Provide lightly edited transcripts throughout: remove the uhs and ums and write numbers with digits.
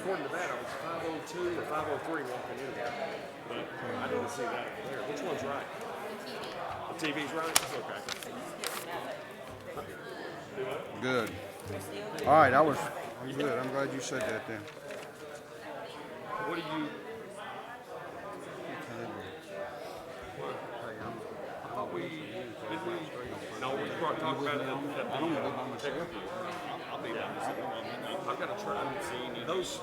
according to that, it was 502 or 503 walking in there. But I didn't see that over here. Which one's right? The TV's right? Okay. Good. All right, I'm good. I'm glad you said that then. What do you... I thought we... Did we... No, we were talking about that. I don't know by myself. I'll be honest. I've got to try. Those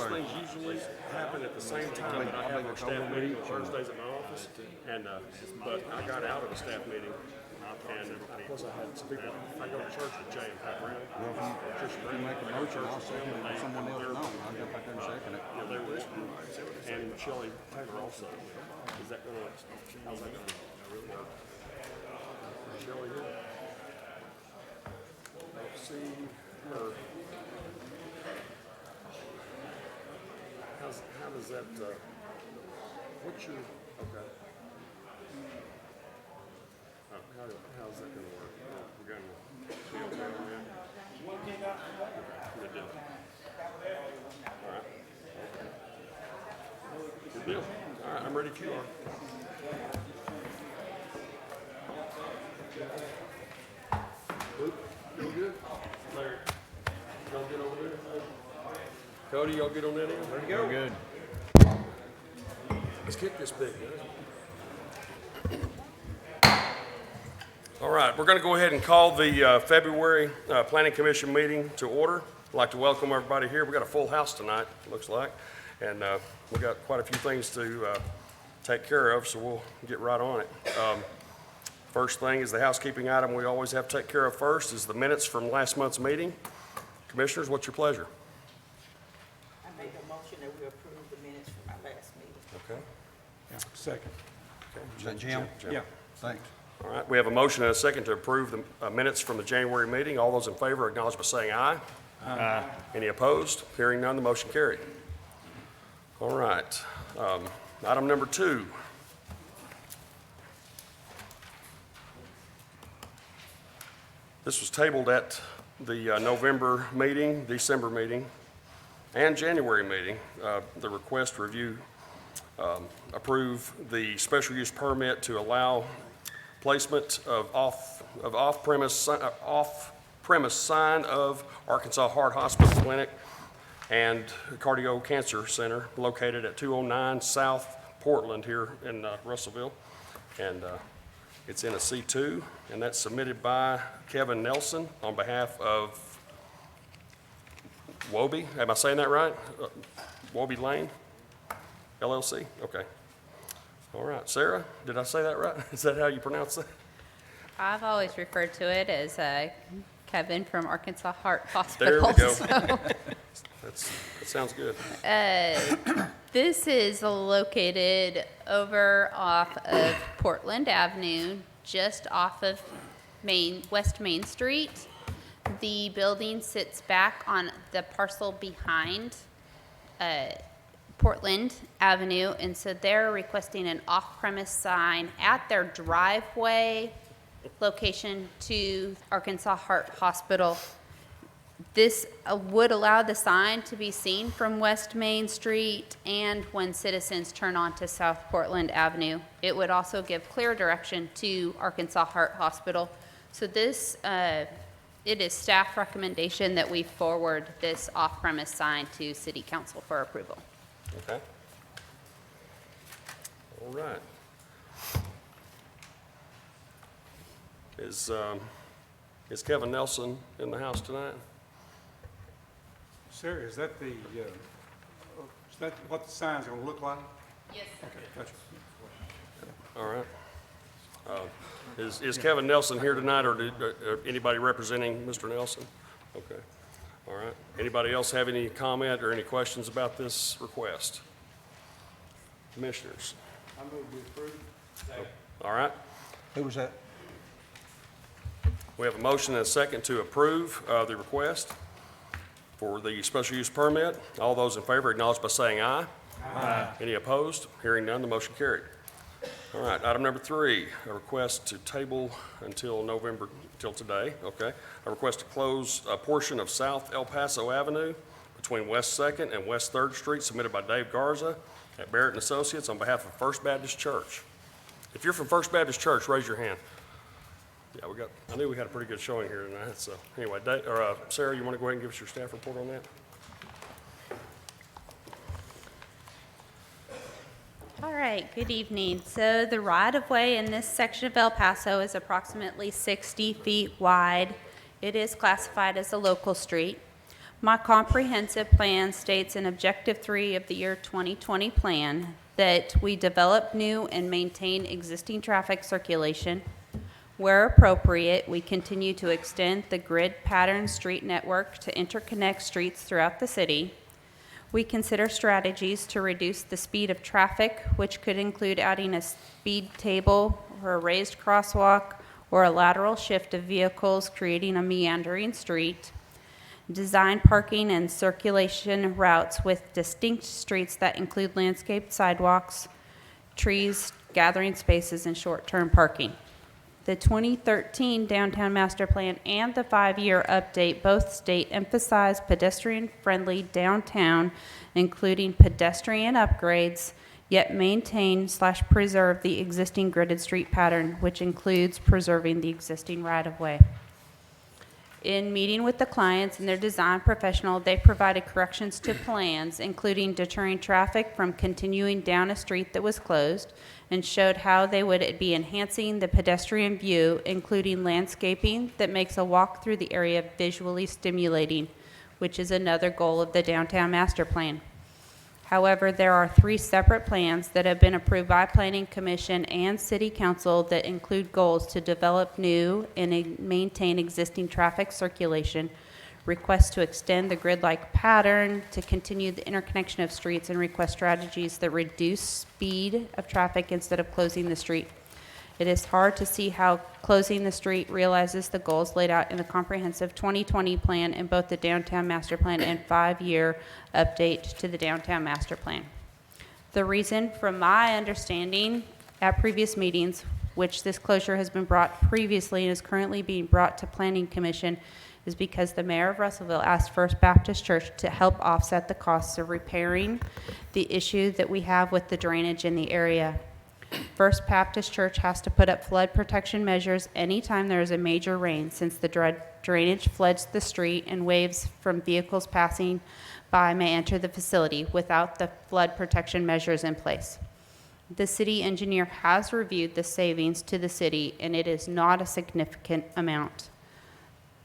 things usually happen at the same time that I have our staff meeting on Thursdays at my office. And but I got out of the staff meeting, and of course I had some people. I go to church with Jay and Pat Brown. Well, if you make a motion, I'll second it. Let someone else know. I'll jump back there and second it. Yeah, they were. And Shelley Taylor also. Is that going to? How's that going to work? Shelley here. Let's see her. How does that, what's your, okay. How's that gonna work? We're gonna be okay on that? Good deal. All right. Good deal. All right, I'm ready if you are. Luke, you good? Larry, y'all get over there? Cody, y'all get on that end? Ready to go? We're good. Let's kick this big, guys. All right, we're going to go ahead and call the February Planning Commission meeting to order. I'd like to welcome everybody here. We've got a full house tonight, looks like, and we've got quite a few things to take care of, so we'll get right on it. First thing is the housekeeping item we always have to take care of first is the minutes from last month's meeting. Commissioners, what's your pleasure? I make a motion that we approve the minutes from our last meeting. Okay. Yeah, second. Okay. Is that Jim? Yeah. Thanks. All right, we have a motion and a second to approve the minutes from the January meeting. All those in favor acknowledge by saying aye. Aye. Any opposed? Hearing none, the motion carried. All right, item number 2. This was tabled at the November meeting, December meeting, and January meeting. The request to review, approve the special use permit to allow placement of off-premise sign of Arkansas Heart Hospital Clinic and Cardio Cancer Center located at 209 South Portland here in Russellville. And it's in a C2, and that's submitted by Kevin Nelson on behalf of Wobie. Am I saying that right? Wobie Lane, LLC? Okay. All right. Sarah, did I say that right? Is that how you pronounce that? I've always referred to it as Kevin from Arkansas Heart Hospital. There we go. So. That sounds good. This is located over off of Portland Avenue, just off of West Main Street. The building sits back on the parcel behind Portland Avenue, and so they're requesting an off-premise sign at their driveway location to Arkansas Heart Hospital. This would allow the sign to be seen from West Main Street and when citizens turn onto South Portland Avenue. It would also give clear direction to Arkansas Heart Hospital. So this, it is staff recommendation that we forward this off-premise sign to City Council for approval. Okay. All right. Is Kevin Nelson in the house tonight? Sarah, is that what the sign's gonna look like? Yes. Okay, gotcha. All right. Is Kevin Nelson here tonight, or anybody representing Mr. Nelson? Okay. All right. Anybody else have any comment or any questions about this request? Commissioners? I move we approve. All right. Who was that? We have a motion and a second to approve the request for the special use permit. All those in favor acknowledge by saying aye. Aye. Any opposed? Hearing none, the motion carried. All right, item number 3, a request to table until today, okay. A request to close a portion of South El Paso Avenue between West 2nd and West 3rd Street, submitted by Dave Garza at Barrett and Associates on behalf of First Baptist Church. If you're from First Baptist Church, raise your hand. Yeah, I knew we had a pretty good showing here tonight, so anyway, Sarah, you want to go ahead and give us your staff report on that? All right, good evening. So the right-of-way in this section of El Paso is approximately 60 feet wide. It is classified as a local street. My comprehensive plan states in Objective 3 of the year 2020 plan that we develop new and maintain existing traffic circulation. Where appropriate, we continue to extend the grid pattern street network to interconnect streets throughout the city. We consider strategies to reduce the speed of traffic, which could include adding a speed table or a raised crosswalk or a lateral shift of vehicles, creating a meandering street. Design parking and circulation routes with distinct streets that include landscaped sidewalks, trees, gathering spaces, and short-term parking. The 2013 Downtown Master Plan and the 5-year update both state emphasize pedestrian-friendly downtown, including pedestrian upgrades, yet maintain/preserve the existing gridded street pattern, which includes preserving the existing right-of-way. In meeting with the clients and their design professional, they provided corrections to plans, including deterring traffic from continuing down a street that was closed, and showed how they would be enhancing the pedestrian view, including landscaping that makes a walk through the area visually stimulating, which is another goal of the Downtown Master Plan. However, there are 3 separate plans that have been approved by Planning Commission and City Council that include goals to develop new and maintain existing traffic circulation, requests to extend the grid-like pattern, to continue the interconnection of streets, and request strategies that reduce speed of traffic instead of closing the street. It is hard to see how closing the street realizes the goals laid out in the comprehensive 2020 plan in both the Downtown Master Plan and 5-year update to the Downtown Master Plan. The reason, from my understanding at previous meetings, which this closure has been brought previously and is currently being brought to Planning Commission, is because the mayor of Russellville asked First Baptist Church to help offset the costs of repairing the issue that we have with the drainage in the area. First Baptist Church has to put up flood protection measures anytime there is a major rain, since the drainage floods the street and waves from vehicles passing by may enter the facility without the flood protection measures in place. The city engineer has reviewed the savings to the city, and it is not a significant amount.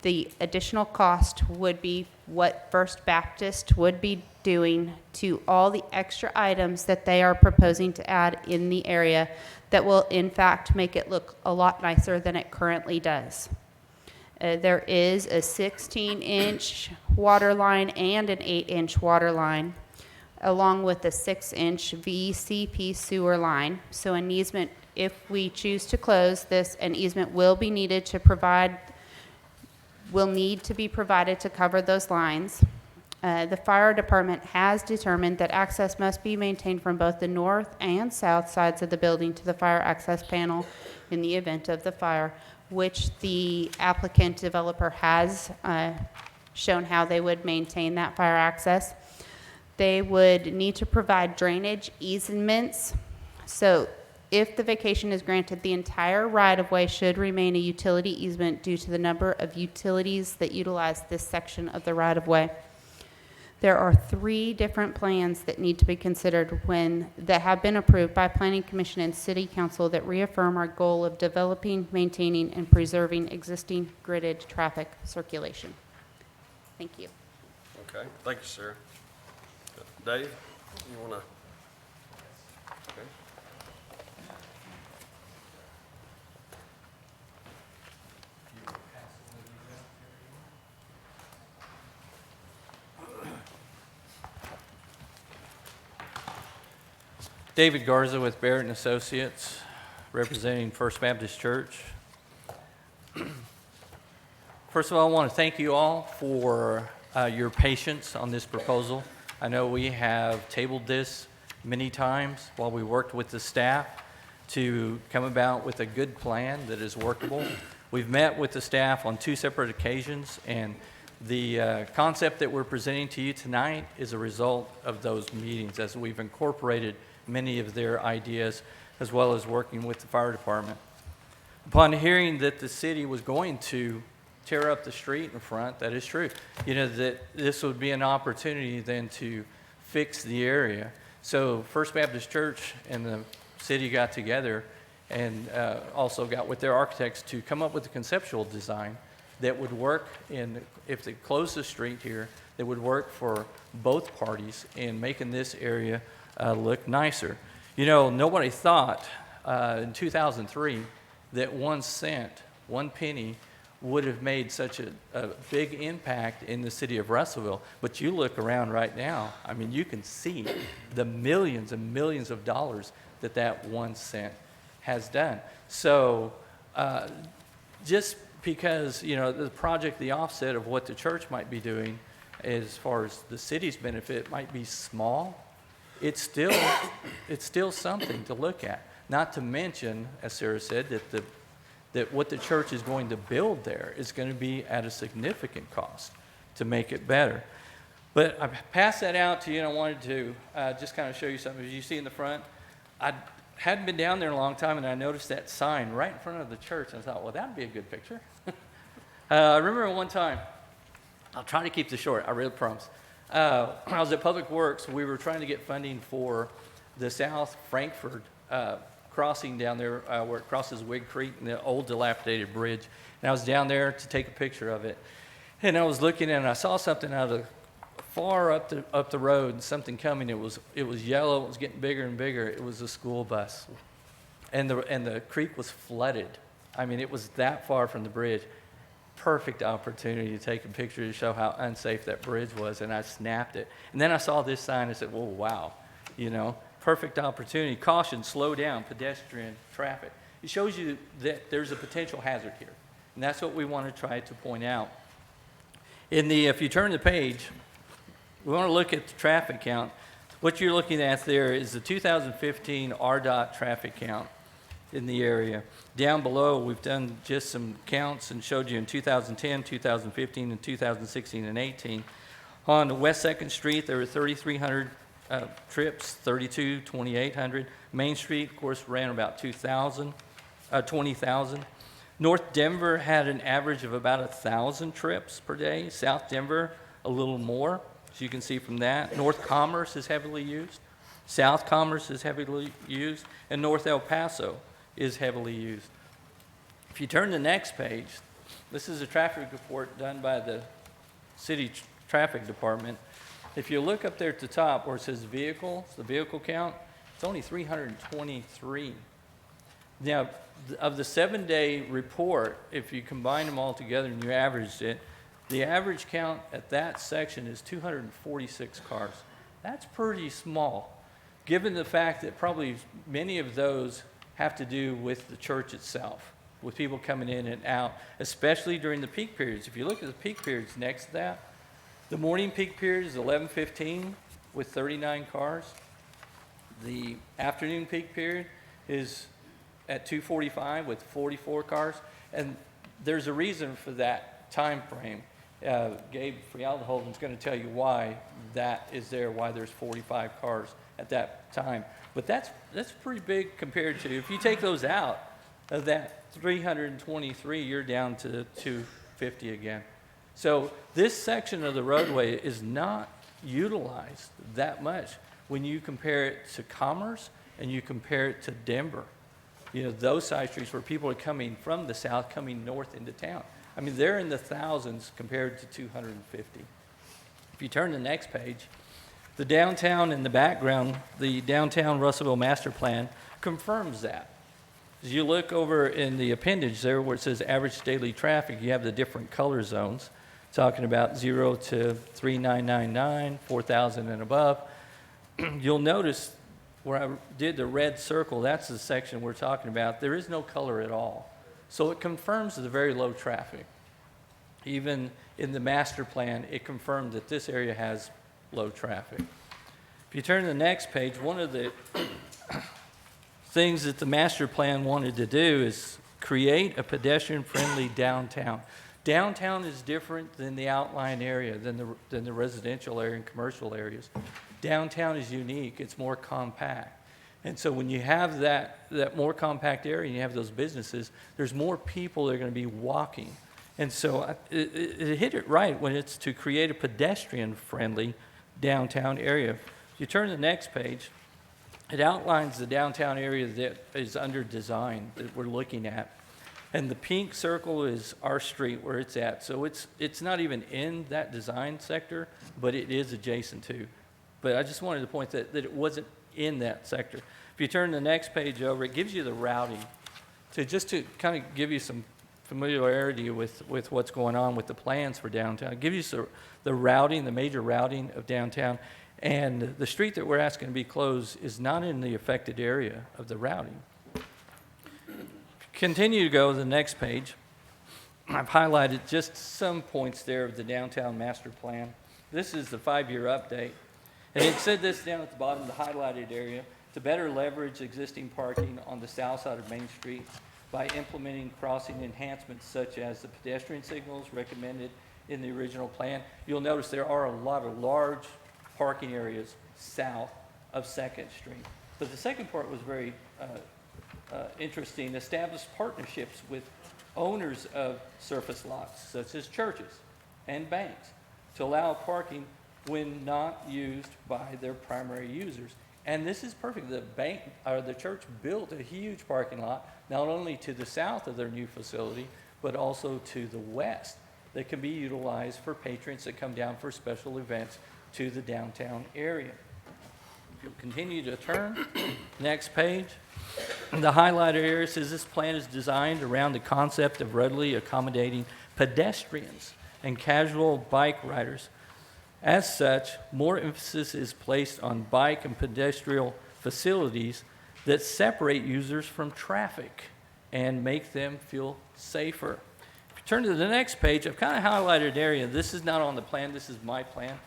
The additional cost would be what First Baptist would be doing to all the extra items that they are proposing to add in the area that will in fact make it look a lot nicer than it currently does. There is a 16-inch water line and an 8-inch water line, along with a 6-inch VCP sewer line. So an easement, if we choose to close this, an easement will be needed to provide will need to be provided to cover those lines. The fire department has determined that access must be maintained from both the north and south sides of the building to the fire access panel in the event of the fire, which the applicant developer has shown how they would maintain that fire access. They would need to provide drainage easements. So if the vacation is granted, the entire right-of-way should remain a utility easement due to the number of utilities that utilize this section of the right-of-way. There are 3 different plans that need to be considered that have been approved by Planning Commission and City Council that reaffirm our goal of developing, maintaining, and preserving existing gridded traffic circulation. Thank you. Okay, thank you, Sarah. Dave, you want to? Okay. David Garza with Barrett and Associates, representing First Baptist Church. First of all, I want to thank you all for your patience on this proposal. I know we have tabled this many times while we worked with the staff to come about with a good plan that is workable. We've met with the staff on 2 separate occasions, and The concept that we're presenting to you tonight is a result of those meetings, as we've incorporated many of their ideas, as well as working with the fire department. Upon hearing that the city was going to tear up the street in front, that is true, that this would be an opportunity then to fix the area. So First Baptist Church and the city got together and also got with their architects to come up with a conceptual design that would work if they close the street here, that would work for both parties in making this area look nicer. Nobody thought in 2003 that 1 cent, 1 penny, would have made such a big impact in the city of Russellville. But you look around right now, I mean, you can see the millions and millions of dollars that 1 cent has done. So just because, the project, the offset of what the church might be doing as far as the city's benefit might be small, it's still something to look at. Not to mention, as Sarah said, that what the church is going to build there is going to be at a significant cost to make it better. But I passed that out to you, and I wanted to just kind of show you something. As you see in the front, I hadn't been down there in a long time, and I noticed that sign right in front of the church, and I thought, well, that'd be a good picture. I remember one time, I'll try to keep this short, I really promise. When I was at Public Works, we were trying to get funding for the South Frankfurt crossing down there where it crosses Wig Creek and the old dilapidated bridge. And I was down there to take a picture of it. And I was looking and I saw something out of far up the road, and something coming. It was yellow, it was getting bigger and bigger. It was a school bus. And the creek was flooded. I mean, it was that far from the bridge. Perfect opportunity to take a picture to show how unsafe that bridge was, and I snapped it. And then I saw this sign and said, well, wow, perfect opportunity. Caution, slow down, pedestrian traffic. It shows you that there's a potential hazard here, and that's what we want to try to point out. If you turn the page, we want to look at the traffic count. What you're looking at there is the 2015 RDOT traffic count in the area. Down below, we've done just some counts and showed you in 2010, 2015, and 2016 and 18. On West 2nd Street, there were 3,300 trips, 2,800. Main Street, of course, ran about 20,000. North Denver had an average of about 1,000 trips per day. South Denver, a little more, as you can see from that. North Commerce is heavily used. South Commerce is heavily used. And North El Paso is heavily used. If you turn to the next page, this is a traffic report done by the city traffic department. If you look up there at the top where it says vehicles, the vehicle count, it's only 323. Now, of the 7-day report, if you combine them all together and you averaged it, the average count at that section is 246 cars. That's pretty small, given the fact that probably many of those have to do with the church itself, with people coming in and out, especially during the peak periods. If you look at the peak periods next to that, the morning peak period is 11:15 with 39 cars. The afternoon peak period is at 2:45 with 44 cars. And there's a reason for that time frame. Gabe Frialdeholden's going to tell you why that is there, why there's 45 cars at that time. But that's pretty big compared to, if you take those out of that 323, you're down to 250 again. So this section of the roadway is not utilized that much when you compare it to Commerce and you compare it to Denver. Those side streets where people are coming from the south, coming north into town. I mean, they're in the thousands compared to 250. If you turn to the next page, the downtown in the background, the downtown Russellville master plan confirms that. As you look over in the appendage there where it says average daily traffic, you have the different color zones, talking about 0 to 3,999, 4,000 and above. You'll notice where I did the red circle, that's the section we're talking about. There is no color at all. So it confirms the very low traffic. Even in the master plan, it confirmed that this area has low traffic. If you turn to the next page, one of the things that the master plan wanted to do is create a pedestrian-friendly downtown. Downtown is different than the outlying area, than the residential area and commercial areas. Downtown is unique, it's more compact. And so when you have that more compact area and you have those businesses, there's more people that are going to be walking. And so it hit it right when it's to create a pedestrian-friendly downtown area. If you turn to the next page, it outlines the downtown area that is under design that we're looking at. And the pink circle is our street where it's at. So it's not even in that design sector, but it is adjacent to. But I just wanted to point that it wasn't in that sector. If you turn the next page over, it gives you the routing. So just to kind of give you some familiarity with what's going on with the plans for downtown, it gives you the routing, the major routing of downtown. And the street that we're asking to be closed is not in the affected area of the routing. Continue to go to the next page. I've highlighted just some points there of the downtown master plan. This is the 5-year update. And it said this down at the bottom, the highlighted area, to better leverage existing parking on the south side of Main Street by implementing crossing enhancements such as the pedestrian signals recommended in the original plan. You'll notice there are a lot of large parking areas south of 2nd Street. But the second part was very interesting. Establish partnerships with owners of surface lots, such as churches and banks, to allow parking when not used by their primary users. And this is perfect. The bank or the church built a huge parking lot, not only to the south of their new facility, but also to the west, that can be utilized for patrons that come down for special events to the downtown area. If you'll continue to turn, next page. The highlighted area says this plan is designed around the concept of readily accommodating pedestrians and casual bike riders. As such, more emphasis is placed on bike and pedestrian facilities that separate users from traffic and make them feel safer. If you turn to the next page, I've kind of highlighted an area. This is not on the plan, this is my plan.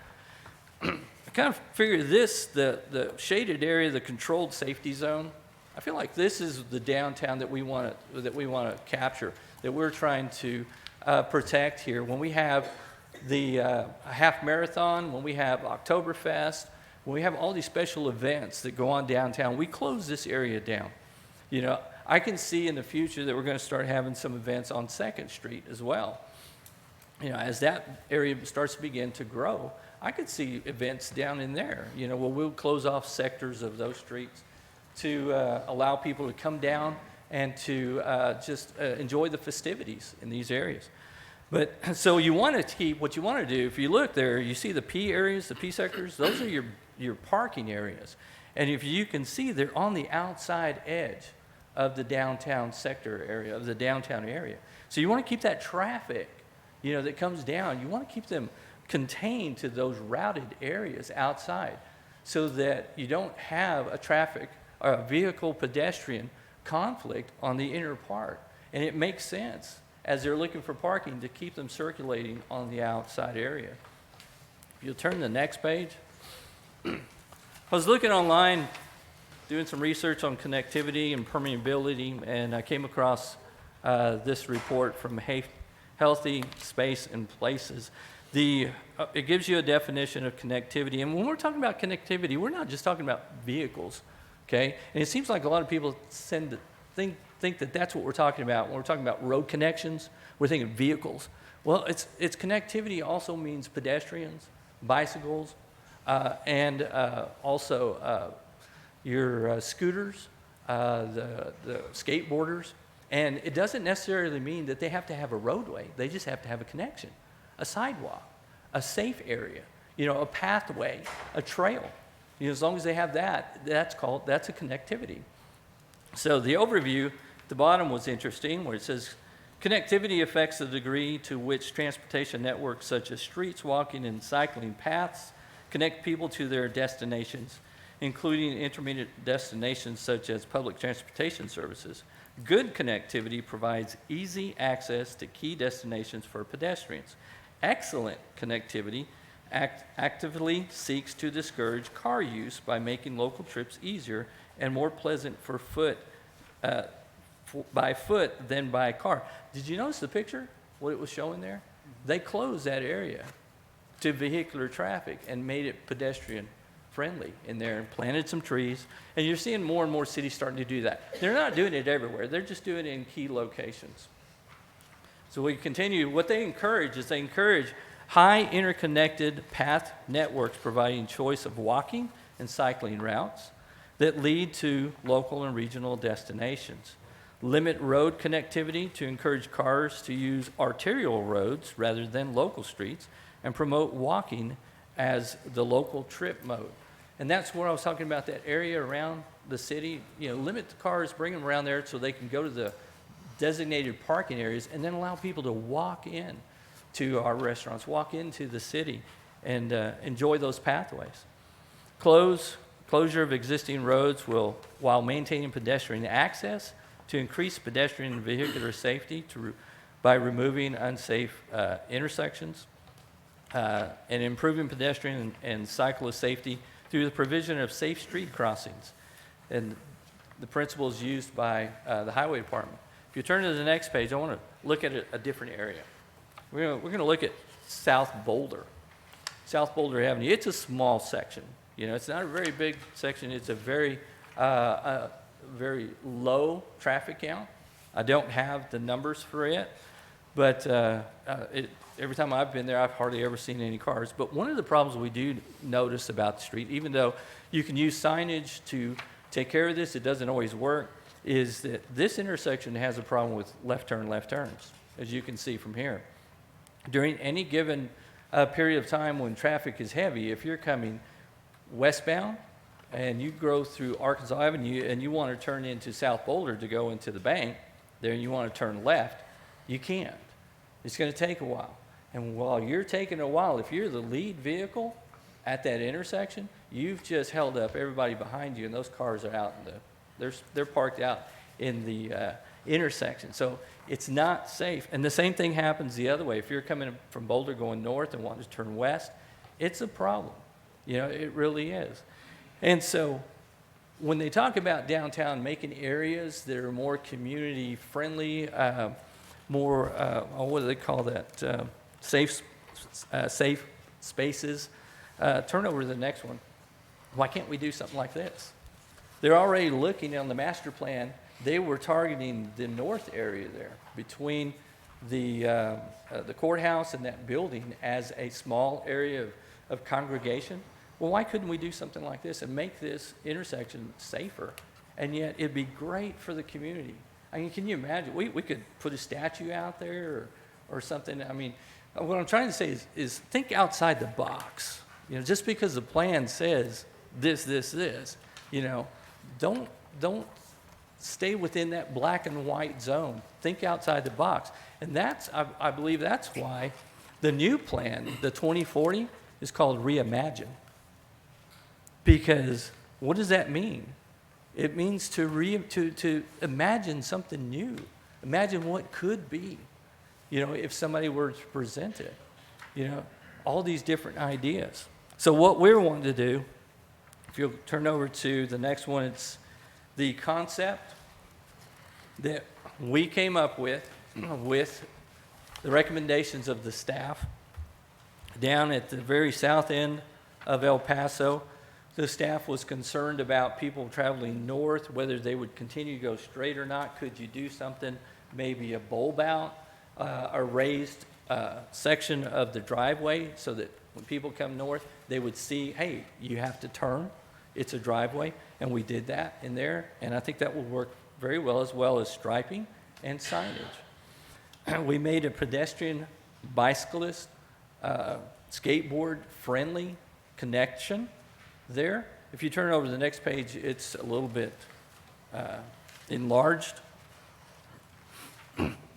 I kind of figure this, the shaded area, the controlled safety zone, I feel like this is the downtown that we want to capture, that we're trying to protect here. When we have the half marathon, when we have Oktoberfest, when we have all these special events that go on downtown, we close this area down. You know, I can see in the future that we're going to start having some events on 2nd Street as well. You know, as that area starts to begin to grow, I could see events down in there. You know, we'll close off sectors of those streets to allow people to come down and to just enjoy the festivities in these areas. But so you want to keep, what you want to do, if you look there, you see the P areas, the P sectors, those are your parking areas. And if you can see, they're on the outside edge of the downtown sector area, of the downtown area. So you want to keep that traffic, you know, that comes down, you want to keep them contained to those routed areas outside so that you don't have a traffic or a vehicle pedestrian conflict on the inner part. And it makes sense as they're looking for parking to keep them circulating on the outside area. If you'll turn to the next page. I was looking online, doing some research on connectivity and permeability, and I came across this report from Healthy Space and Places. It gives you a definition of connectivity, and when we're talking about connectivity, we're not just talking about vehicles, okay? And it seems like a lot of people tend to think that that's what we're talking about. When we're talking about road connections, we're thinking vehicles. Well, it's connectivity also means pedestrians, bicycles, and also your scooters, the skateboarders. And it doesn't necessarily mean that they have to have a roadway. They just have to have a connection, a sidewalk, a safe area, you know, a pathway, a trail. You know, as long as they have that, that's a connectivity. So the overview at the bottom was interesting, where it says, connectivity affects the degree to which transportation networks such as streets, walking, and cycling paths connect people to their destinations, including intermediate destinations such as public transportation services. Good connectivity provides easy access to key destinations for pedestrians. Excellent connectivity actively seeks to discourage car use by making local trips easier and more pleasant by foot than by car. Did you notice the picture? what it was showing there? They closed that area to vehicular traffic and made it pedestrian friendly in there and planted some trees. And you're seeing more and more cities starting to do that. They're not doing it everywhere. They're just doing it in key locations. So we continue. What they encourage is they encourage high interconnected path networks providing choice of walking and cycling routes that lead to local and regional destinations. Limit road connectivity to encourage cars to use arterial roads rather than local streets, and promote walking as the local trip mode. And that's where I was talking about, that area around the city. Limit the cars, bring them around there so they can go to the designated parking areas, and then allow people to walk in to our restaurants, walk into the city, and enjoy those pathways. Closure of existing roads will, while maintaining pedestrian access, to increase pedestrian and vehicular safety by removing unsafe intersections, and improving pedestrian and cyclist safety through the provision of safe street crossings. And the principle is used by the Highway Department. If you turn to the next page, I want to look at a different area. We're going to look at South Boulder. South Boulder Avenue. It's a small section. It's not a very big section. It's a very low traffic count. I don't have the numbers for it, but every time I've been there, I've hardly ever seen any cars. But one of the problems we do notice about the street, even though you can use signage to take care of this, it doesn't always work, is that this intersection has a problem with left turns, as you can see from here. During any given period of time when traffic is heavy, if you're coming westbound and you go through Arkansas Avenue and you want to turn into South Boulder to go into the bank, there and you want to turn left, you can't. It's going to take a while. And while you're taking a while, if you're the lead vehicle at that intersection, you've just held up everybody behind you, and those cars are out in they're parked out in the intersection. So it's not safe. And the same thing happens the other way. If you're coming from Boulder going north and wanting to turn west, it's a problem. It really is. And so when they talk about downtown, making areas that are more community friendly, more, what do they call that? Safe spaces. Turn over to the next one. Why can't we do something like this? They're already looking on the master plan. They were targeting the north area there between the courthouse and that building as a small area of congregation. Well, why couldn't we do something like this and make this intersection safer? And yet it'd be great for the community. I mean, can you imagine? We could put a statue out there or something. I mean, what I'm trying to say is think outside the box. Just because the plan says this, don't stay within that black and white zone. Think outside the box. And I believe that's why the new plan, the 2040, is called Reimagine. Because what does that mean? It means to imagine something new. Imagine what could be, if somebody were to present it. All these different ideas. So what we're wanting to do, if you'll turn over to the next one, it's the concept that we came up with the recommendations of the staff down at the very south end of El Paso. The staff was concerned about people traveling north, whether they would continue to go straight or not. Could you do something, maybe a bulb out, a raised section of the driveway so that when people come north, they would see, hey, you have to turn. It's a driveway. And we did that in there. And I think that will work very well as striping and signage. We made a pedestrian, bicyclist, skateboard-friendly connection there. If you turn over to the next page, it's a little bit enlarged.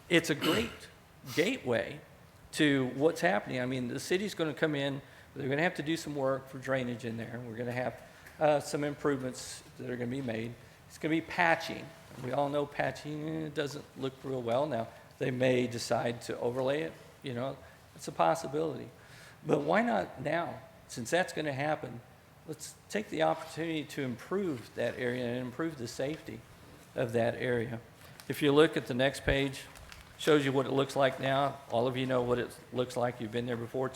It's a great gateway to what's happening. I mean, the city's going to come in. They're going to have to do some work for drainage in there. We're going to have some improvements that are going to be made. It's going to be patching. We all know patching doesn't look real well. Now, they may decide to overlay it. It's a possibility. But why not now? Since that's going to happen, let's take the opportunity to improve that area and improve the safety of that area. If you look at the next page, shows you what it looks like now. All of you know what it looks like. You've been there before.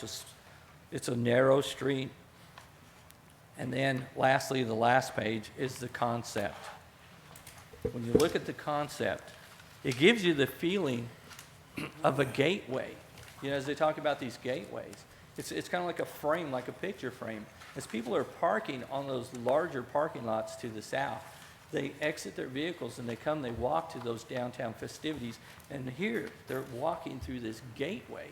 It's a narrow street. And then lastly, the last page is the concept. When you look at the concept, it gives you the feeling of a gateway. You know, as they talk about these gateways, it's kind of like a frame, like a picture frame. As people are parking on those larger parking lots to the south, they exit their vehicles and they walk to those downtown festivities. And here, they're walking through this gateway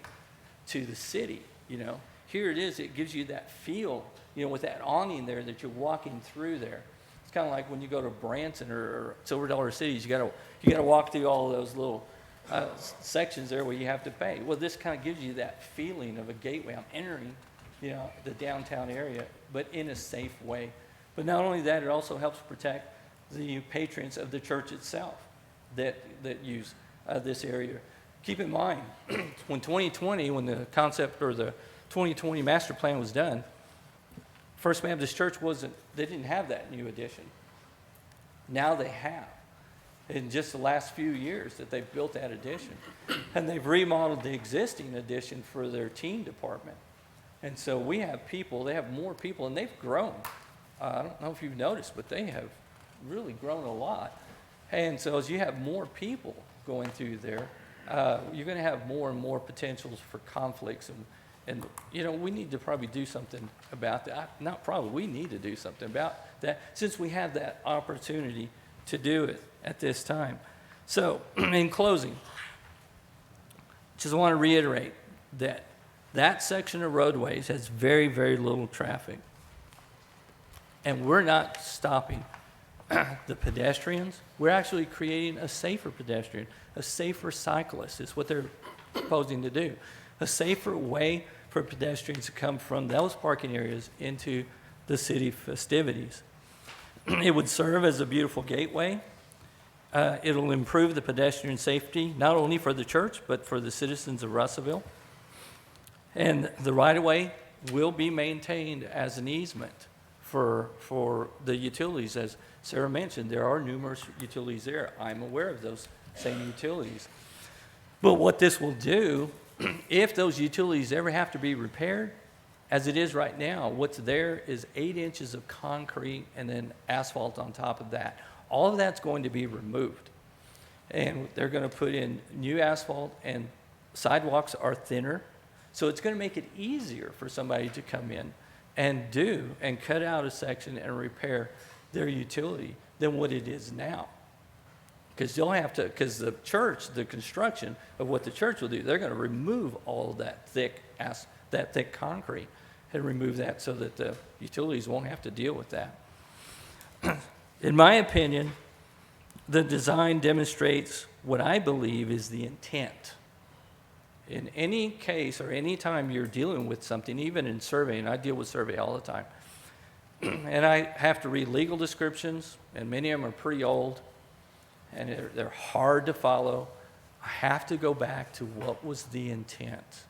to the city, you know. Here it is, it gives you that feel, you know, with that awning there that you're walking through there. It's kind of like when you go to Branson or Silver Dollar Cities, you gotta walk through all of those little sections there where you have to pay. Well, this kind of gives you that feeling of a gateway. I'm entering, you know, the downtown area, but in a safe way. But not only that, it also helps protect the patrons of the church itself that use this area. Keep in mind, when the concept or the 2020 master plan was done, First Baptist Church they didn't have that new addition. Now they have. In just the last few years that they've built that addition. And they've remodeled the existing addition for their teen department. And so they have more people, and they've grown. I don't know if you've noticed, but they have really grown a lot. And so as you have more people going through there, you're going to have more and more potentials for conflicts. And you know, we need to probably do something about that. Not probably, we need to do something about that since we have that opportunity to do it at this time. So, in closing, just want to reiterate that section of roadways has very, very little traffic. And we're not stopping the pedestrians. We're actually creating a safer pedestrian, a safer cyclist is what they're proposing to do. A safer way for pedestrians to come from those parking areas into the city festivities. It would serve as a beautiful gateway. It'll improve the pedestrian safety, not only for the church, but for the citizens of Russellville. And the right-of-way will be maintained as an easement for the utilities. As Sarah mentioned, there are numerous utilities there. I'm aware of those same utilities. But what this will do, if those utilities ever have to be repaired, as it is right now, what's there is 8 inches of concrete and then asphalt on top of that. All of that's going to be removed. And they're going to put in new asphalt, and sidewalks are thinner. So it's going to make it easier for somebody to come in and cut out a section and repair their utility than what it is now. Because the church, the construction of what the church will do, they're going to remove all of that thick concrete and remove that so that the utilities won't have to deal with that. In my opinion, the design demonstrates what I believe is the intent. In any case or any time you're dealing with something, even in surveying, I deal with survey all the time, and I have to read legal descriptions, and many of them are pretty old, and they're hard to follow. I have to go back to what was the intent.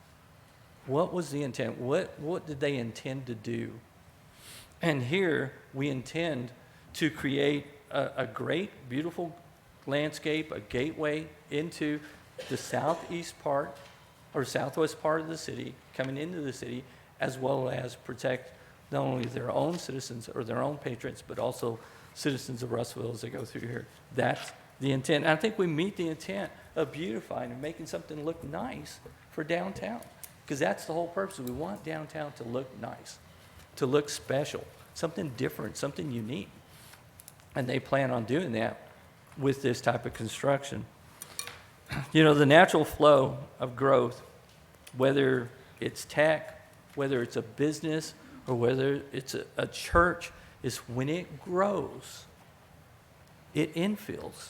What was the intent? What did they intend to do? And here we intend to create a great, beautiful landscape, a gateway into the southeast part or southwest part of the city, coming into the city, as well as protect not only their own citizens or their own patrons, but also citizens of Russellville as they go through here. That's the intent. And I think we meet the intent of beautifying and making something look nice for downtown, because that's the whole purpose. We want downtown to look nice, to look special, something different, something unique. And they plan on doing that with this type of construction. You know, the natural flow of growth, whether it's tech, whether it's a business, or whether it's a church, is when it grows, it infills.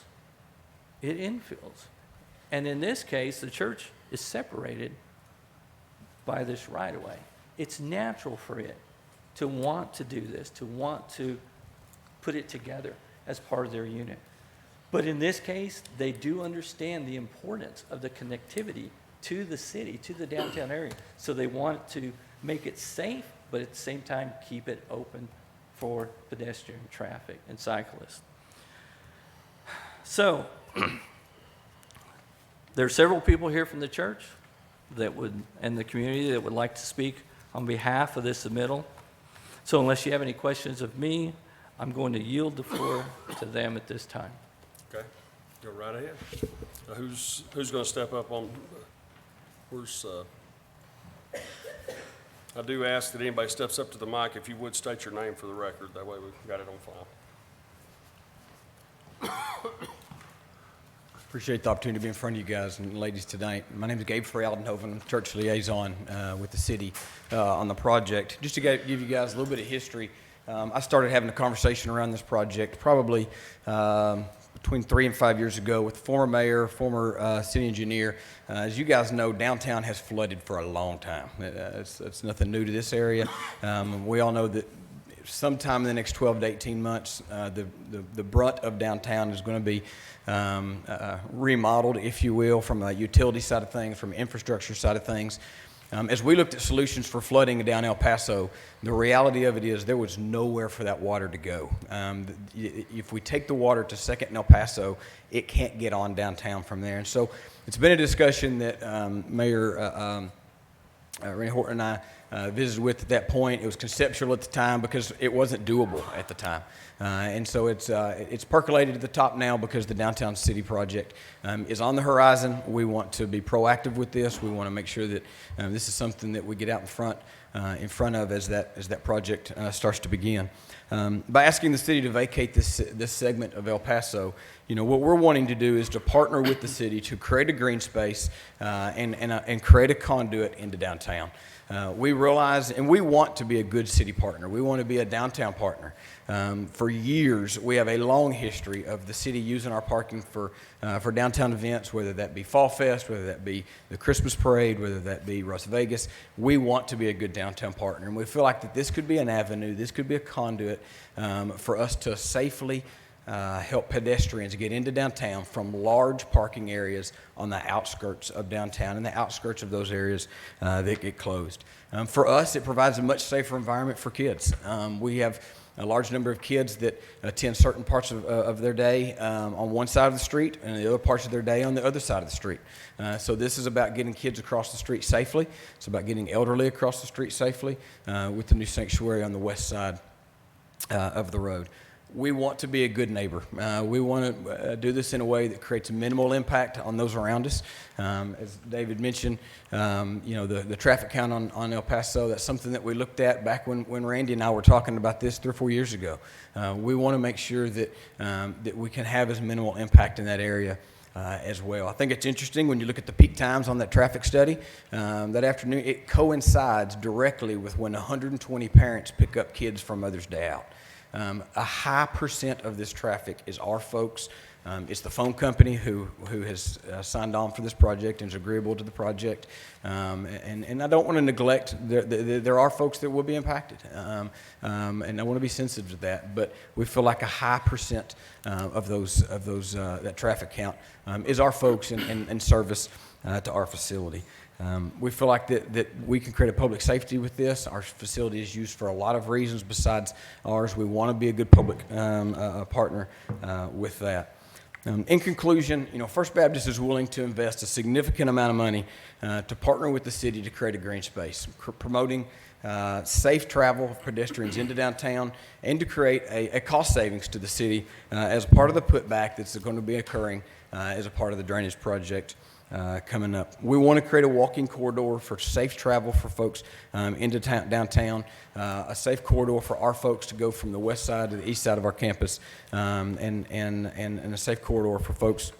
It infills. And in this case, the church is separated by this right-of-way. It's natural for it to want to do this, to want to put it together as part of their unit. But in this case, they do understand the importance of the connectivity to the city, to the downtown area. So they want to make it safe, but at the same time, keep it open for pedestrian traffic and cyclists. So, There are several people here from the church that would, and the community that would like to speak on behalf of this submittal. So unless you have any questions of me, I'm going to yield the floor to them at this time. Okay, go right ahead. Who's going to step up on, where's, I do ask that anybody steps up to the mic, if you would state your name for the record, that way we've got it on file. Appreciate the opportunity to be in front of you guys and ladies tonight. My name is Gabe from Aldenhoven, church liaison with the city on the project. Just to give you guys a little bit of history, I started having a conversation around this project probably between 3 and 5 years ago with the former mayor, former city engineer. As you guys know, downtown has flooded for a long time. It's nothing new to this area. We all know that sometime in the next 12 to 18 months, the brunt of downtown is going to be remodeled, if you will, from a utility side of things, from an infrastructure side of things. As we looked at solutions for flooding down El Paso, the reality of it is there was nowhere for that water to go. If we take the water to Second and El Paso, it can't get on downtown from there. And so it's been a discussion that Mayor Renee Horton and I visited with at that point. It was conceptual at the time because it wasn't doable at the time. And so it's percolated to the top now because the Downtown City project is on the horizon. We want to be proactive with this. We want to make sure that this is something that we get out in front of as that project starts to begin. By asking the city to vacate this segment of El Paso, what we're wanting to do is to partner with the city to create a green space and create a conduit into downtown. We realize, and we want to be a good city partner. We want to be a downtown partner. For years, we have a long history of the city using our parking for downtown events, whether that be Fall Fest, whether that be the Christmas Parade, whether that be Las Vegas. We want to be a good downtown partner, and we feel like that this could be an avenue, this could be a conduit for us to safely help pedestrians get into downtown from large parking areas on the outskirts of downtown and the outskirts of those areas that get closed. For us, it provides a much safer environment for kids. We have a large number of kids that attend certain parts of their day on one side of the street and the other parts of their day on the other side of the street. So this is about getting kids across the street safely. It's about getting elderly across the street safely with the new sanctuary on the west side of the road. We want to be a good neighbor. We want to do this in a way that creates a minimal impact on those around us. As David mentioned, the traffic count on El Paso, that's something that we looked at back when Randy and I were talking about this 3 or 4 years ago. We want to make sure that we can have as minimal impact in that area as well. I think it's interesting when you look at the peak times on that traffic study that afternoon, it coincides directly with when 120 parents pick up kids from Mother's Day out. A high percent of this traffic is our folks. It's the phone company who has signed on for this project and is agreeable to the project. And I don't want to neglect, there are folks that will be impacted. And I want to be sensitive to that. But we feel like a high percent of that traffic count is our folks in service to our facility. We feel like that we can create a public safety with this. Our facility is used for a lot of reasons besides ours. We want to be a good public partner with that. In conclusion, First Baptist is willing to invest a significant amount of money to partner with the city to create a green space, promoting safe travel of pedestrians into downtown, and to create a cost savings to the city as part of the putback that's going to be occurring as a part of the drainage project coming up. We want to create a walking corridor for safe travel for folks into downtown, a safe corridor for our folks to go from the west side to the east side of our campus, and a safe corridor for folks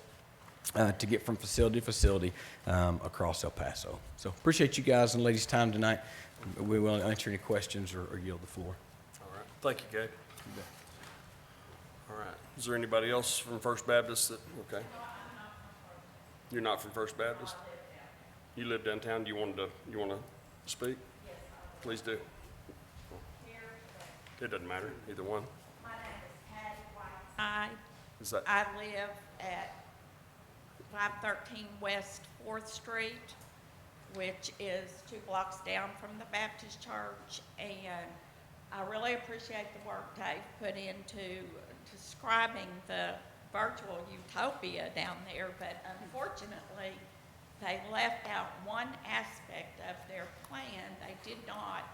to get from facility to facility across El Paso. So appreciate you guys and ladies' time tonight. We will answer any questions or yield the floor. All right, thank you, Gabe. All right, is there anybody else from First Baptist okay? You're not from First Baptist? You live downtown. Do you want to speak? Yes. Please do. It doesn't matter, either one. My name is Patty Whiteside. Is that, I live at 513 West 4th Street, which is 2 blocks down from the Baptist Church, and I really appreciate the work Dave put into describing the virtual utopia down there, but unfortunately, they left out one aspect of their plan. They did not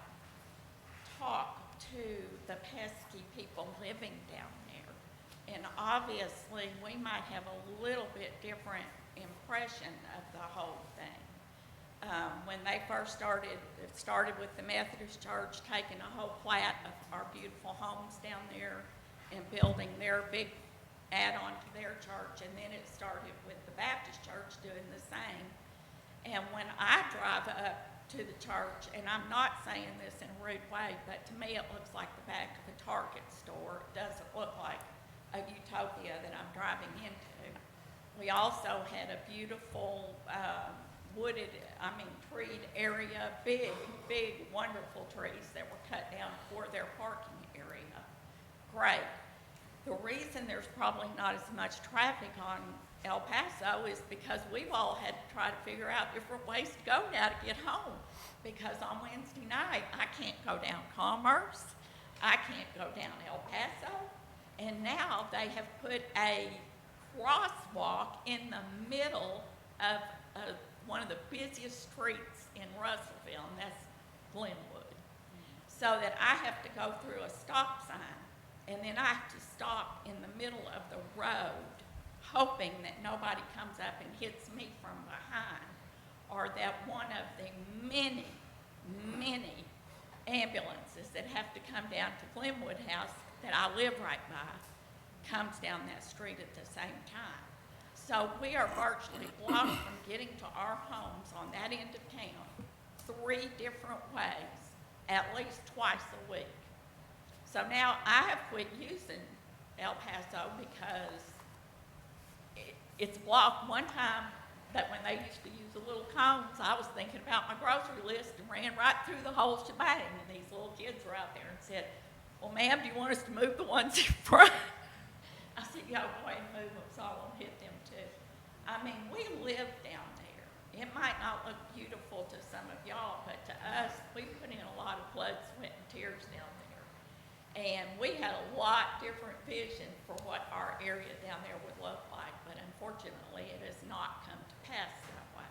talk to the pesky people living down there. And obviously, we might have a little bit different impression of the whole thing. When they first started, it started with the Methodist Church taking a whole plat of our beautiful homes down there and building their big add-on to their church, and then it started with the Baptist Church doing the same. And when I drive up to the church, and I'm not saying this in a rude way, but to me it looks like the back of a Target store. It doesn't look like a utopia that I'm driving into. We also had a beautiful wooded, treed area, big, wonderful trees that were cut down for their parking area. Great. The reason there's probably not as much traffic on El Paso is because we've all had to try to figure out different ways to go now to get home. Because on Wednesday night, I can't go down Commerce, I can't go down El Paso, and now they have put a crosswalk in the middle of one of the busiest streets in Russellville, and that's Glenwood. So that I have to go through a stop sign, and then I have to stop in the middle of the road, hoping that nobody comes up and hits me from behind, or that one of the many ambulances that have to come down to Glenwood House that I live right by comes down that street at the same time. So we are virtually blocked from getting to our homes on that end of town 3 different ways, at least twice a week. So now I have quit using El Paso because it's blocked. One time, that when they used to use the little cones, I was thinking about my grocery list and ran right through the whole shebang. And these little kids were out there and said, "Well, ma'am, do you want us to move the ones in front?" I said, "Yeah, go ahead and move them so I won't hit them too." We live down there. It might not look beautiful to some of y'all, but to us, we put in a lot of blood, sweat, and tears down there. And we had a lot different vision for what our area down there would look like, but unfortunately, it has not come to pass that way.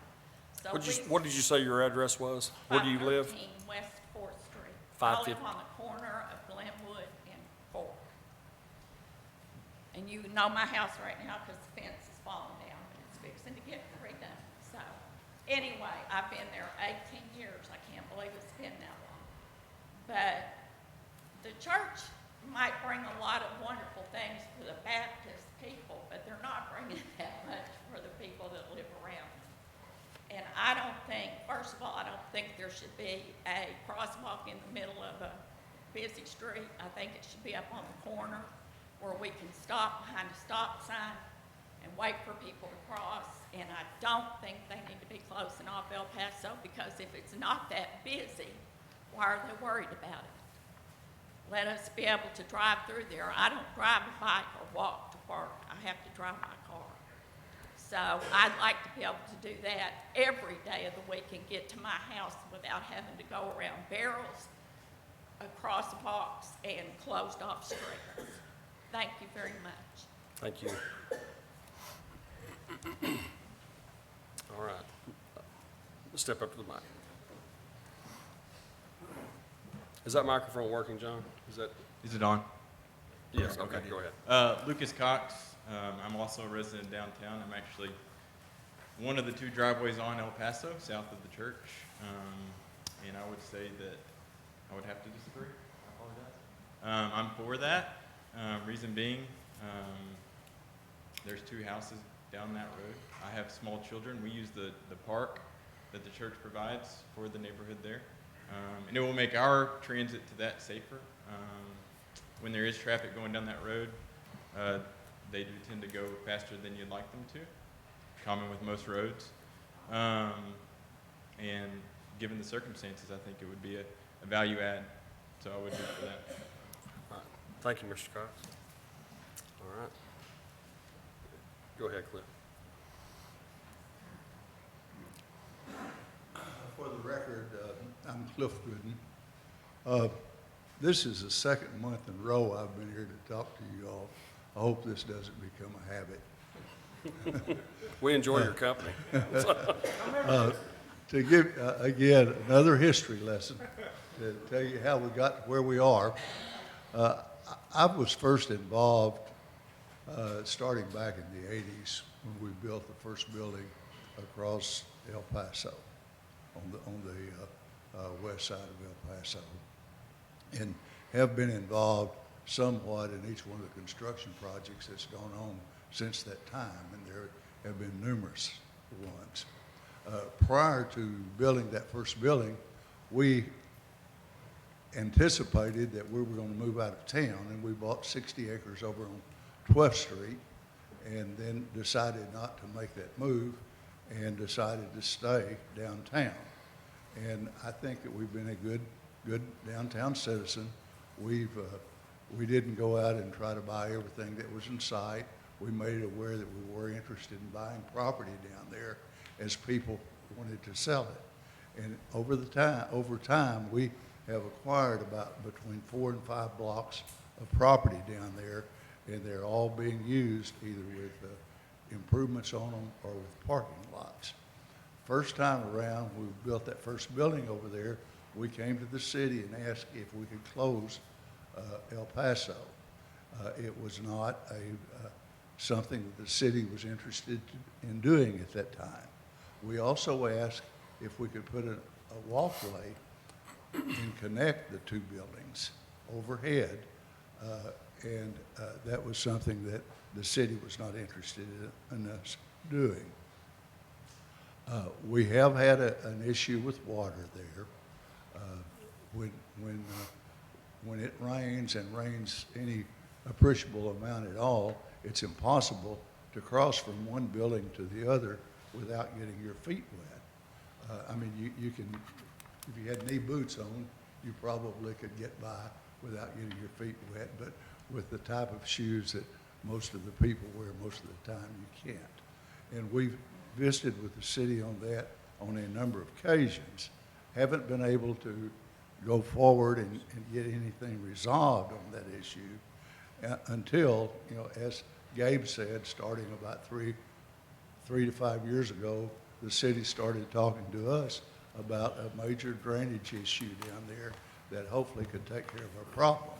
So What did you say your address was? Where do you live? 513 West 4th Street. 550. I live on the corner of Glenwood and 4th. And you know my house right now because the fence is falling down and it's fixing to get redone. So anyway, I've been there 18 years. I can't believe it's been that long. But the church might bring a lot of wonderful things for the Baptist people, but they're not bringing that much for the people that live around them. And I don't think, first of all, I don't think there should be a crosswalk in the middle of a busy street. I think it should be up on the corner where we can stop behind a stop sign and wait for people to cross. And I don't think they need to be closing off El Paso, because if it's not that busy, why are they worried about it? Let us be able to drive through there. I don't drive a bike or walk to work. I have to drive my car. So I'd like to be able to do that every day of the week and get to my house without having to go around barrels, across a box, and closed off streets. Thank you very much. Thank you. All right. Let's step up to the mic. Is that microphone working, John? Is it on? Yes, okay, go ahead. Lucas Cox. I'm also a resident downtown. I'm actually one of the 2 driveways on El Paso, south of the church. And I would say that I would have to disagree. I apologize. I'm for that. Reason being, there's 2 houses down that road. I have small children. We use the park that the church provides for the neighborhood there. And it will make our transit to that safer. When there is traffic going down that road, they do tend to go faster than you'd like them to, common with most roads. And given the circumstances, I think it would be a value add, so I would vote for that. All right. Thank you, Mr. Cox. All right. Go ahead, Cliff. For the record, I'm Cliff Gooden. This is the 2nd month in a row I've been here to talk to you all. I hope this doesn't become a habit. We enjoy your company. To give, again, another history lesson, to tell you how we got to where we are. I was first involved, starting back in the 80s, when we built the first building across El Paso, on the west side of El Paso, and have been involved somewhat in each one of the construction projects that's gone on since that time, and there have been numerous ones. Prior to building that first building, we anticipated that we were going to move out of town, and we bought 60 acres over on 12th Street, and then decided not to make that move, and decided to stay downtown. And I think that we've been a good downtown citizen. We didn't go out and try to buy everything that was in sight. We made it aware that we were interested in buying property down there as people wanted to sell it. And over time, we have acquired about between 4 and 5 blocks of property down there, and they're all being used either with improvements on them or with parking lots. First time around, we built that first building over there, we came to the city and asked if we could close El Paso. It was not something that the city was interested in doing at that time. We also asked if we could put a walkway and connect the two buildings overhead, and that was something that the city was not interested in us doing. We have had an issue with water there. When it rains and rains any appreciable amount at all, it's impossible to cross from one building to the other without getting your feet wet. I mean, you can, if you had knee boots on, you probably could get by without getting your feet wet, but with the type of shoes that most of the people wear most of the time, you can't. And we've visited with the city on that on a number of occasions. Haven't been able to go forward and get anything resolved on that issue until, you know, as Gabe said, starting about three to 5 years ago, the city started talking to us about a major drainage issue down there that hopefully could take care of our problem.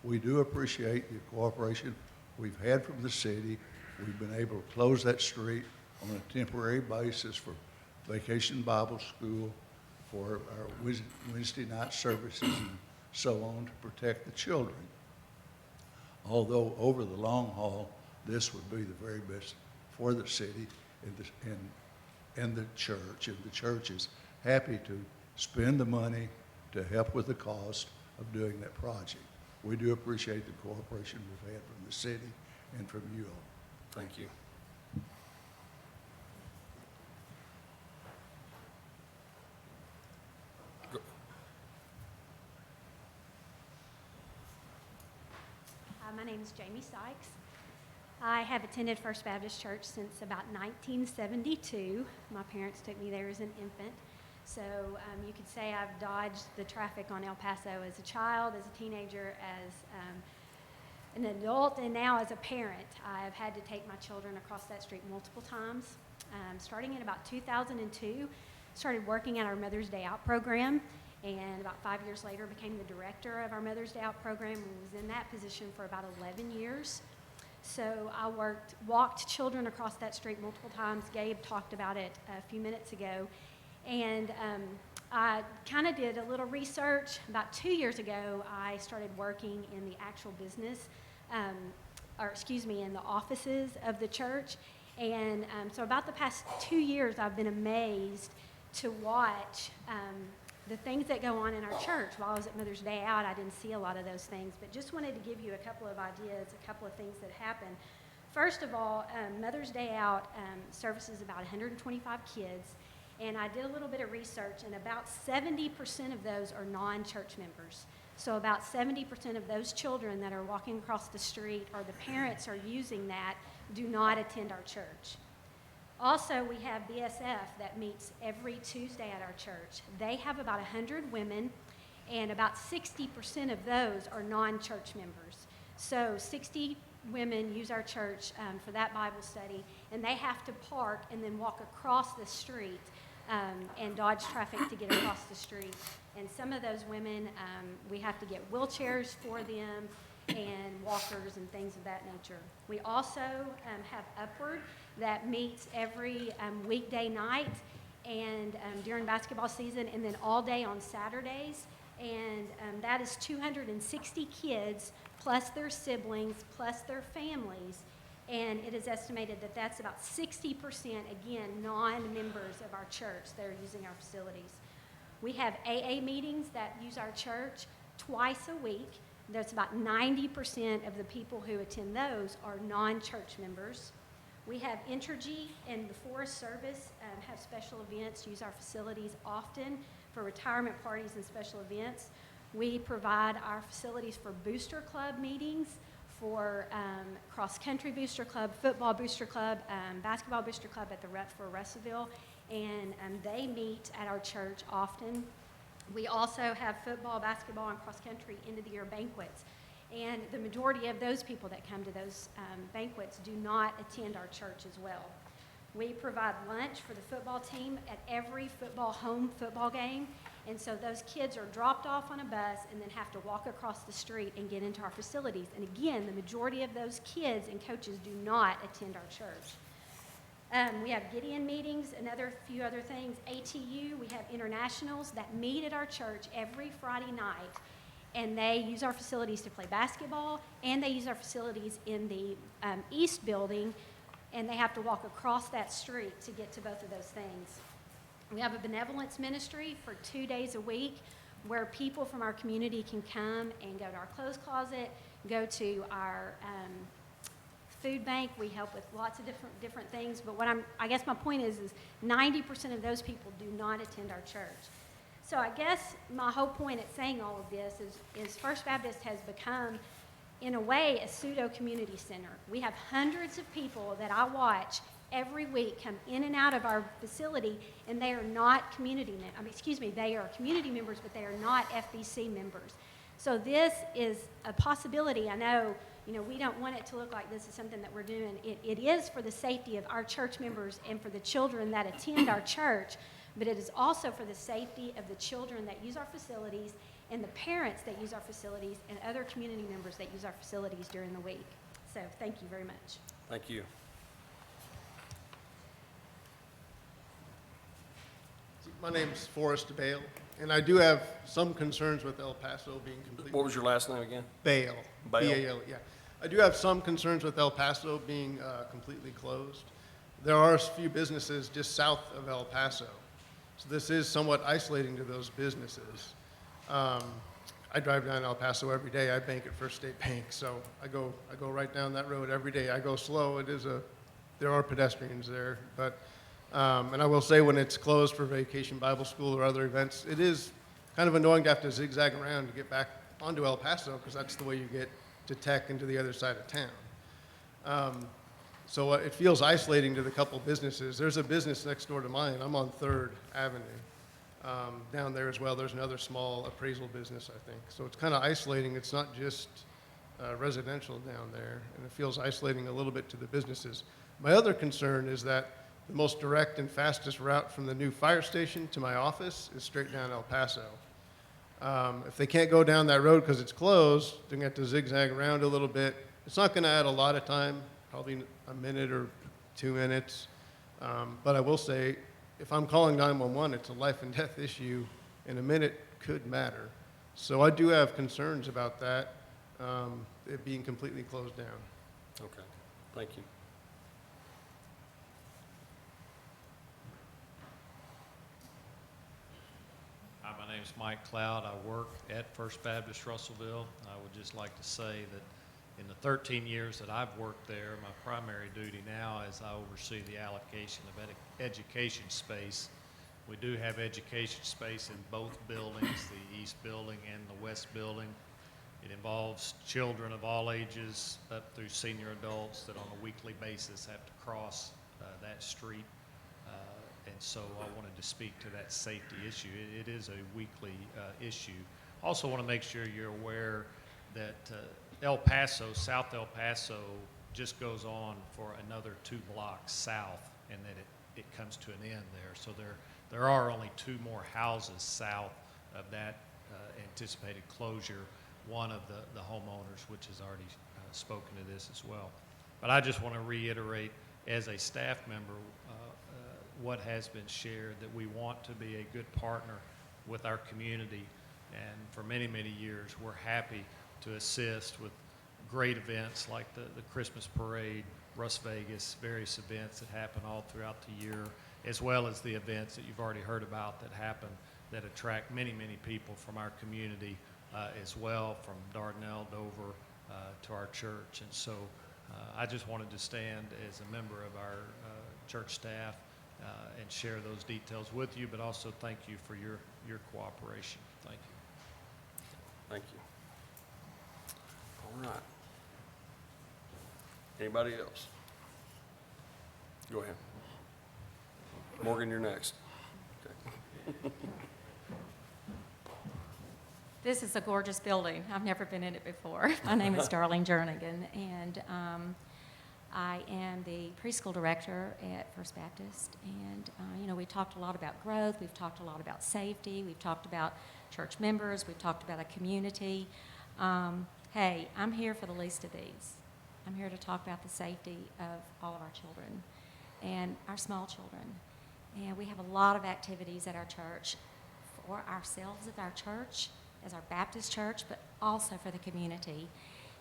We do appreciate the cooperation we've had from the city. We've been able to close that street on a temporary basis for Vacation Bible School, for our Wednesday night services and so on, to protect the children. Although over the long haul, this would be the very best for the city and the church. And the church is happy to spend the money to help with the cost of doing that project. We do appreciate the cooperation we've had from the city and from you all. Thank you. My name is Jamie Sykes. I have attended First Baptist Church since about 1972. My parents took me there as an infant. So you could say I've dodged the traffic on El Paso as a child, as a teenager, as an adult, and now as a parent. I've had to take my children across that street multiple times. Starting in about 2002, started working at our Mother's Day Out program, and about 5 years later became the director of our Mother's Day Out program and was in that position for about 11 years. So I walked children across that street multiple times. Gabe talked about it a few minutes ago. And I kind of did a little research. About 2 years ago, I started working in the actual business, in the offices of the church. And so about the past 2 years, I've been amazed to watch the things that go on in our church. While I was at Mother's Day Out, I didn't see a lot of those things, but just wanted to give you a couple of ideas, a couple of things that happen. First of all, Mother's Day Out services about 125 kids, and I did a little bit of research, and about 70% of those are non-church members. So about 70% of those children that are walking across the street or the parents are using that do not attend our church. Also, we have BSF that meets every Tuesday at our church. They have about 100 women, and about 60% of those are non-church members. So 60 women use our church for that Bible study, and they have to park and then walk across the street and dodge traffic to get across the street. And some of those women, we have to get wheelchairs for them and walkers and things of that nature. We also have Upward that meets every weekday night and during basketball season, and then all day on Saturdays. And that is 260 kids plus their siblings plus their families. And it is estimated that that's about 60%, again, non-members of our church that are using our facilities. We have AA meetings that use our church twice a week. That's about 90% of the people who attend those are non-church members. We have Entergy and the Forrest service have special events, use our facilities often for retirement parties and special events. We provide our facilities for booster club meetings, for cross-country booster club, football booster club, basketball booster club for Russellville, and they meet at our church often. We also have football, basketball, and cross-country end-of-the-year banquets. And the majority of those people that come to those banquets do not attend our church as well. We provide lunch for the football team at every home football game. And so those kids are dropped off on a bus and then have to walk across the street and get into our facilities. And again, the majority of those kids and coaches do not attend our church. We have Gideon meetings, few other things. ATU, we have internationals that meet at our church every Friday night, and they use our facilities to play basketball, and they use our facilities in the East building, and they have to walk across that street to get to both of those things. We have a benevolence ministry for 2 days a week where people from our community can come and go to our clothes closet, go to our food bank. We help with lots of different things, but I guess my point is 90% of those people do not attend our church. So I guess my whole point at saying all of this is First Baptist has become, in a way, a pseudo-community center. We have hundreds of people that I watch every week come in and out of our facility, and they are not they are community members, but they are not FBC members. So this is a possibility. I know, we don't want it to look like this is something that we're doing. It is for the safety of our church members and for the children that attend our church, but it is also for the safety of the children that use our facilities and the parents that use our facilities and other community members that use our facilities during the week. So thank you very much. Thank you. My name's Forrest Bale, and I do have some concerns with El Paso being completely... What was your last name again? Bale. Bale. B-A-L-E, yeah. I do have some concerns with El Paso being completely closed. There are a few businesses just south of El Paso, so this is somewhat isolating to those businesses. I drive down El Paso every day. I bank at First State Bank, so I go right down that road every day. I go slow. There are pedestrians there, but and I will say when it's closed for Vacation Bible School or other events, it is kind of annoying to have to zigzag around to get back onto El Paso because that's the way you get to Tech and to the other side of town. So it feels isolating to the couple businesses. There's a business next door to mine. I'm on 3rd Avenue. Down there as well, there's another small appraisal business, I think. So it's kind of isolating. It's not just residential down there, and it feels isolating a little bit to the businesses. My other concern is that the most direct and fastest route from the new fire station to my office is straight down El Paso. If they can't go down that road because it's closed, they're going to have to zigzag around a little bit. It's not going to add a lot of time, probably a minute or 2 minutes. But I will say, if I'm calling 911, it's a life and death issue, and a minute could matter. So I do have concerns about that, it being completely closed down. Okay, thank you. Hi, my name is Mike Cloud. I work at First Baptist Russellville. I would just like to say that in the 13 years that I've worked there, my primary duty now is I oversee the allocation of education space. We do have education space in both buildings, the east building and the west building. It involves children of all ages up through senior adults that on a weekly basis have to cross that street. And so I wanted to speak to that safety issue. It is a weekly issue. Also want to make sure you're aware that El Paso, South El Paso, just goes on for another 2 blocks south, and then it comes to an end there. So there are only 2 more houses south of that anticipated closure, one of the homeowners, which has already spoken to this as well. But I just want to reiterate, as a staff member, what has been shared, that we want to be a good partner with our community. And for many, many years, we're happy to assist with great events like the Christmas parade, Russ Vegas, various events that happen all throughout the year, as well as the events that you've already heard about that happen that attract many, many people from our community as well, from Dardanelle, Dover, to our church. And so I just wanted to stand as a member of our church staff and share those details with you, but also thank you for your cooperation. Thank you. Thank you. All right. Anybody else? Go ahead. Morgan, you're next. Okay. This is a gorgeous building. I've never been in it before. My name is Darlene Jernigan, and I am the preschool director at First Baptist. And, you know, we talked a lot about growth. We've talked a lot about safety. We've talked about church members. We've talked about a community. Hey, I'm here for the least of these. I'm here to talk about the safety of all of our children and our small children. And we have a lot of activities at our church for ourselves as our church, as our Baptist church, but also for the community.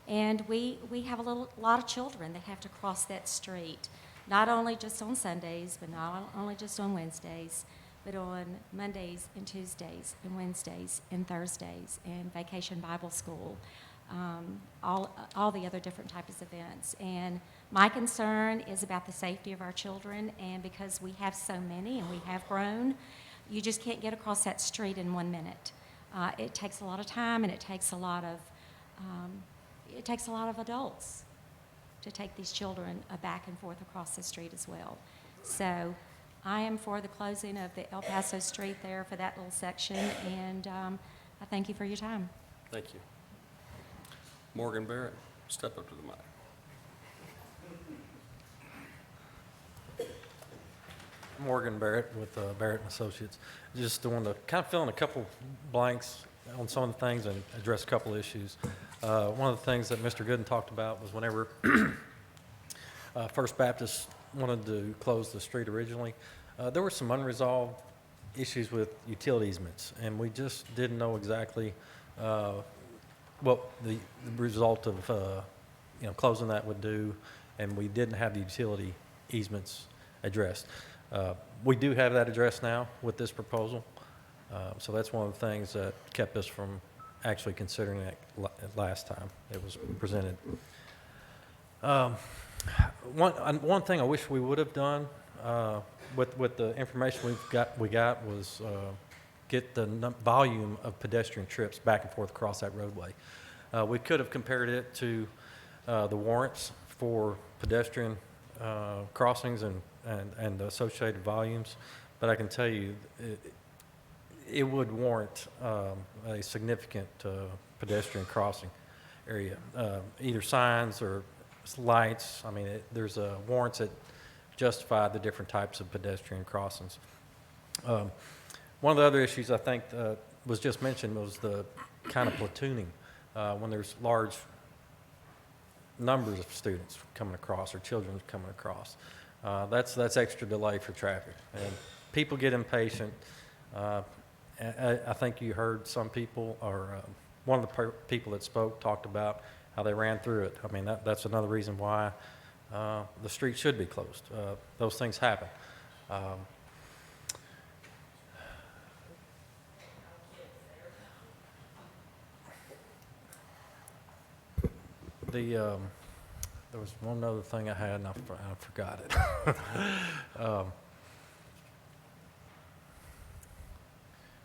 And we have a lot of children that have to cross that street, not only just on Sundays, but not only just on Wednesdays, but on Mondays and Tuesdays and Wednesdays and Thursdays and Vacation Bible School, all the other different types of events. And my concern is about the safety of our children, and because we have so many and we have grown, you just can't get across that street in 1 minute. It takes a lot of time, and it takes a lot of adults to take these children back and forth across the street as well. So I am for the closing of the El Paso Street there for that little section, and I thank you for your time. Thank you. Morgan Barrett, step up to the mic. Morgan Barrett with Barrett and Associates. Just wanted to kind of fill in a couple blanks on some of the things and address a couple issues. One of the things that Mr. Gooden talked about was whenever First Baptist wanted to close the street originally, there were some unresolved issues with utility easements, and we just didn't know exactly what the result of closing that would do, and we didn't have the utility easements addressed. We do have that addressed now with this proposal, so that's one of the things that kept us from actually considering that last time it was presented. One thing I wish we would have done with the information we got was get the volume of pedestrian trips back and forth across that roadway. We could have compared it to the warrants for pedestrian crossings and the associated volumes, but I can tell you it would warrant a significant pedestrian crossing area, either signs or lights. I mean, there's warrants that justify the different types of pedestrian crossings. One of the other issues I think was just mentioned was the kind of platooning when there's large numbers of students coming across or children coming across. That's extra delay for traffic, and people get impatient. I think you heard some people, or one of the people that spoke talked about how they ran through it. I mean, that's another reason why the street should be closed. Those things happen. There was one other thing I had, and I forgot it.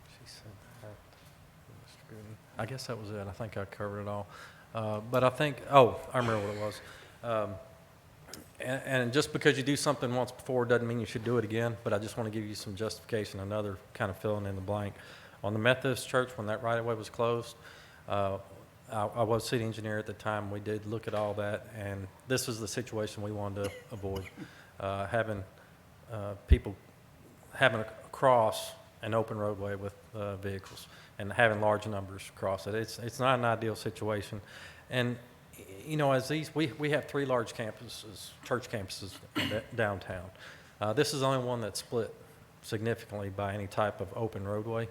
She said that, Mr. Goody. I guess that was it. I think I covered it all. But I think, I remember what it was. And just because you do something once before doesn't mean you should do it again, but I just want to give you some justification, another kind of filling in the blank. On the Methodist Church, when that right-of-way was closed, I was city engineer at the time. We did look at all that, and this is the situation we wanted to avoid, having people having to cross an open roadway with vehicles and having large numbers cross it. It's not an ideal situation. And, you know, as we have 3 large campuses, church campuses downtown. This is the only one that's split significantly by any type of open roadway.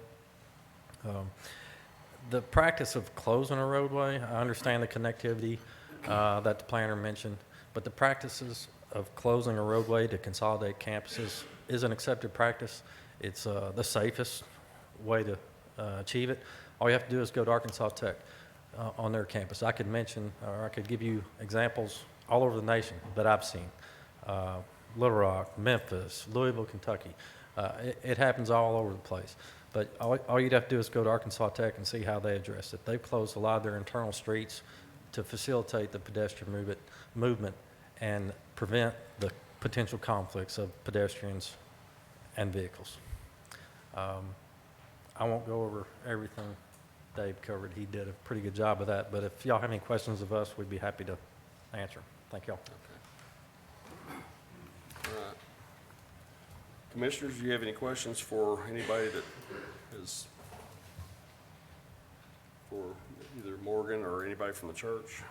The practice of closing a roadway, I understand the connectivity that the planner mentioned, but the practices of closing a roadway to consolidate campuses is an accepted practice. It's the safest way to achieve it. All you have to do is go to Arkansas Tech on their campus. I could mention, or I could give you examples all over the nation that I've seen. Little Rock, Memphis, Louisville, Kentucky. It happens all over the place. But all you'd have to do is go to Arkansas Tech and see how they address it. They've closed a lot of their internal streets to facilitate the pedestrian movement and prevent the potential conflicts of pedestrians and vehicles. I won't go over everything Dave covered. He did a pretty good job of that. But if y'all have any questions of us, we'd be happy to answer. Thank y'all. All right. Commissioners, do you have any questions for anybody that is for either Morgan or anybody from the church?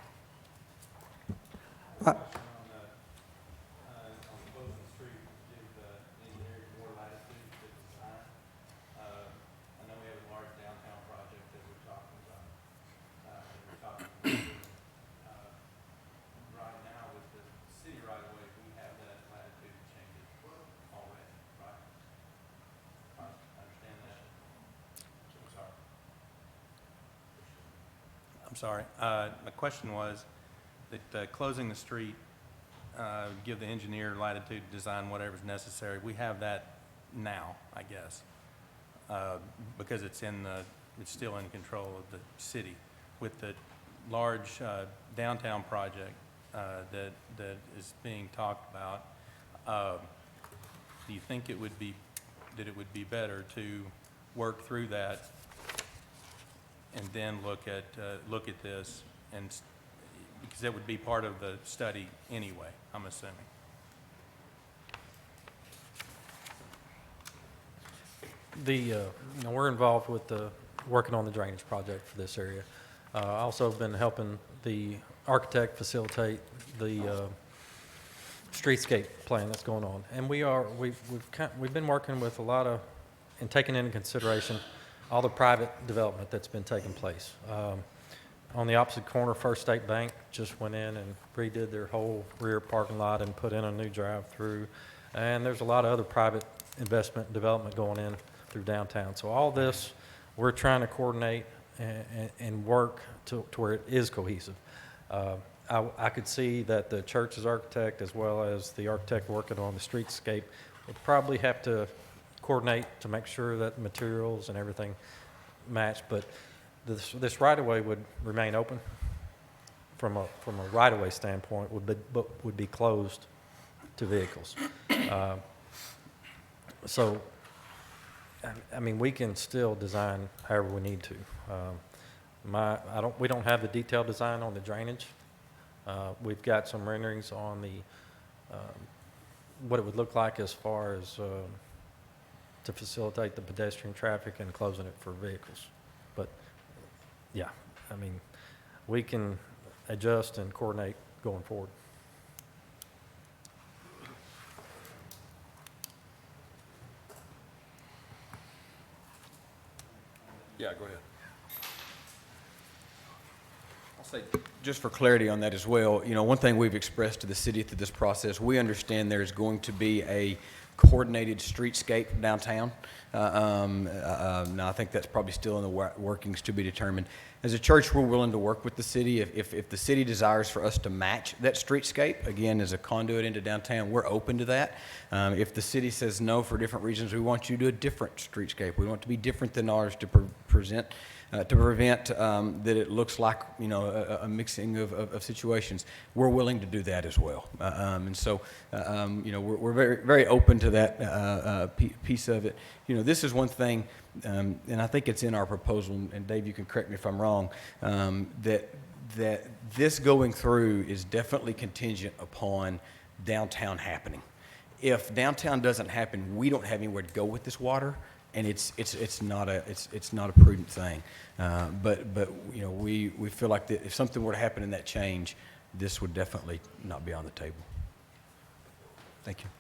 I'm sorry. My question was that closing the street, give the engineer latitude to design whatever's necessary. We have that now, I guess, because it's still in control of the city. With the large downtown project that is being talked about, do you think it would be better to work through that and then look at this, and because that would be part of the study anyway, I'm assuming. We're involved with working on the drainage project for this area. I also have been helping the architect facilitate the streetscape plan that's going on, and we've been working with a lot of and taking into consideration all the private development that's been taking place. On the opposite corner, First State Bank just went in and redid their whole rear parking lot and put in a new drive-through. And there's a lot of other private investment and development going in through downtown. So all this, we're trying to coordinate and work to where it is cohesive. I could see that the church's architect, as well as the architect working on the streetscape, would probably have to coordinate to make sure that materials and everything match, but this right-of-way would remain open from a right-of-way standpoint, would be closed to vehicles. So, I mean, we can still design however we need to. We don't have the detailed design on the drainage. We've got some renderings on what it would look like as far as to facilitate the pedestrian traffic and closing it for vehicles. But yeah, I mean, we can adjust and coordinate going forward. Yeah, go ahead. I'll say, just for clarity on that as well, one thing we've expressed to the city through this process, we understand there's going to be a coordinated streetscape downtown. Now, I think that's probably still in the workings to be determined. As a church, we're willing to work with the city. If the city desires for us to match that streetscape, again, as a conduit into downtown, we're open to that. If the city says no for different reasons, we want you to do a different streetscape. We want it to be different than ours to prevent that it looks like a mixing of situations. We're willing to do that as well, and so we're very very open to that piece of it. This is one thing and I think it's in our proposal, and Dave, you can correct me if I'm wrong, that this going through is definitely contingent upon downtown happening. If downtown doesn't happen, we don't have anywhere to go with this water, and it's not a prudent thing. But you know, we feel like that if something were to happen in that change, this would definitely not be on the table. Thank you.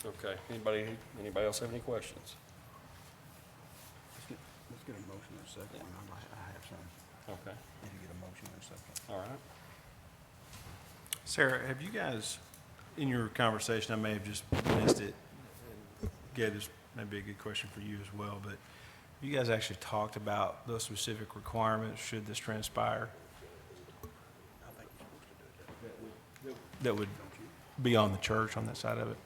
Okay, anybody else have any questions? Let's get a motion in a second. I have some. Okay, Need to get a motion in a second. all right. Sarah, have you guys, in your conversation, I may have just missed it, and Gabe, this may be a good question for you as well, but you guys actually talked about those specific requirements should this transpire? That would be on the church on that side of it?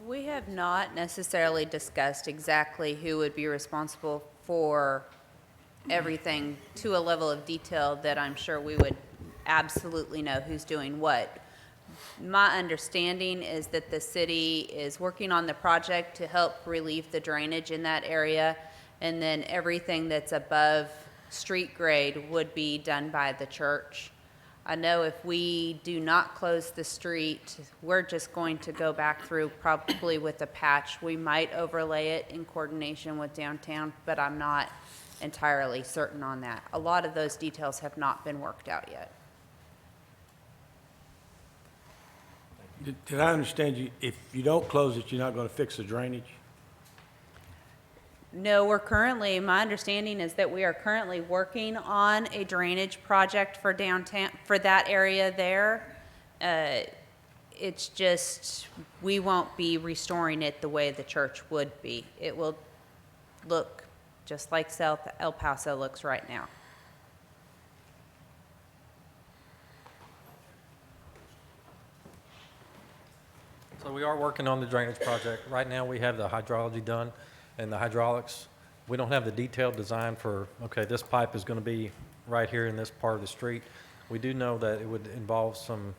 We have not necessarily discussed exactly who would be responsible for everything to a level of detail that I'm sure we would absolutely know who's doing what. My understanding is that the city is working on the project to help relieve the drainage in that area, and then everything that's above street grade would be done by the church. I know if we do not close the street, we're just going to go back through probably with a patch. We might overlay it in coordination with downtown, but I'm not entirely certain on that. A lot of those details have not been worked out yet. Did I understand you, if you don't close it, you're not going to fix the drainage? No, my understanding is that we are currently working on a drainage project for downtown, for that area there. It's just, we won't be restoring it the way the church would be. It will look just like South El Paso looks right now. So we are working on the drainage project. Right now, we have the hydrology done and the hydraulics. We don't have the detailed design for, okay, this pipe is going to be right here in this part of the street. We do know that it would involve some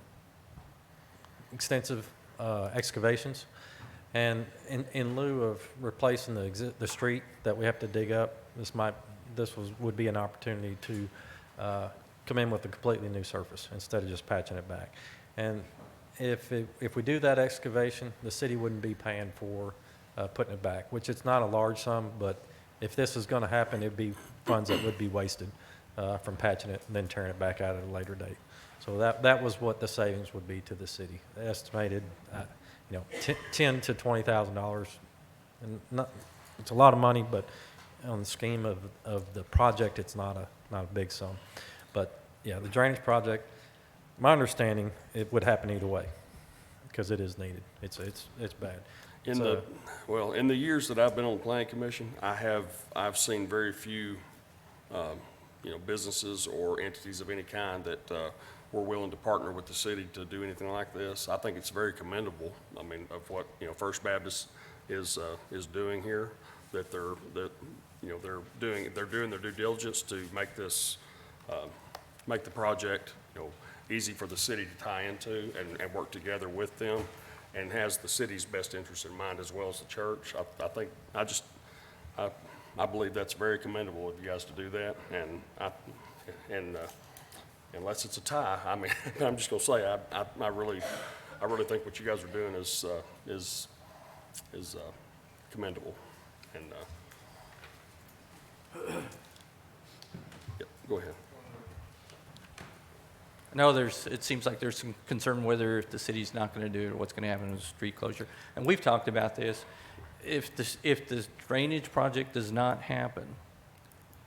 extensive excavations. And in lieu of replacing the street that we have to dig up, would be an opportunity to come in with a completely new surface instead of just patching it back. And if we do that excavation, the city wouldn't be paying for putting it back, which it's not a large sum, but if this is going to happen, it'd be funds that would be wasted from patching it and then tearing it back out at a later date. So that was what the savings would be to the city. Estimated, $10,000 to $20,000, and it's a lot of money, but on the scheme of the project, it's not a big sum. But yeah, the drainage project, my understanding, it would happen either way because it is needed. It's bad. In the years that I've been on the planning commission, I've seen very few, businesses or entities of any kind that were willing to partner with the city to do anything like this. I think it's very commendable. I mean, of what First Baptist is doing here, that they're doing their due diligence to make this make the project easy for the city to tie into and work together with them, and has the city's best interest in mind as well as the church. I believe that's very commendable of you guys to do that, and unless it's a tie, I mean, I'm just gonna say, I really think what you guys are doing is commendable, and go ahead. No, it seems like there's some concern whether the city's not going to do it or what's going to happen with the street closure. And we've talked about this. If the drainage project does not happen,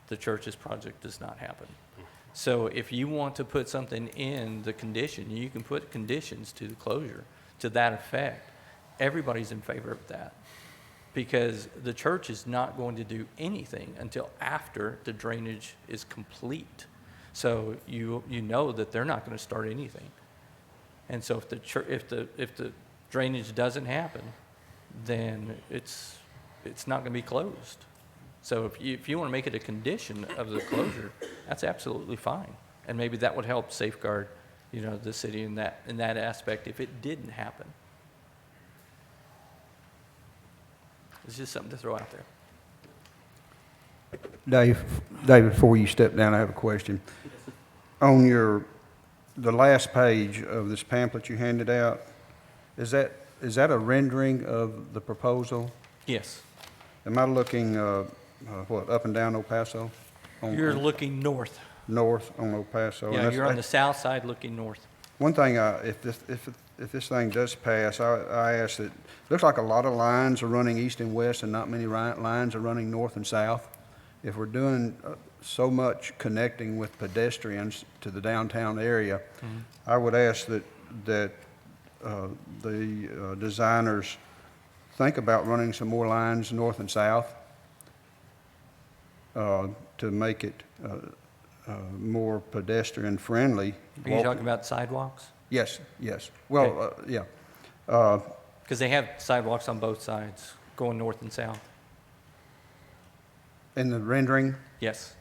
the church's project does not happen. So if you want to put something in the condition, you can put conditions to the closure to that effect. Everybody's in favor of that because the church is not going to do anything until after the drainage is complete. So you know that they're not going to start anything. And so if the drainage doesn't happen, then it's not going to be closed. So if you want to make it a condition of the closure, that's absolutely fine. And maybe that would help safeguard the city in that aspect if it didn't happen. It's just something to throw out there. Dave, before you step down, I have a question. On the last page of this pamphlet you handed out, is that a rendering of the proposal? Yes. Am I looking, up and down El Paso? You're looking north. North on El Paso? And Yeah, that's- you're on the south side looking north. One thing, if this thing does pass, I ask that, looks like a lot of lines are running east and west and not many lines are running north and south. If we're doing so much connecting with pedestrians to the downtown area, I would ask that the designers think about running some more lines north and south to make it more pedestrian friendly. Are you talking about sidewalks? Yes, yes. Well, yeah. Because they have sidewalks on both sides, going north and south. In the rendering? Yes.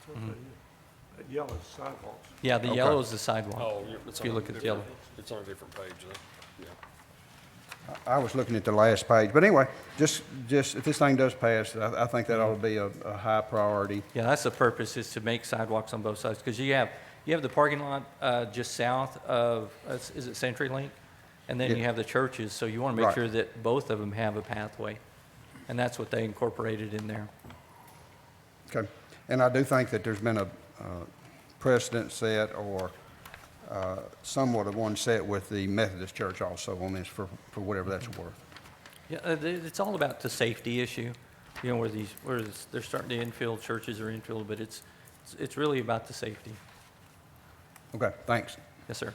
That yellow is sidewalks. Yeah, the Okay. yellow is the sidewalk. Oh, it's If you on a look at the yellow. It's on a different page, though. Yeah. I was looking at the last page. But anyway, just if this thing does pass, I think that ought to be a high priority. Yeah, that's the purpose, is to make sidewalks on both sides, because you have the parking lot just south of, is it CenturyLink? And then Yeah. you have the churches, so you want to make Right. sure that both of them have a pathway. And that's what they incorporated in there. Okay. And I do think that there's been a precedent set or somewhat of one set with the Methodist Church also on this for whatever that's worth. Yeah, it's all about the safety issue, where they're starting to infill, churches are infill, but it's really about the safety. Okay, thanks. Yes, sir.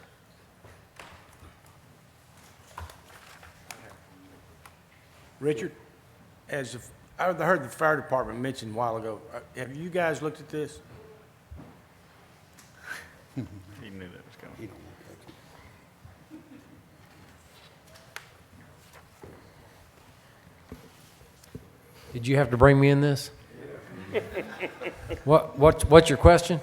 Richard, I heard the fire department mention a while ago. Have you guys looked at this? He knew that was coming. Did you have to bring me in this? What's your question?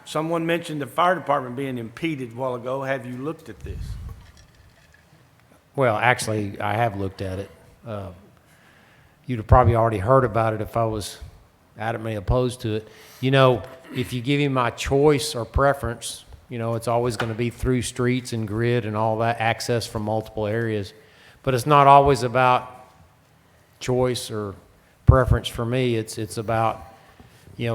Someone mentioned the fire department being impeded a while ago. Have you looked at this? Well, actually, I have looked at it. You'd have probably already heard about it if I was adamantly opposed to it. If you give me my choice or preference, it's always going to be through streets and grid and all that, access from multiple areas. But it's not always about choice or preference for me. It's about,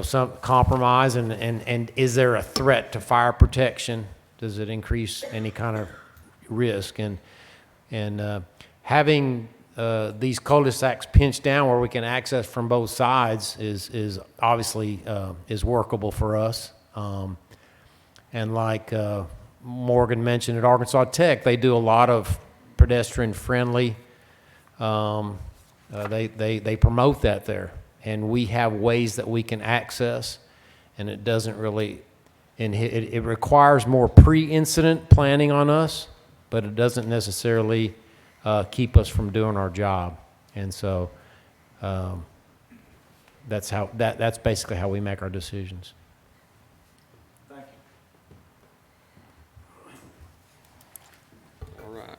some compromise and is there a threat to fire protection? Does it increase any kind of risk? And having these cul-de-sacs pinched down where we can access from both sides is obviously is workable for us. And like Morgan mentioned at Arkansas Tech, they do a lot of pedestrian friendly. They promote that there, and we have ways that we can access, and it doesn't really, and it requires more pre-incident planning on us, but it doesn't necessarily keep us from doing our job. And so that's basically how we make our decisions. Thank you. All right.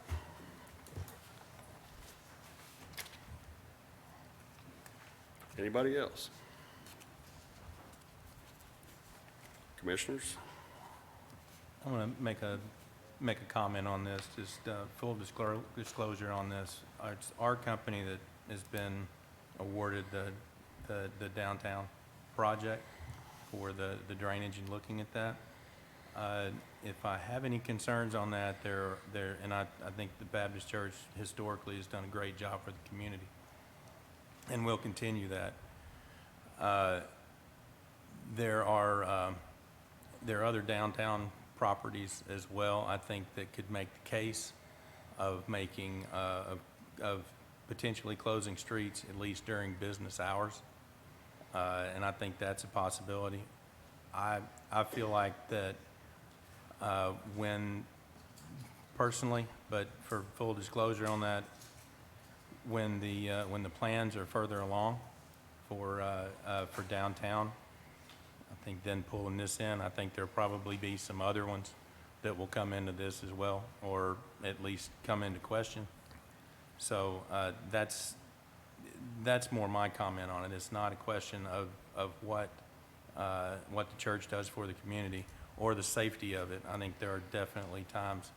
Anybody else? Commissioners? I want to make a comment on this, just full disclosure on this. It's our company that has been awarded the downtown project for the drainage and looking at that. If I have any concerns on that, and I think the Baptist Church historically has done a great job for the community, and will continue that. There are other downtown properties as well, I think, that could make the case of making, of potentially closing streets, at least during business hours. And I think that's a possibility. I feel like that when, personally, but for full disclosure on that, when the plans are further along for downtown, I think then pulling this in, I think there'll probably be some other ones that will come into this as well, or at least come into question. So that's more my comment on it. It's not a question of what the church does for the community or the safety of it. I think there are definitely times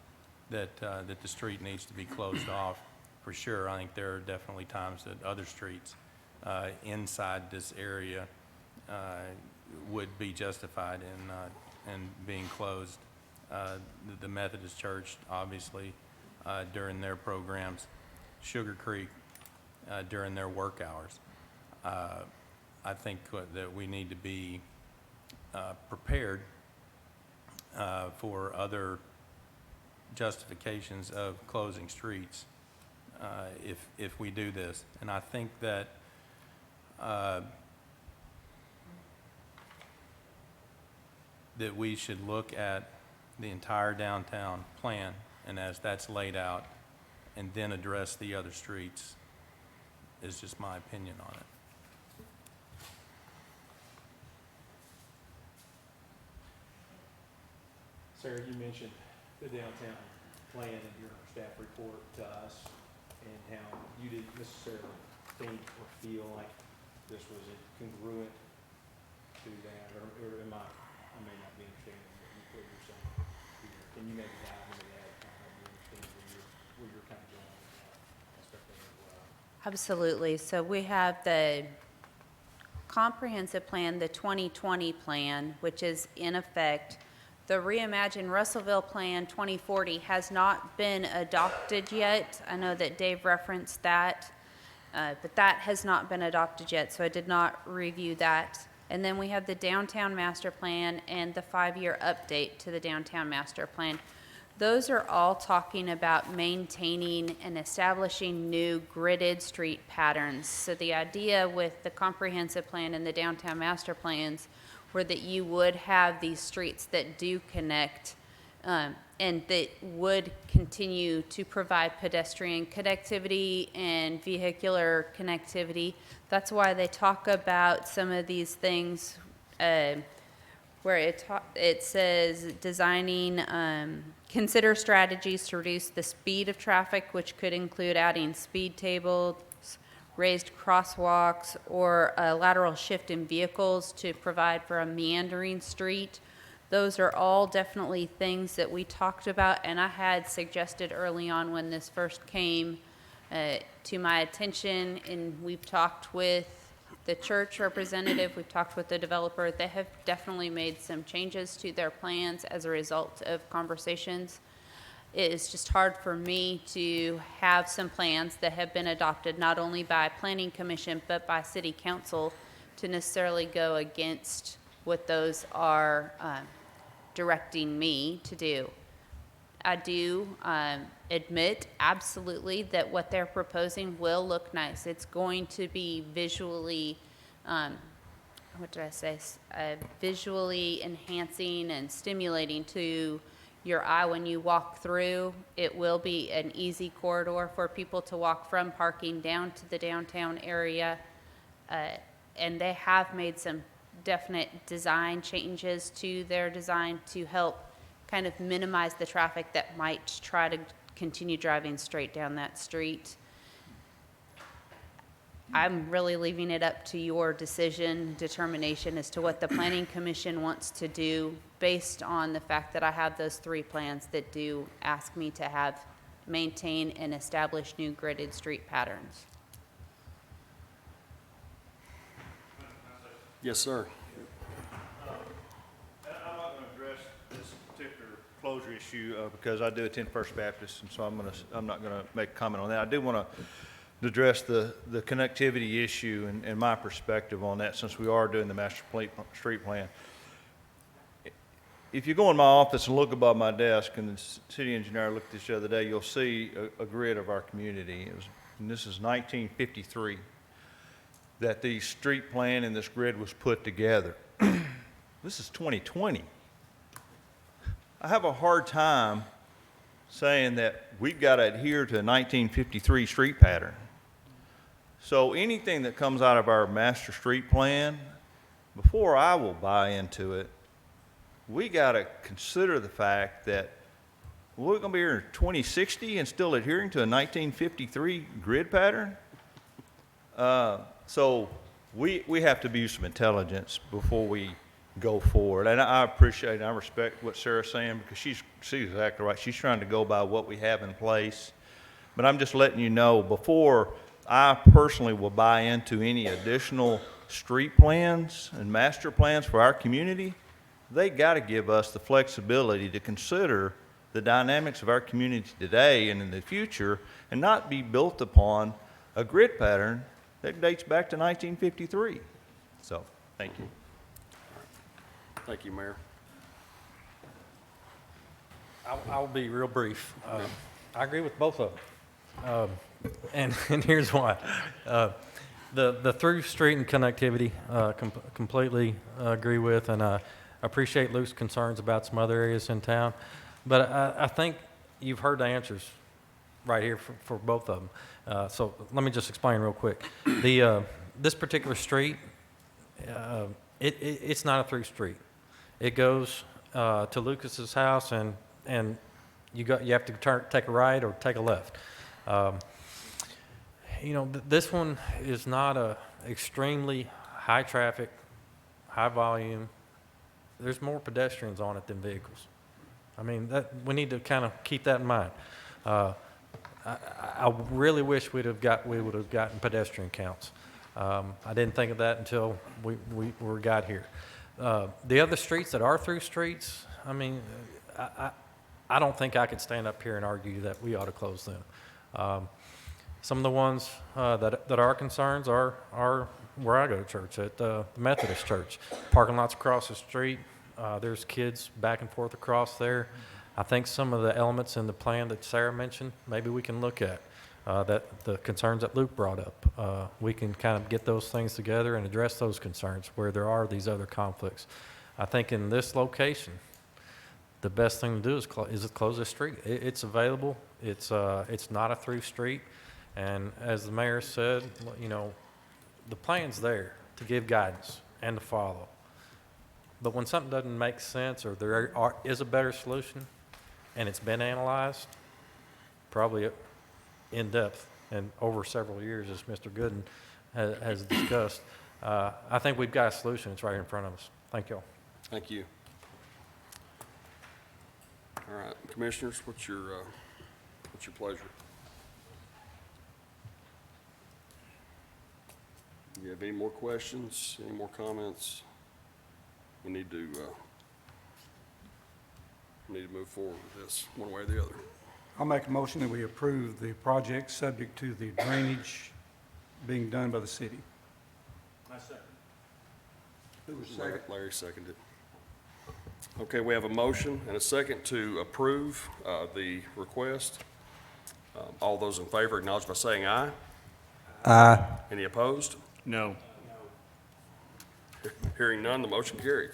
that the street needs to be closed off, for sure. I think there are definitely times that other streets inside this area would be justified in being closed. The Methodist Church, obviously, during their programs, Sugar Creek, during their work hours. I think that we need to be prepared for other justifications of closing streets if we do this. And I think that that we should look at the entire downtown plan, and as that's laid out, and then address the other streets, is just my opinion on it. Sarah, you mentioned the downtown plan in your staff report to us, and how you didn't necessarily think or feel like this was congruent to that, or am I may not be understanding what you're saying here. Can you maybe dive into that, kind of understand where you're kind of going with that aspect of it as well? Absolutely. So we have the comprehensive plan, the 2020 plan, which is in effect. The Reimagine Russellville Plan 2040 has not been adopted yet. I know that Dave referenced that, but that has not been adopted yet, so I did not review that. And then we have the Downtown Master Plan and the 5-year update to the Downtown Master Plan. Those are all talking about maintaining and establishing new gridded street patterns. So the idea with the comprehensive plan and the Downtown Master Plans were that you would have these streets that do connect and that would continue to provide pedestrian connectivity and vehicular connectivity. That's why they talk about some of these things where it says designing, consider strategies to reduce the speed of traffic, which could include adding speed tables, raised crosswalks, or a lateral shift in vehicles to provide for a meandering street. Those are all definitely things that we talked about, and I had suggested early on when this first came to my attention, and we've talked with the church representative, we've talked with the developer. They have definitely made some changes to their plans as a result of conversations. It is just hard for me to have some plans that have been adopted not only by Planning Commission but by City Council to necessarily go against what those are directing me to do. I do admit absolutely that what they're proposing will look nice. It's going to be visually, visually enhancing and stimulating to your eye when you walk through. It will be an easy corridor for people to walk from parking down to the downtown area. And they have made some definite design changes to their design to help kind of minimize the traffic that might try to continue driving straight down that street. I'm really leaving it up to your determination as to what the Planning Commission wants to do based on the fact that I have those 3 plans that do ask me to maintain and establish new gridded street patterns. Yes, sir. I'm not going to address this particular closure issue because I do attend First Baptist, and so I'm not going to make a comment on that. I do want to address the connectivity issue and my perspective on that, since we are doing the master street plan. If you go in my office and look above my desk, and the city engineer looked at this the other day, you'll see a grid of our community. And this is 1953 that the street plan and this grid was put together. This is 2020. I have a hard time saying that we've got to adhere to a 1953 street pattern. So anything that comes out of our master street plan before I will buy into it, we got to consider the fact that we're going to be here in 2060 and still adhering to a 1953 grid pattern. So we have to use some intelligence before we go forward. And I appreciate and I respect what Sarah's saying, because she's exactly right. She's trying to go by what we have in place. But I'm just letting you know, before I personally will buy into any additional street plans and master plans for our community, they got to give us the flexibility to consider the dynamics of our community today and in the future, and not be built upon a grid pattern that dates back to 1953. So, thank you. Thank you, Mayor. I'll be real brief. I agree with both of them. And here's why. The through street and connectivity, completely agree with, and appreciate Luke's concerns about some other areas in town. But I think you've heard the answers right here for both of them. So let me just explain real quick. This particular street, it's not a through street. It goes to Lucas's house, and you have to take a right or take a left. This one is not a extremely high traffic, high volume. There's more pedestrians on it than vehicles. I mean, we need to kind of keep that in mind. I really wish we would have gotten pedestrian counts. I didn't think of that until we got here. The other streets that are through streets, I mean, I don't think I could stand up here and argue that we ought to close them. Some of the ones that are concerns are where I go to church, at the Methodist Church. Parking lots across the street. There's kids back and forth across there. I think some of the elements in the plan that Sarah mentioned, maybe we can look at, that the concerns that Luke brought up. We can kind of get those things together and address those concerns where there are these other conflicts. I think in this location, the best thing to do is close the street. It's available. It's not a through street. And as the mayor said, the plan's there to give guidance and to follow. But when something doesn't make sense, or there is a better solution, and it's been analyzed, probably in depth and over several years, as Mr. Gooden has discussed, I think we've got a solution. It's right in front of us. Thank you all. Thank you. All right, commissioners, what's your pleasure? Do you have any more questions, any more comments? We need to move forward with this one way or the other. I'll make a motion that we approve the project subject to the drainage being done by the city. I second. Who was Larry seconded. Okay, we have a motion and a second to approve the request. All those in favor acknowledge by saying aye. Aye. Any opposed? No. Hearing none, the motion carries.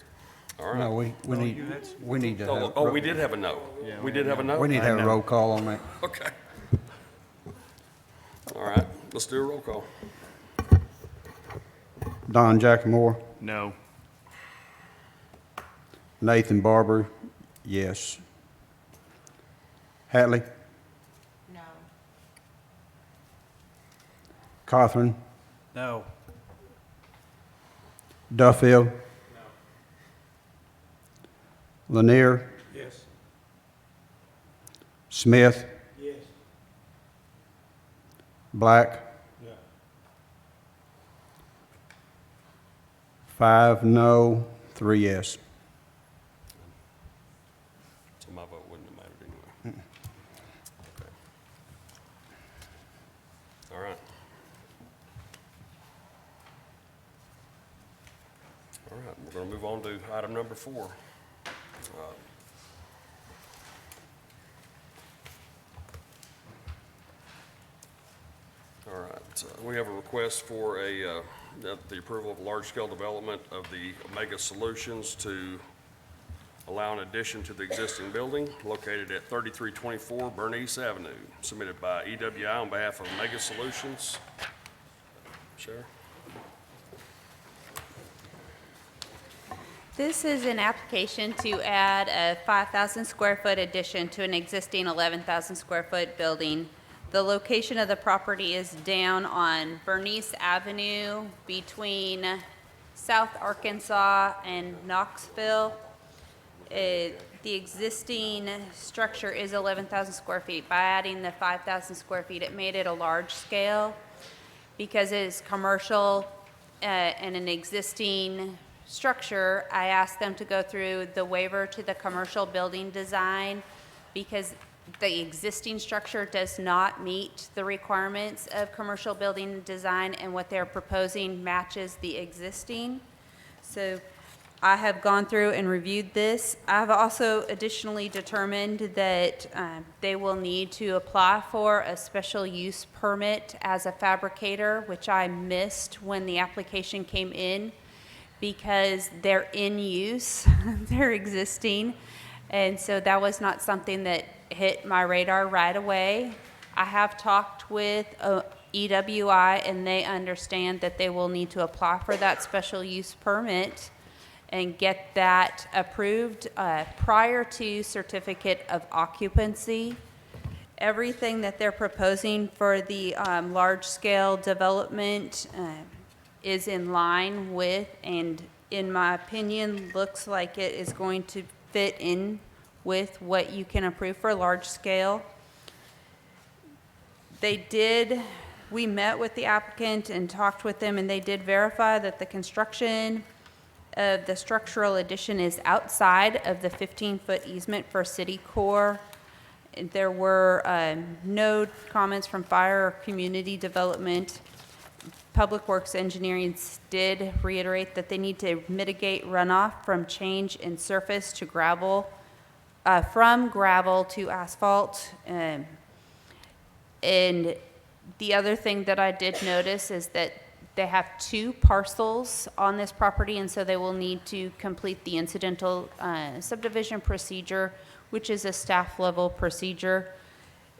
All right. No, we need to have. Oh, we did have a no. We did have a no? We need to have a roll call on that. Okay. All right, let's do a roll call. Don Jackmore, No. Nathan Barber, yes. Hatley, No. Cawthorn, No. Duffield, Lanier, Yes. Smith, Yes. Black. No. 5 no, 3 yes. So my vote wouldn't have mattered anyway. Okay. All right. All right, we're going to move on to item number 4. All right, we have a request for the approval of a large-scale development of the Omega Solutions to allow an addition to the existing building located at 3324 Bernice Avenue, submitted by EWI on behalf of Omega Solutions. Sheriff? This is an application to add a 5,000 square foot addition to an existing 11,000 square foot building. The location of the property is down on Bernice Avenue between South Arkansas and Knoxville. The existing structure is 11,000 square feet. By adding the 5,000 square feet, it made it a large scale. Because it is commercial and an existing structure, I asked them to go through the waiver to the commercial building design because the existing structure does not meet the requirements of commercial building design, and what they're proposing matches the existing. So I have gone through and reviewed this. I've also additionally determined that they will need to apply for a special use permit as a fabricator, which I missed when the application came in because they're in use, they're existing. And so that was not something that hit my radar right away. I have talked with EWI, and they understand that they will need to apply for that special use permit and get that approved prior to certificate of occupancy. Everything that they're proposing for the large-scale development is in line with, and in my opinion, looks like it is going to fit in with what you can approve for large scale. We met with the applicant and talked with them, and they did verify that the construction of the structural addition is outside of the 15-foot easement for city core. There were no comments from fire or community development. Public Works Engineering did reiterate that they need to mitigate runoff from change in surface to gravel, from gravel to asphalt. And the other thing that I did notice is that they have 2 parcels on this property, and so they will need to complete the incidental subdivision procedure, which is a staff level procedure.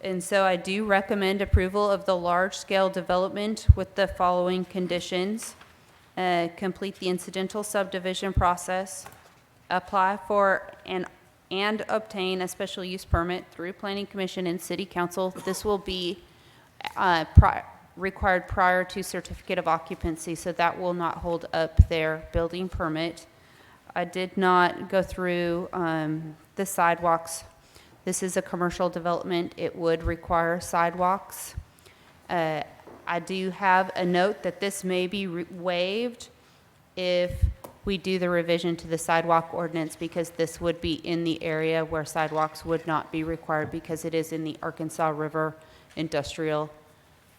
And so I do recommend approval of the large-scale development with the following conditions. Complete the incidental subdivision process, apply for and obtain a special use permit through Planning Commission and City Council. This will be required prior to certificate of occupancy, so that will not hold up their building permit. I did not go through the sidewalks. This is a commercial development. It would require sidewalks. I do have a note that this may be waived if we do the revision to the sidewalk ordinance, because this would be in the area where sidewalks would not be required because it is in the Arkansas River Industrial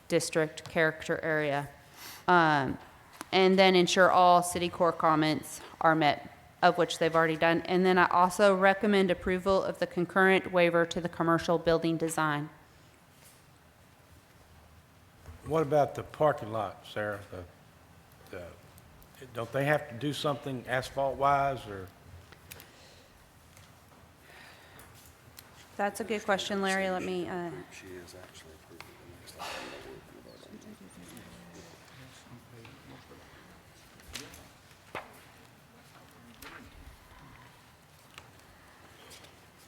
District character area. And then ensure all city core comments are met, of which they've already done. And then I also recommend approval of the concurrent waiver to the commercial building design. What about the parking lot, Sarah? Don't they have to do something asphalt-wise, or? That's a good question, Larry. Let me,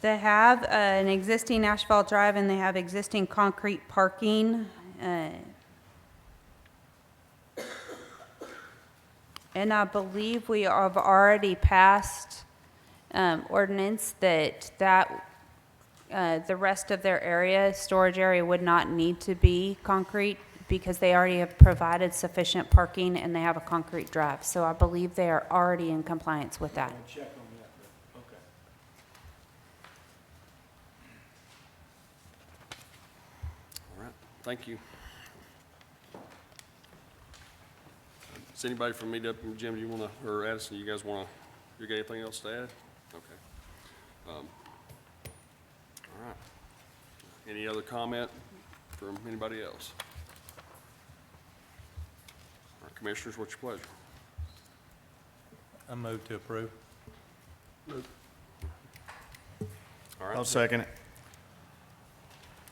they have an existing asphalt drive, and they have existing concrete parking. And I believe we have already passed ordinance that the rest of their area, storage area, would not need to be concrete because they already have provided sufficient parking and they have a concrete drive. So I believe they are already in compliance with that. Check on that, but, okay. All right, thank you. Is anybody from Jim, do you want to, or Addison, you guys want to, you got anything else to add? Okay. All right. Any other comment from anybody else? All right, Commissioners, what's your pleasure? I move to approve. All right. I'll second it.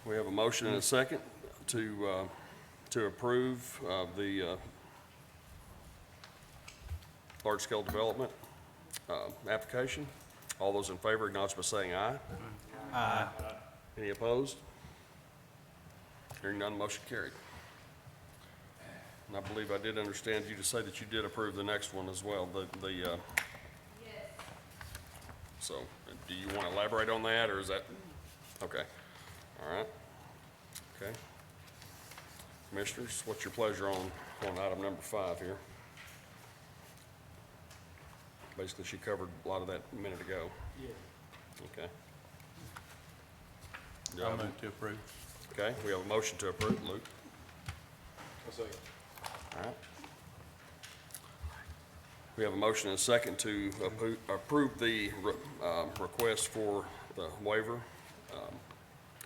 We have a motion and a second to approve the large-scale development. application. All those in favor acknowledge by saying aye. Aye. Any opposed? Hearing none, motion carried. And I believe I did understand you to say that you did approve the next one as well, Yes. So, do you want to elaborate on that, or is that, okay, all right, okay. Commissioners, what's your pleasure on item number 5 here? Basically, she covered a lot of that a minute ago. Yeah. Okay. I'll move to approve. Okay, we have a motion to approve. Luke? All right. We have a motion and a second to approve the request for the waiver.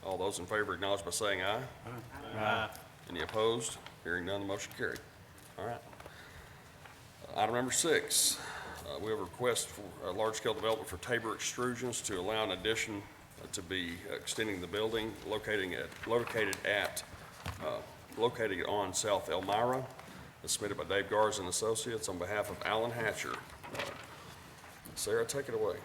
All those in favor acknowledge by saying aye. Aye. Any opposed? Hearing none, the motion carried. All right. Item number 6, we have a request for a large-scale development for Tabor Extrusions to allow an addition to be extending the building located on South Elmira. It's submitted by Dave Garza and Associates on behalf of Alan Hatcher. Sarah, take it away.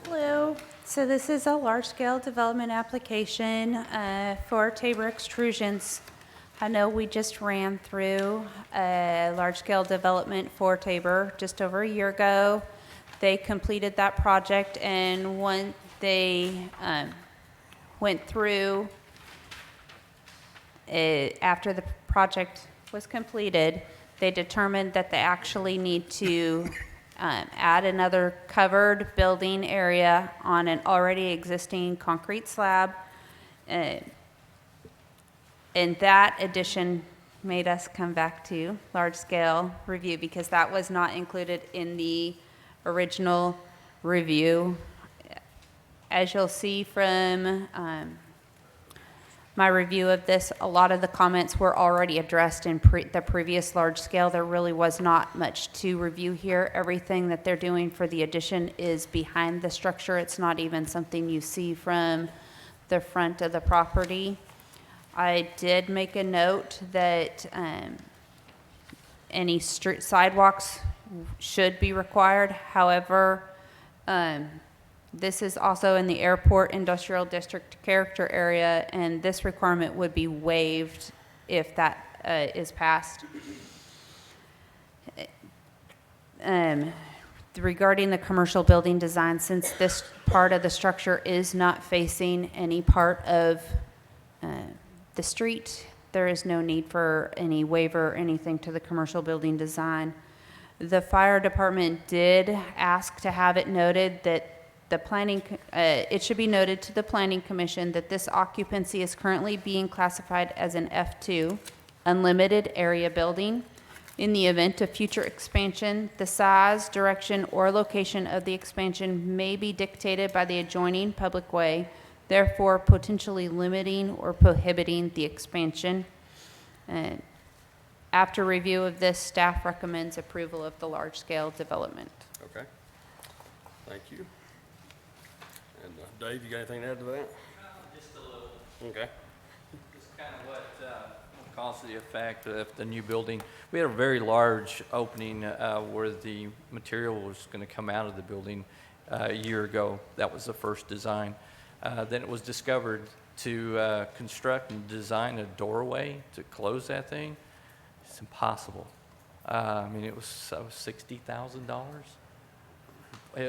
Hello. So this is a large-scale development application for Tabor Extrusions. I know we just ran through a large-scale development for Tabor just over a year ago. They completed that project, and when they went through, after the project was completed, they determined that they actually need to add another covered building area on an already existing concrete slab. And that addition made us come back to large-scale review because that was not included in the original review. As you'll see from my review of this, a lot of the comments were already addressed in the previous large scale. There really was not much to review here. Everything that they're doing for the addition is behind the structure. It's not even something you see from the front of the property. I did make a note that any street sidewalks should be required. However, this is also in the airport industrial district character area, and this requirement would be waived if that is passed. Regarding the commercial building design, since this part of the structure is not facing any part of the street, there is no need for any waiver or anything to the commercial building design. The fire department did ask to have it noted that the planning, it should be noted to the planning commission that this occupancy is currently being classified as an F2, unlimited area building. In the event of future expansion, the size, direction, or location of the expansion may be dictated by the adjoining public way, therefore potentially limiting or prohibiting the expansion. After review of this, staff recommends approval of the large-scale development. Okay. Thank you. And Dave, you got anything to add to that? Just a little. Okay. Just kind of what caused the effect of the new building. We had a very large opening where the material was going to come out of the building a year ago. That was the first design. Then it was discovered to construct and design a doorway to close that thing. It's impossible. I mean, it was $60,000.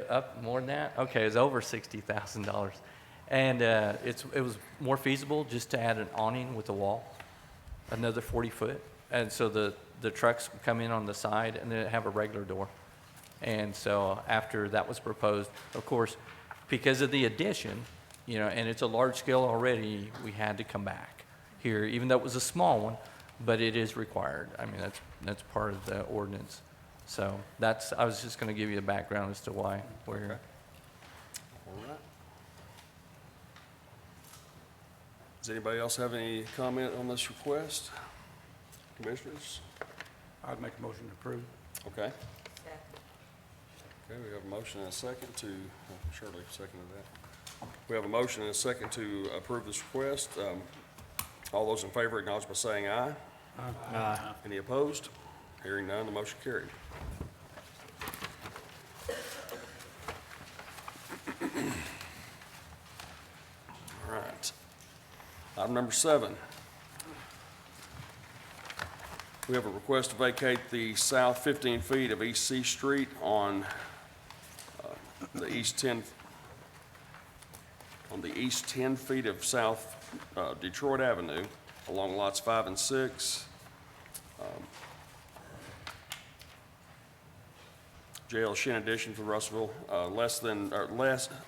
Up more than that? Okay, it was over $60,000. And it was more feasible just to add an awning with a wall, another 40 foot. And so the trucks would come in on the side and then have a regular door. And so after that was proposed, of course, because of the addition, you know, and it's a large scale already, we had to come back here, even though it was a small one, but it is required. I mean, that's part of the ordinance. So I was just going to give you a background as to why we're here. All right. Does anybody else have any comment on this request? Commissioners? I'd make a motion to approve. Okay. Okay, we have a motion and a second to, Shirley seconded that. We have a motion and a second to approve this request. All those in favor acknowledge by saying aye. Aye. Any opposed? Hearing none, the motion carried. All right. Item number 7. We have a request to vacate the south 15 feet of East C Street on the east 10 feet of South Detroit Avenue along lots 5 and 6. Jail Shin addition for Russellville, less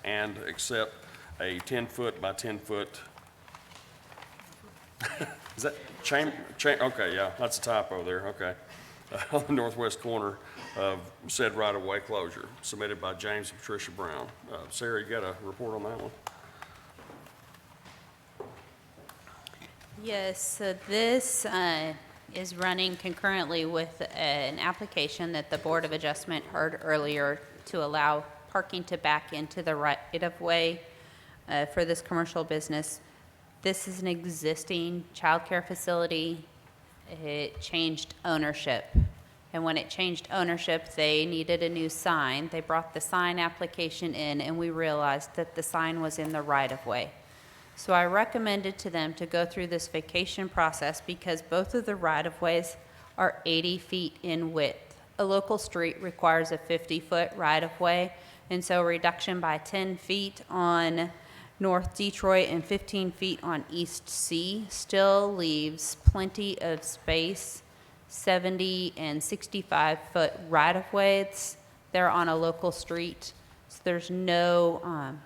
and except a 10-foot by 10-foot. Is that okay, yeah, that's a typo there, okay. On the northwest corner of said right-of-way closure, submitted by James and Patricia Brown. Sarah, you got a report on that one? Yes, so this is running concurrently with an application that the Board of Adjustment heard earlier to allow parking to back into the right-of-way for this commercial business. This is an existing childcare facility. It changed ownership. And when it changed ownership, they needed a new sign. They brought the sign application in, and we realized that the sign was in the right-of-way. So I recommended to them to go through this vacation process because both of the right-of-ways are 80 feet in width. A local street requires a 50-foot right-of-way, and so a reduction by 10 feet on North Detroit and 15 feet on East C still leaves plenty of space, 70 and 65-foot right-of-ways. They're on a local street, so there's no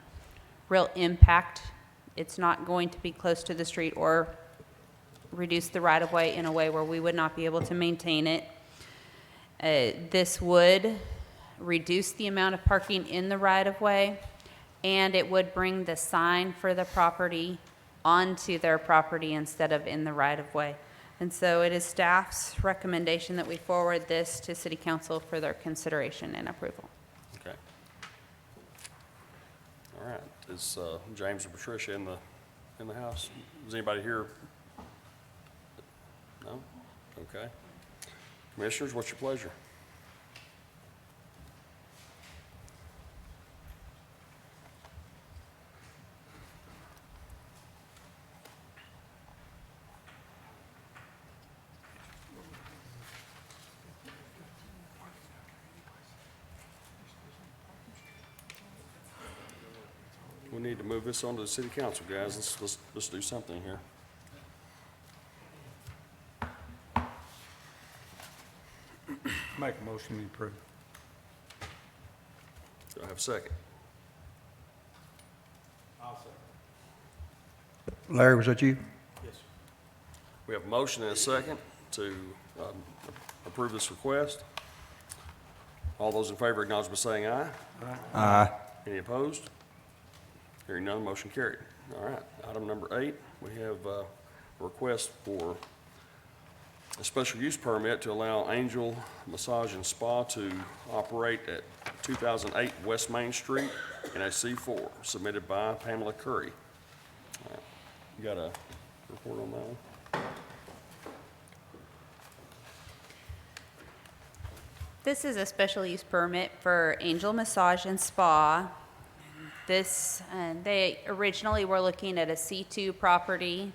real impact. It's not going to be close to the street or reduce the right-of-way in a way where we would not be able to maintain it. This would reduce the amount of parking in the right-of-way, and it would bring the sign for the property onto their property instead of in the right-of-way. And so it is staff's recommendation that we forward this to City Council for their consideration and approval. Okay. All right. Is James and Patricia in the house? Is anybody here? No? Okay. Commissioners, what's your pleasure? We need to move this on to the city council, guys. Let's do something here. Make a motion to approve. Do I have a second? I'll second. Larry, was that you? Yes. We have a motion and a second to approve this request. All those in favor acknowledge by saying aye. Aye. Any opposed? Hearing none, motion carried. All right, item number 8, we have a request for a special use permit to allow Angel Massage and Spa to operate at 2008 West Main Street in a C4, submitted by Pamela Curry. All right, you got a report on that one? This is a special use permit for Angel Massage and Spa. They originally were looking at a C2 property,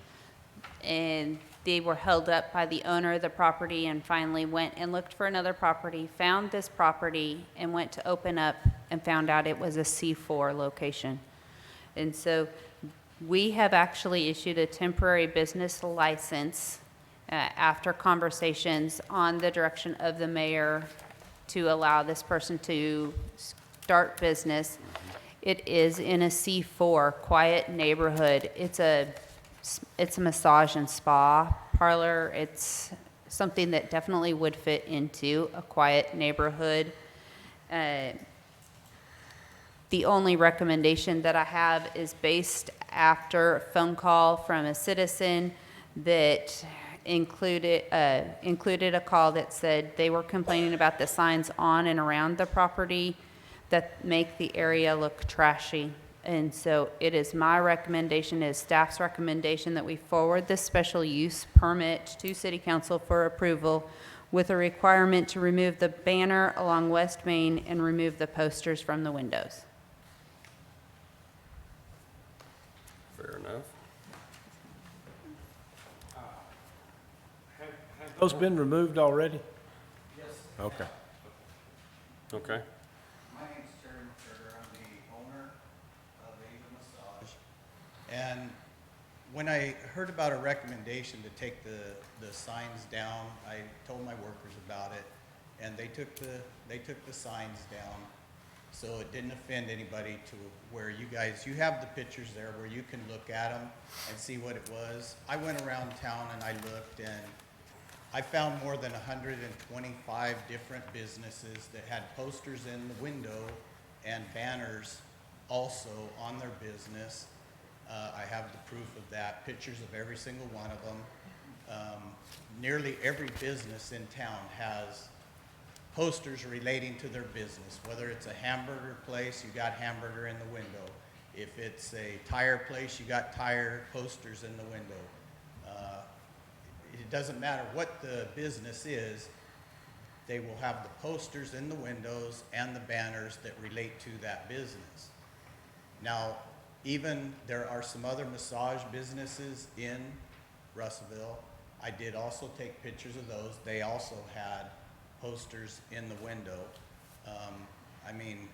and they were held up by the owner of the property and finally went and looked for another property, found this property, and went to open up and found out it was a C4 location. And so we have actually issued a temporary business license after conversations on the direction of the mayor to allow this person to start business. It is in a C4, quiet neighborhood. It's a massage and spa parlor. It's something that definitely would fit into a quiet neighborhood. The only recommendation that I have is based after a phone call from a citizen that included a call that said they were complaining about the signs on and around the property that make the area look trashy. And so it is my recommendation, is staff's recommendation, that we forward this special use permit to City Council for approval with a requirement to remove the banner along West Main and remove the posters from the windows. Fair enough. Those been removed already? Yes. Okay. Okay. My name's Terry McCurder. I'm the owner of Ava Massage. And when I heard about a recommendation to take the signs down, I told my workers about it, and they took the signs down. So it didn't offend anybody, to where you have the pictures there where you can look at them and see what it was. I went around town and I looked, and I found more than 125 different businesses that had posters in the window and banners also on their business. I have the proof of that, pictures of every single one of them. Nearly every business in town has posters relating to their business. Whether it's a hamburger place, you got hamburger in the window. If it's a tire place, you got tire posters in the window. It doesn't matter what the business is, they will have the posters in the windows and the banners that relate to that business. Now, even there are some other massage businesses in Russellville. I did also take pictures of those. They also had posters in the window. I mean,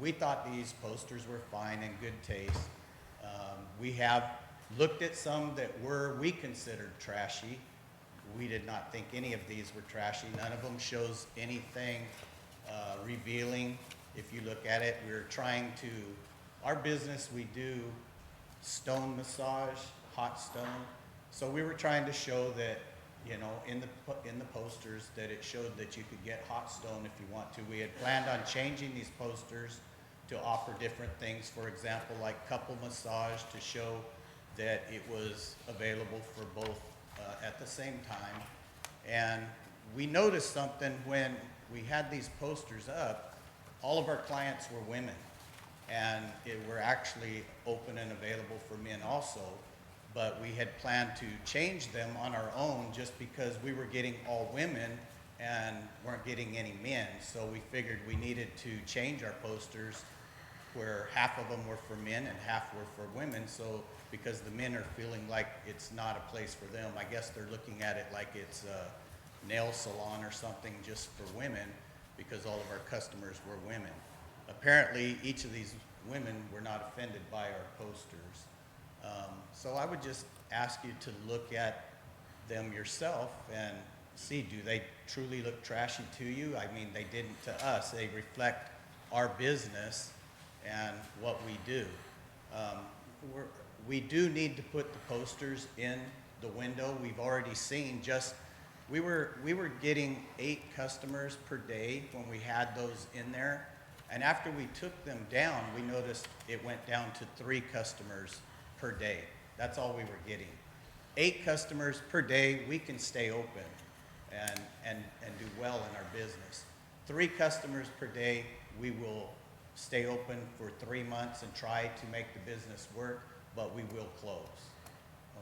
we thought these posters were fine and good taste. We have looked at some that we considered trashy. We did not think any of these were trashy. None of them shows anything revealing. If you look at it, we're trying to, our business, we do stone massage, hot stone. So we were trying to show that, you know, in the posters, that it showed that you could get hot stone if you want to. We had planned on changing these posters to offer different things. For example, like couple massage, to show that it was available for both at the same time. And we noticed something when we had these posters up. All of our clients were women, and were actually open and available for men also. But we had planned to change them on our own just because we were getting all women and weren't getting any men. So we figured we needed to change our posters where half of them were for men and half were for women. So because the men are feeling like it's not a place for them, I guess they're looking at it like it's a nail salon or something just for women, because all of our customers were women. Apparently, each of these women were not offended by our posters. So I would just ask you to look at them yourself and see, do they truly look trashy to you? I mean, they didn't to us. They reflect our business and what we do. We do need to put the posters in the window. We've already seen we were getting 8 customers per day when we had those in there. And after we took them down, we noticed it went down to 3 customers per day. That's all we were getting. 8 customers per day, we can stay open and do well in our business. 3 customers per day, we will stay open for 3 months and try to make the business work, but we will close.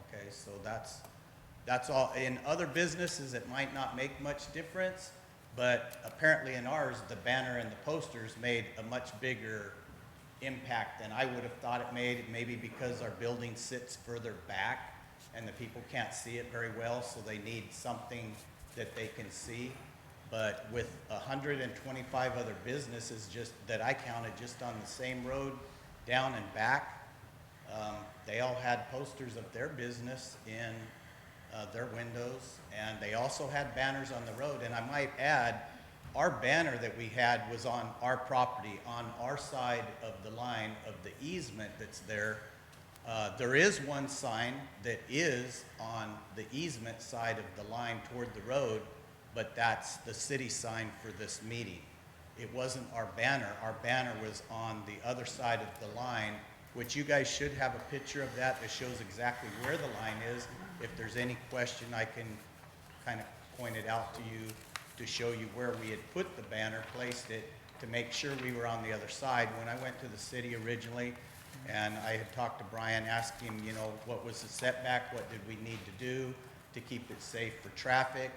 Okay, so that's all. In other businesses, it might not make much difference, but apparently in ours, the banner and the posters made a much bigger impact than I would have thought it made, maybe because our building sits further back and the people can't see it very well, so they need something that they can see. But with 125 other businesses that I counted just on the same road, down and back, they all had posters of their business in their windows, and they also had banners on the road. And I might add, our banner that we had was on our property, on our side of the line of the easement that's there. There is one sign that is on the easement side of the line toward the road, but that's the city sign for this meeting. It wasn't our banner. Our banner was on the other side of the line, which you guys should have a picture of that shows exactly where the line is. If there's any question, I can kind of point it out to you to show you where we had put the banner, placed it, to make sure we were on the other side. When I went to the city originally, and I had talked to Brian, asked him, you know, what was the setback, what did we need to do to keep it safe for traffic.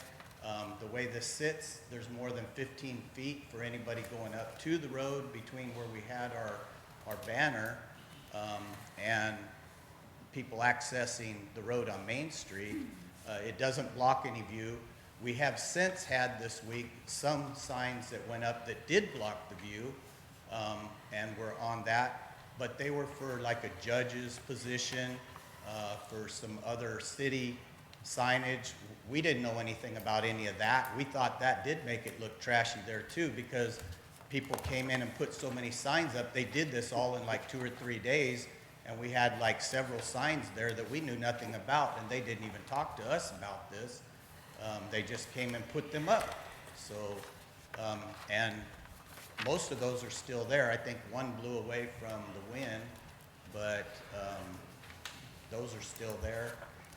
The way this sits, there's more than 15 feet for anybody going up to the road between where we had our banner and people accessing the road on Main Street. It doesn't block any view. We have since had this week some signs that went up that did block the view, and we're on that, but they were for like a judge's position, for some other city signage. We didn't know anything about any of that. We thought that did make it look trashy there too, because people came in and put so many signs up. They did this all in like 2 or 3 days, and we had like several signs there that we knew nothing about, and they didn't even talk to us about this. They just came and put them up. So, and most of those are still there. I think one blew away from the wind, but those are still there.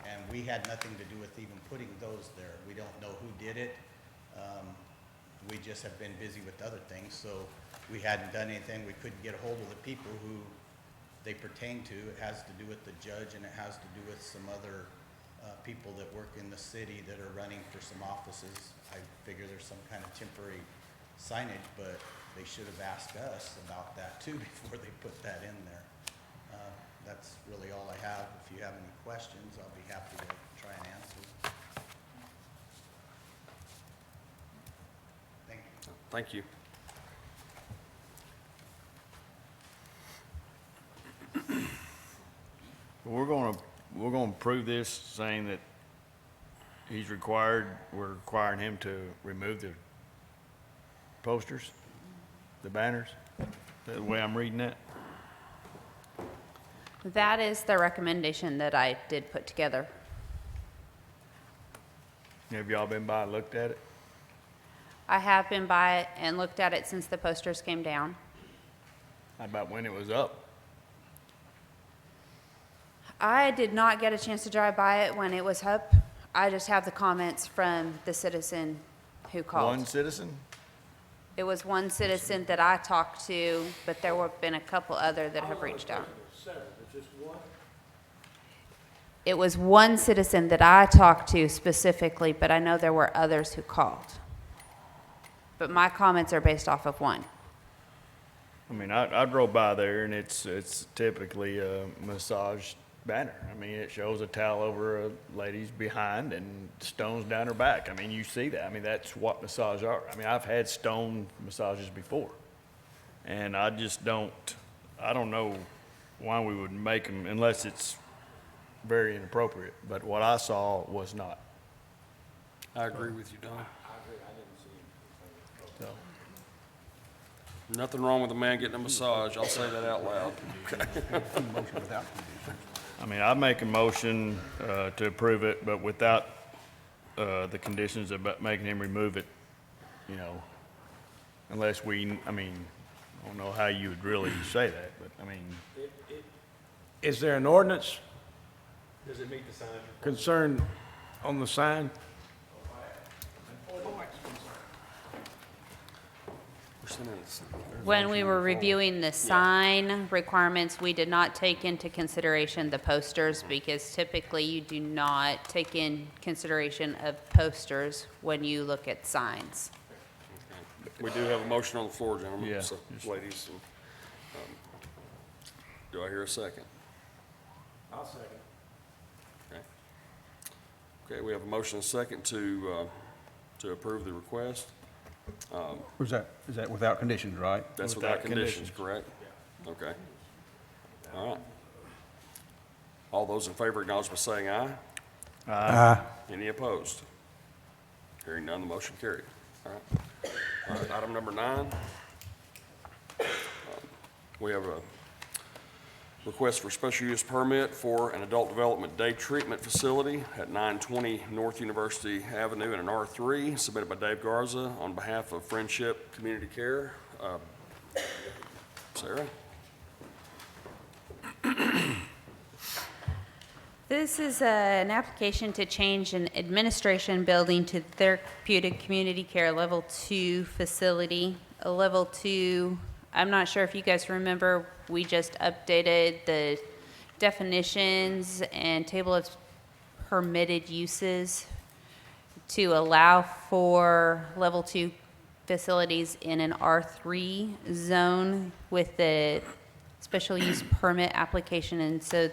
And we had nothing to do with even putting those there. We don't know who did it. We just have been busy with other things, so we hadn't done anything. We couldn't get a hold of the people who they pertain to. It has to do with the judge, and it has to do with some other people that work in the city that are running for some offices. I figure there's some kind of temporary signage, but they should have asked us about that too before they put that in there. That's really all I have. If you have any questions, I'll be happy to try and answer. Thank you. Thank you. We're gonna approve this saying that we're requiring him to remove the posters, the banners, the way I'm reading that. That is the recommendation that I did put together. Have y'all been by and looked at it? I have been by it and looked at it since the posters came down. How about when it was up? I did not get a chance to drive by it when it was up. I just have the comments from the citizen who called. One citizen? It was one citizen that I talked to, but there have been a couple other that have reached out. It was one citizen that I talked to specifically, but I know there were others who called. But my comments are based off of one. I mean, I drove by there and it's typically a massage banner. I mean, it shows a towel over a lady's behind and stones down her back. I mean, you see that. I mean, that's what massages are. I mean, I've had stone massages before. And I don't know why we would make them unless it's very inappropriate. But what I saw was not. I agree with you, Don. So, Nothing wrong with a man getting a massage. I'll say that out loud. I mean, I make a motion to approve it, but without the conditions about making him remove it, you know, unless I don't know how you would really say that, but I mean. Is there an ordinance Does it meet the sign? concern on the sign? When we were reviewing the sign requirements, we did not take into consideration the posters because typically you do not take in consideration of posters when you look at signs. We do have a motion on the floor, gentlemen. Yeah. So, ladies. Do I hear a second? I'll second. Okay. Okay, we have a motion and a second to approve the request. Is that without conditions, right? That's Without without conditions, conditions. correct? Okay. All right. All those in favor acknowledge by saying aye. Aye. Any opposed? Hearing none, the motion carried. All right. All right, item number 9. We have a request for special use permit for an adult development day treatment facility at 920 North University Avenue in an R3, submitted by Dave Garza on behalf of Friendship Community Care. Sarah? This is an application to change an administration building to therapeutic community care level 2 facility. a level 2, I'm not sure if you guys remember, we just updated the definitions and table of permitted uses to allow for level 2 facilities in an R3 zone with the special use permit application. And so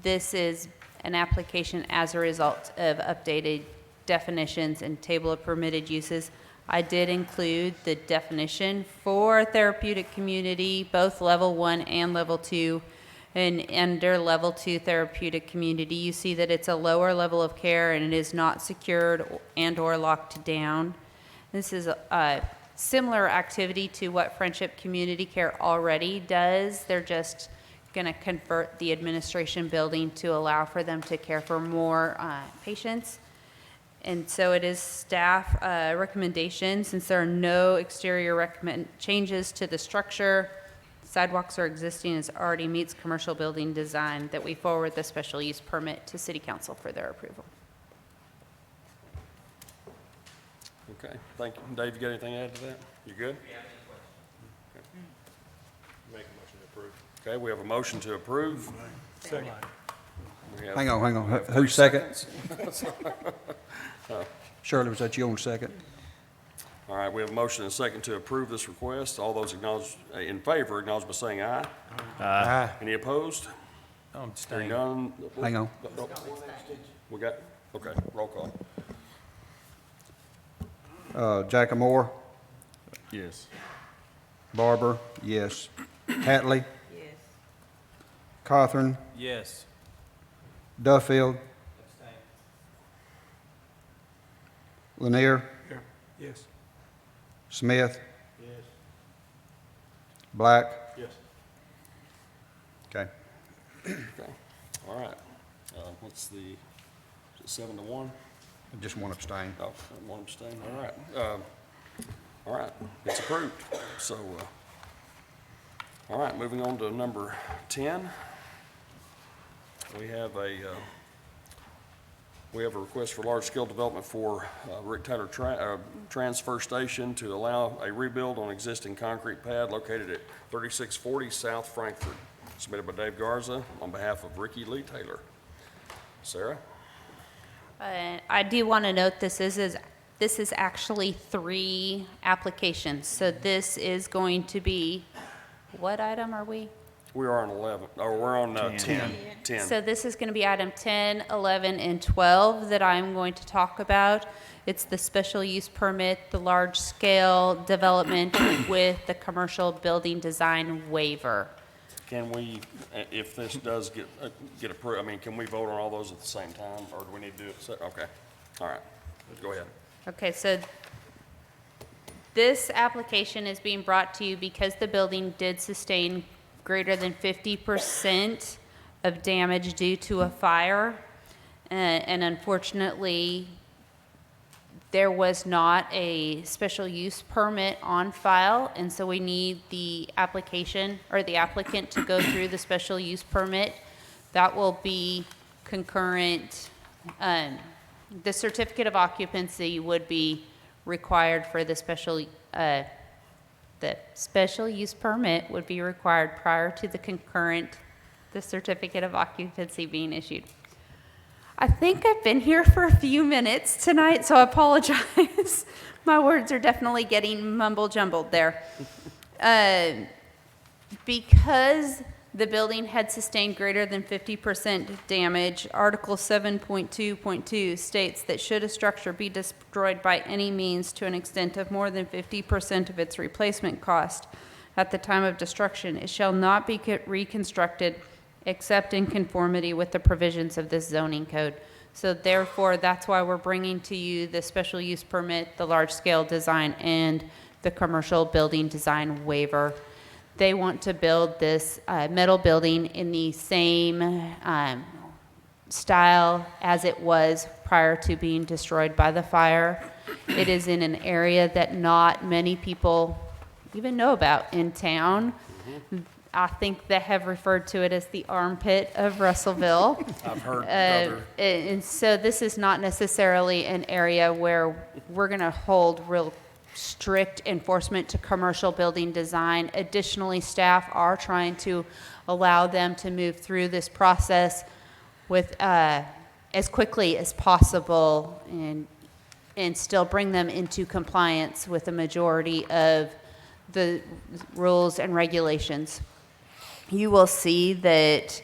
this is an application as a result of updated definitions and table of permitted uses. I did include the definition for therapeutic community, both level 1 and level 2. And under level 2 therapeutic community, you see that it's a lower level of care and it is not secured and or locked down. This is a similar activity to what Friendship Community Care already does. They're just going to convert the administration building to allow for them to care for more patients. And so it is staff recommendation, since there are no exterior changes to the structure, sidewalks are existing, it already meets commercial building design, that we forward the special use permit to City Council for their approval. Okay, thank you. Dave, you got anything to add to that? You good? Okay. Make a motion to approve. Okay, we have a motion to approve. Second. Hang on. Who's Who's second? Shirley, was that you on second? All right, we have a motion and a second to approve this request. All those in favor, acknowledge by saying aye. Aye. Any opposed? I'm Hearing staying. none. Hang on. We got, okay, roll call. Jackamore, Yes. Barber, yes. Hatley, Yes. Cawthorn, Yes. Duffield, Lanier, Yes. Smith, Yes. Black. Yes. Okay. Okay, all right. What's the, is it 7-1? Just one abstain. Oh, one abstain, all right. All right, it's approved. So, all right, moving on to number 10. We have a request for large-scale development for Rick Taylor Transfer Station to allow a rebuild on existing concrete pad located at 3640 South Frankfurt, submitted by Dave Garza on behalf of Ricky Lee Taylor. Sarah? I do want to note this is actually 3 applications. So this is going to be, what item are we? We are on 11, or we're on 10. So this is going to be item 10, 11, and 12 that I'm going to talk about. It's the special use permit, the large-scale development with the commercial building design waiver. Can we, if this does get approved, I mean, can we vote on all those at the same time, or do we need to do it? Okay, all right, go ahead. Okay, so this application is being brought to you because the building did sustain greater than 50% of damage due to a fire. And unfortunately, there was not a special use permit on file, and so we need the application or the applicant to go through the special use permit. That will be concurrent. The certificate of occupancy would be required for the special use permit would be required prior to the certificate of occupancy being issued. I think I've been here for a few minutes tonight, so I apologize. My words are definitely getting mumble-jumbled there. Because the building had sustained greater than 50% damage, Article 7.2.2 states that should a structure be destroyed by any means to an extent of more than 50% of its replacement cost at the time of destruction, it shall not be reconstructed except in conformity with the provisions of this zoning code. So therefore, that's why we're bringing to you the special use permit, the large-scale design, and the commercial building design waiver. They want to build this metal building in the same style as it was prior to being destroyed by the fire. It is in an area that not many people even know about in town. I think they have referred to it as the armpit of Russellville. I've heard other. And so this is not necessarily an area where we're going to hold real strict enforcement to commercial building design. Additionally, staff are trying to allow them to move through this process with as quickly as possible and still bring them into compliance with the majority of the rules and regulations. You will see that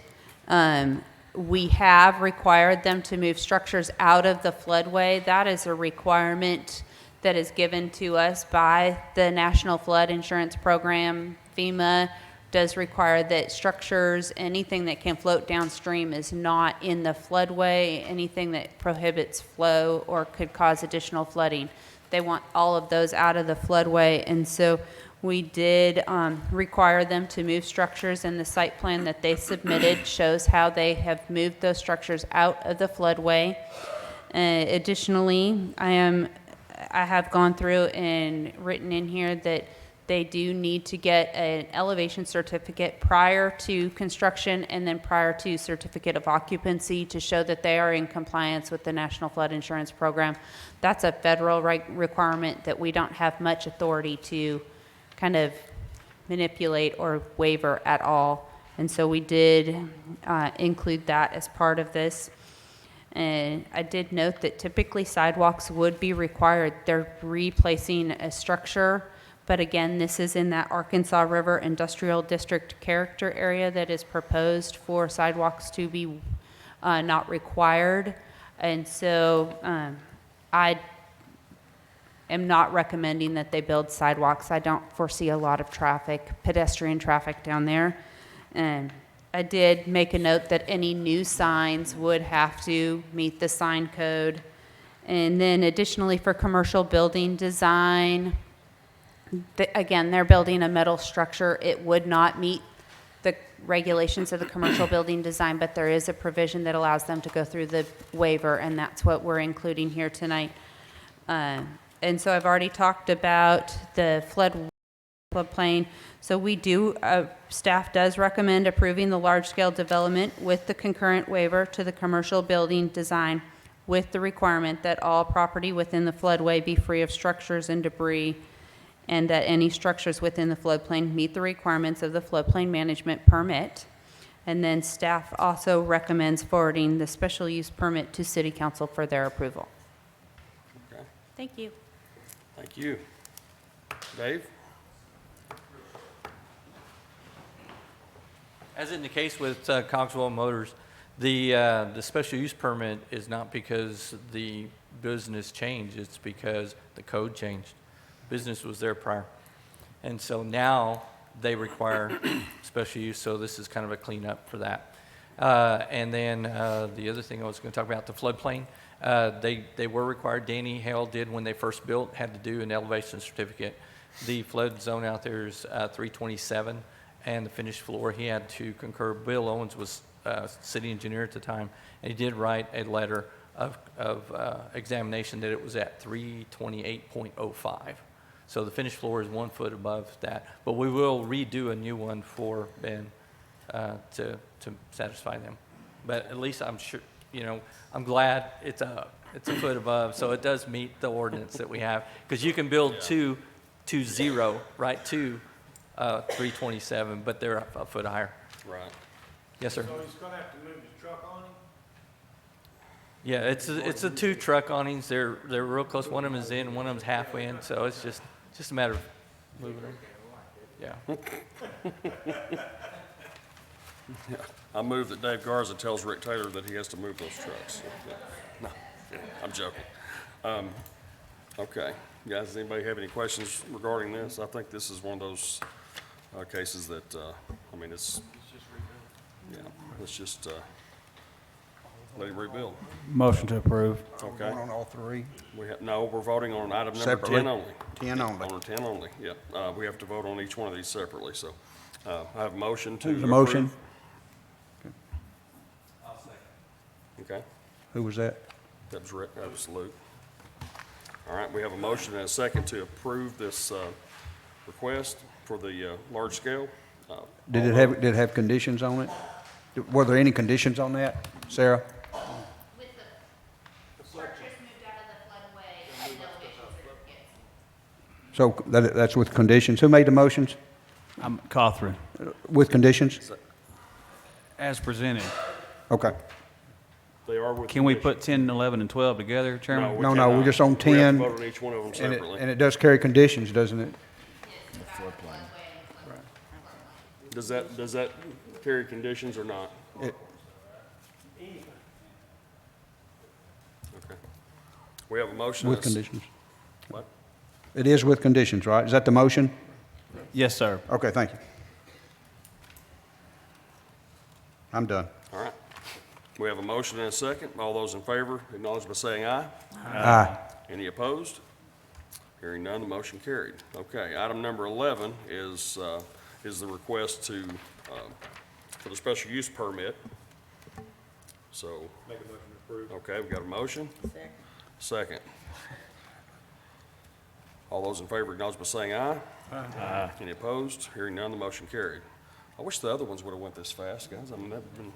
we have required them to move structures out of the floodway. That is a requirement that is given to us by the National Flood Insurance Program. FEMA does require that structures, anything that can float downstream is not in the floodway, anything that prohibits flow or could cause additional flooding. They want all of those out of the floodway, and so we did require them to move structures, and the site plan that they submitted shows how they have moved those structures out of the floodway. Additionally, I have gone through and written in here that they do need to get an elevation certificate prior to construction and then prior to certificate of occupancy to show that they are in compliance with the National Flood Insurance Program. That's a federal requirement that we don't have much authority to kind of manipulate or waiver at all. And so we did include that as part of this. And I did note that typically sidewalks would be required. They're replacing a structure, but again, this is in that Arkansas River Industrial District character area that is proposed for sidewalks to be not required. And so I am not recommending that they build sidewalks. I don't foresee a lot of traffic, pedestrian traffic down there. And I did make a note that any new signs would have to meet the sign code. And then additionally for commercial building design, again, they're building a metal structure. It would not meet the regulations of the commercial building design, but there is a provision that allows them to go through the waiver, and that's what we're including here tonight. And so I've already talked about the floodplain. So we do, staff does recommend approving the large-scale development with the concurrent waiver to the commercial building design with the requirement that all property within the floodway be free of structures and debris, and that any structures within the floodplain meet the requirements of the floodplain management permit. And then staff also recommends forwarding the special use permit to City Council for their approval. Okay, Thank you. thank you. Dave? As in the case with Cogswell Motors, the special use permit is not because the business changed, it's because the code changed. Business was there prior. And so now they require special use, so this is kind of a cleanup for that. And then the other thing I was going to talk about, the floodplain, they were required, Danny Hale did when they first built, had to do an elevation certificate. The flood zone out there is 327, and the finished floor, he had to concur. Bill Owens was city engineer at the time, and he did write a letter of examination that it was at 328.05. So the finished floor is 1 foot above that, but we will redo a new one for Ben to satisfy them. But at least I'm sure, I'm glad it's a foot above, so it does meet the ordinance that we have, because you can build 2.0 right to 327, but they're a foot higher. Right. Yes, sir. So he's gonna have to move his truck on him? Yeah, it's the 2 truck awnings. They're real close. One of them is in, one of them's halfway in, so it's just a matter of moving them. Yeah. Yeah. I move that Dave Garza tells Rick Taylor that he has to move those trucks. No, I'm joking. Okay, guys, does anybody have any questions regarding this? I think this is one of those cases that, it's, let's just let him rebuild. Motion to approve. Okay. On all three? We're voting on item number Separately? 10 only. 10 only. On 10 only, yeah. We have to vote on each one of these separately, so I have a motion to Who's the motion? approve. Okay, Who was that? that was Rick, that was Luke. All right, we have a motion and a second to approve this request for the large scale. Did it have conditions on it? Were there any conditions on that, Sarah? With the structures moved out of the floodway and elevation certificates. So that's with conditions. Who made the motions? I'm Cawthron, With conditions? as presented. Okay. They are with. Can we conditions. put 10, 11, and 12 together, Chairman? we No, cannot. we're just on We have 10. to vote on each one of them And separately. it does carry conditions, doesn't it? Does that carry conditions or not? It- Okay. We have a motion. With and a s- conditions. What? It is with conditions, right? Is that the motion? Yes, sir. Okay, thank you. I'm done. All right. We have a motion and a second. All those in favor, acknowledge by saying aye. Aye. Any opposed? Hearing none, the motion carried. Okay, item number 11 is the request to, for the special use permit. So. Make a motion to approve. Okay, we got a motion? Second. All those in favor, acknowledge by saying aye. Aye. Any opposed? Hearing none, the motion carried. I wish the other ones would have went this fast, guys. I mean, that'd been,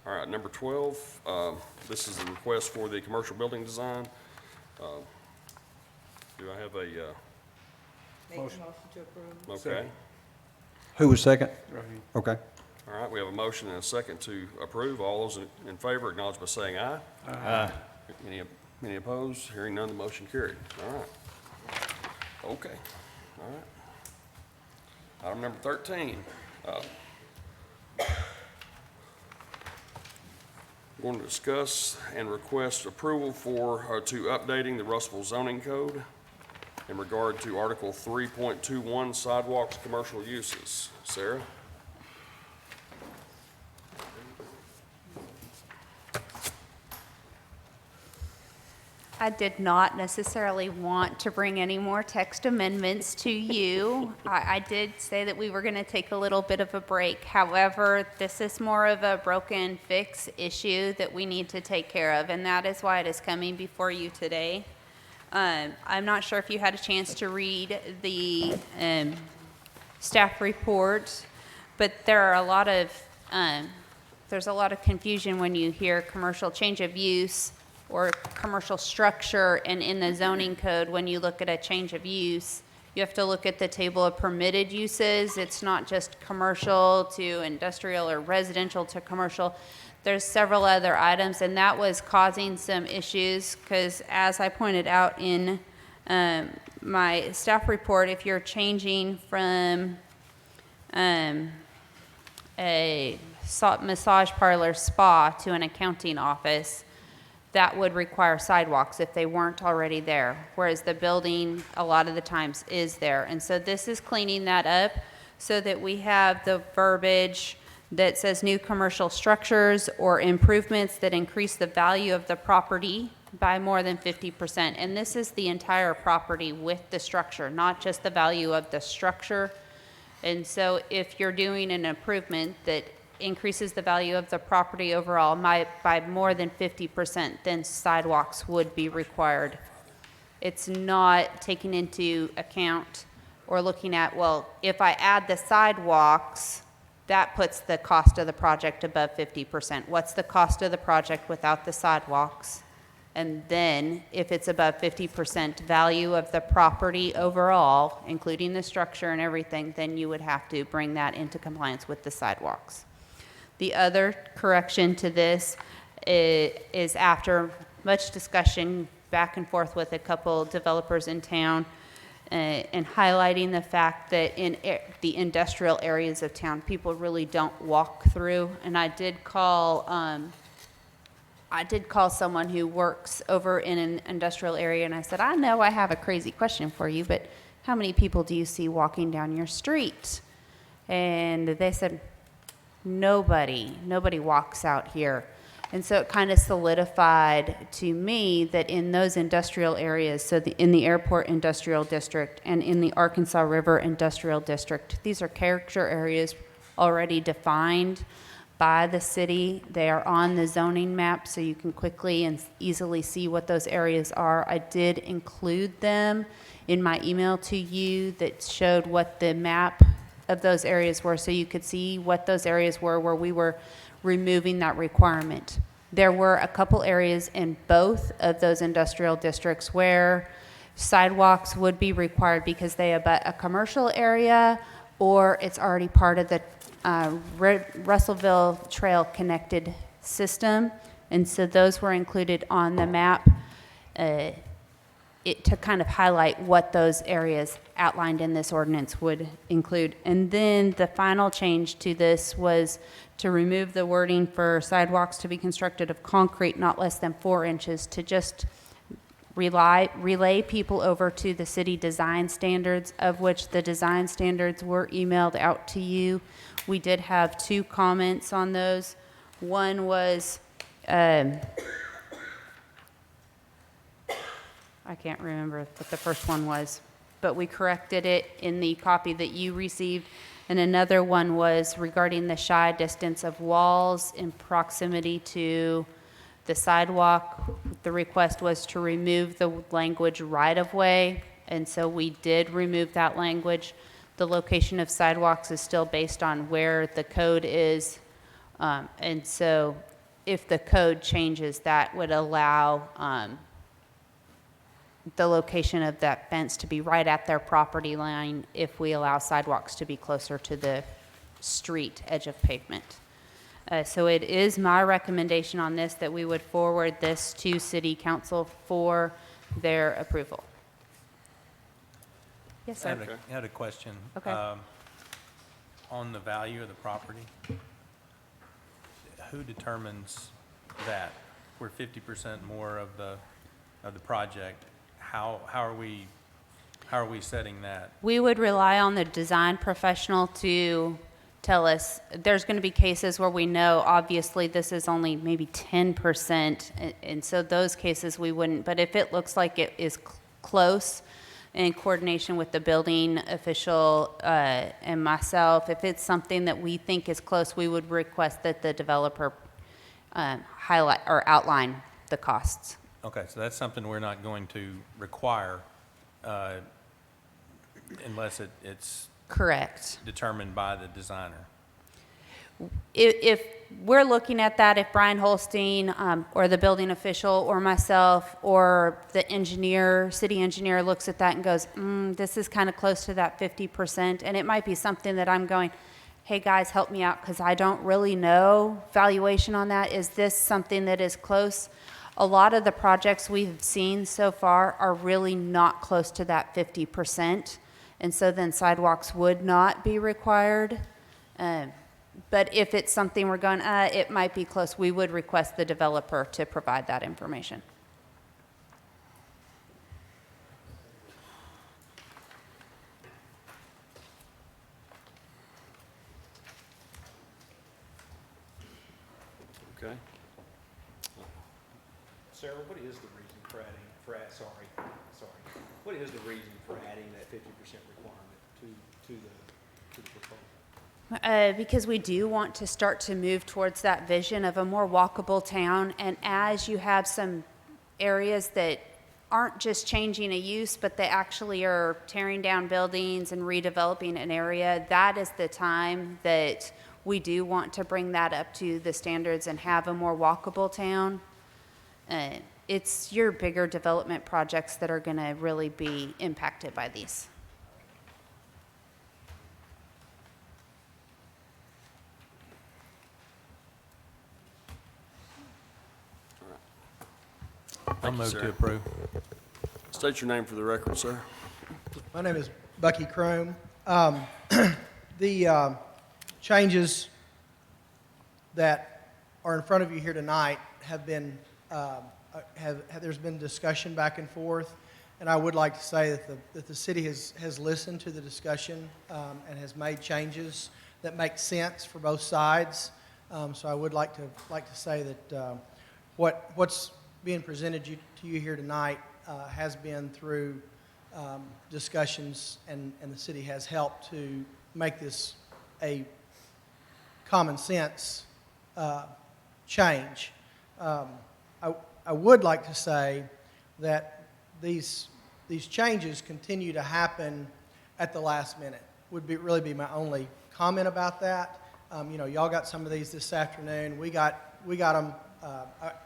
all right, number 12, this is the request for the commercial building design. Do I have a, Motion to approve. okay. Who was second? Okay. All right, we have a motion and a second to approve. All those in favor, acknowledge by saying aye. Aye. Any opposed? Hearing none, the motion carried. All right. Okay, all right. Item number 13. We're going to discuss and request approval to updating the Russellville zoning code in regard to Article 3.21 sidewalks, commercial uses. Sarah? I did not necessarily want to bring any more text amendments to you. I did say that we were going to take a little bit of a break. However, this is more of a broken fix issue that we need to take care of, and that is why it is coming before you today. I'm not sure if you had a chance to read the staff report, but there's a lot of confusion when you hear commercial change of use or commercial structure, and in the zoning code, when you look at a change of use, you have to look at the table of permitted uses. It's not just commercial to industrial or residential to commercial. There's several other items, and that was causing some issues, because as I pointed out in my staff report, if you're changing from a massage parlor spa to an accounting office, that would require sidewalks if they weren't already there, whereas the building a lot of the times is there. And so this is cleaning that up so that we have the verbiage that says new commercial structures or improvements that increase the value of the property by more than 50%. And this is the entire property with the structure, not just the value of the structure. And so if you're doing an improvement that increases the value of the property overall by more than 50%, then sidewalks would be required. It's not taking into account or looking at, well, if I add the sidewalks, that puts the cost of the project above 50%. What's the cost of the project without the sidewalks? And then if it's above 50% value of the property overall, including the structure and everything, then you would have to bring that into compliance with the sidewalks. The other correction to this is after much discussion back and forth with a couple developers in town and highlighting the fact that in the industrial areas of town, people really don't walk through. And I did call someone who works over in an industrial area, and I said, I know I have a crazy question for you, but how many people do you see walking down your street? And they said, nobody walks out here. And so it kind of solidified to me that in those industrial areas, so in the Airport Industrial District and in the Arkansas River Industrial District, these are character areas already defined by the city. They are on the zoning map, so you can quickly and easily see what those areas are. I did include them in my email to you that showed what the map of those areas were, so you could see what those areas were where we were removing that requirement. There were a couple areas in both of those industrial districts where Sidewalks would be required because they abut a commercial area or it's already part of the Russellville Trail connected system. And so those were included on the map to kind of highlight what those areas outlined in this ordinance would include. And then the final change to this was to remove the wording for sidewalks to be constructed of concrete not less than 4 inches, to just relay people over to the city design standards, of which the design standards were emailed out to you. We did have 2 comments on those. One was, I can't remember what the first one was, but we corrected it in the copy that you received. And another one was regarding the shy distance of walls in proximity to the sidewalk. The request was to remove the language right of way, and so we did remove that language. The location of sidewalks is still based on where the code is, and so if the code changes, that would allow the location of that fence to be right at their property line if we allow sidewalks to be closer to the street edge of pavement. So it is my recommendation on this that we would forward this to City Council for their approval. Yes, sir. I had a question. Okay. On the value of the property, who determines that? We're 50% more of the project. How are we setting that? We would rely on the design professional to tell us. There's going to be cases where we know, obviously, this is only maybe 10%, and so those cases we wouldn't. But if it looks like it is close, in coordination with the building official and myself, if it's something that we think is close, we would request that the developer highlight or outline the costs. Okay, so that's something we're not going to require unless it's correct, determined by the designer. If we're looking at that, if Brian Holstein or the building official or myself or the engineer, city engineer looks at that and goes, this is kind of close to that 50%, and it might be something that I'm going, hey guys, help me out because I don't really know valuation on that. Is this something that is close? A lot of the projects we've seen so far are really not close to that 50%, and so then sidewalks would not be required. But if it's something we're going, it might be close, we would request the developer to provide that information. Okay. Sarah, what is the reason for what is the reason for adding that 50% requirement to the proposal? Because we do want to start to move towards that vision of a more walkable town, and as you have some areas that aren't just changing a use, but they actually are tearing down buildings and redeveloping an area, that is the time that we do want to bring that up to the standards and have a more walkable town. It's your bigger development projects that are going to really be impacted by these. I'll move to approve. State your name for the record, sir. My name is Bucky Crome. The changes that are in front of you here tonight have been, there's been discussion back and forth, and I would like to say that the city has listened to the discussion and has made changes that make sense for both sides. So I would like to say that what's being presented to you here tonight has been through discussions, and the city has helped to make this a common sense change. I would like to say that these changes continue to happen at the last minute. Would really be my only comment about that. Y'all got some of these this afternoon. We got them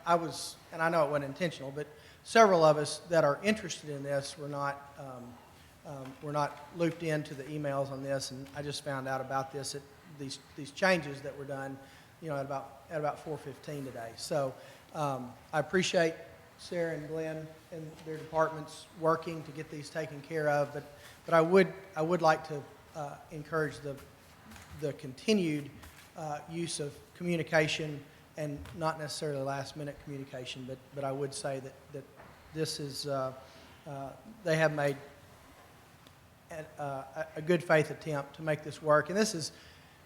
I was, and I know it wasn't intentional, but several of us that are interested in this were not looped into the emails on this, and I just found out about this, these changes that were done, at about 4:15 today. So I appreciate Sarah and Glenn and their departments working to get these taken care of, but I would like to encourage the continued use of communication, and not necessarily last-minute communication, but I would say that this is, they have made a good faith attempt to make this work. And this is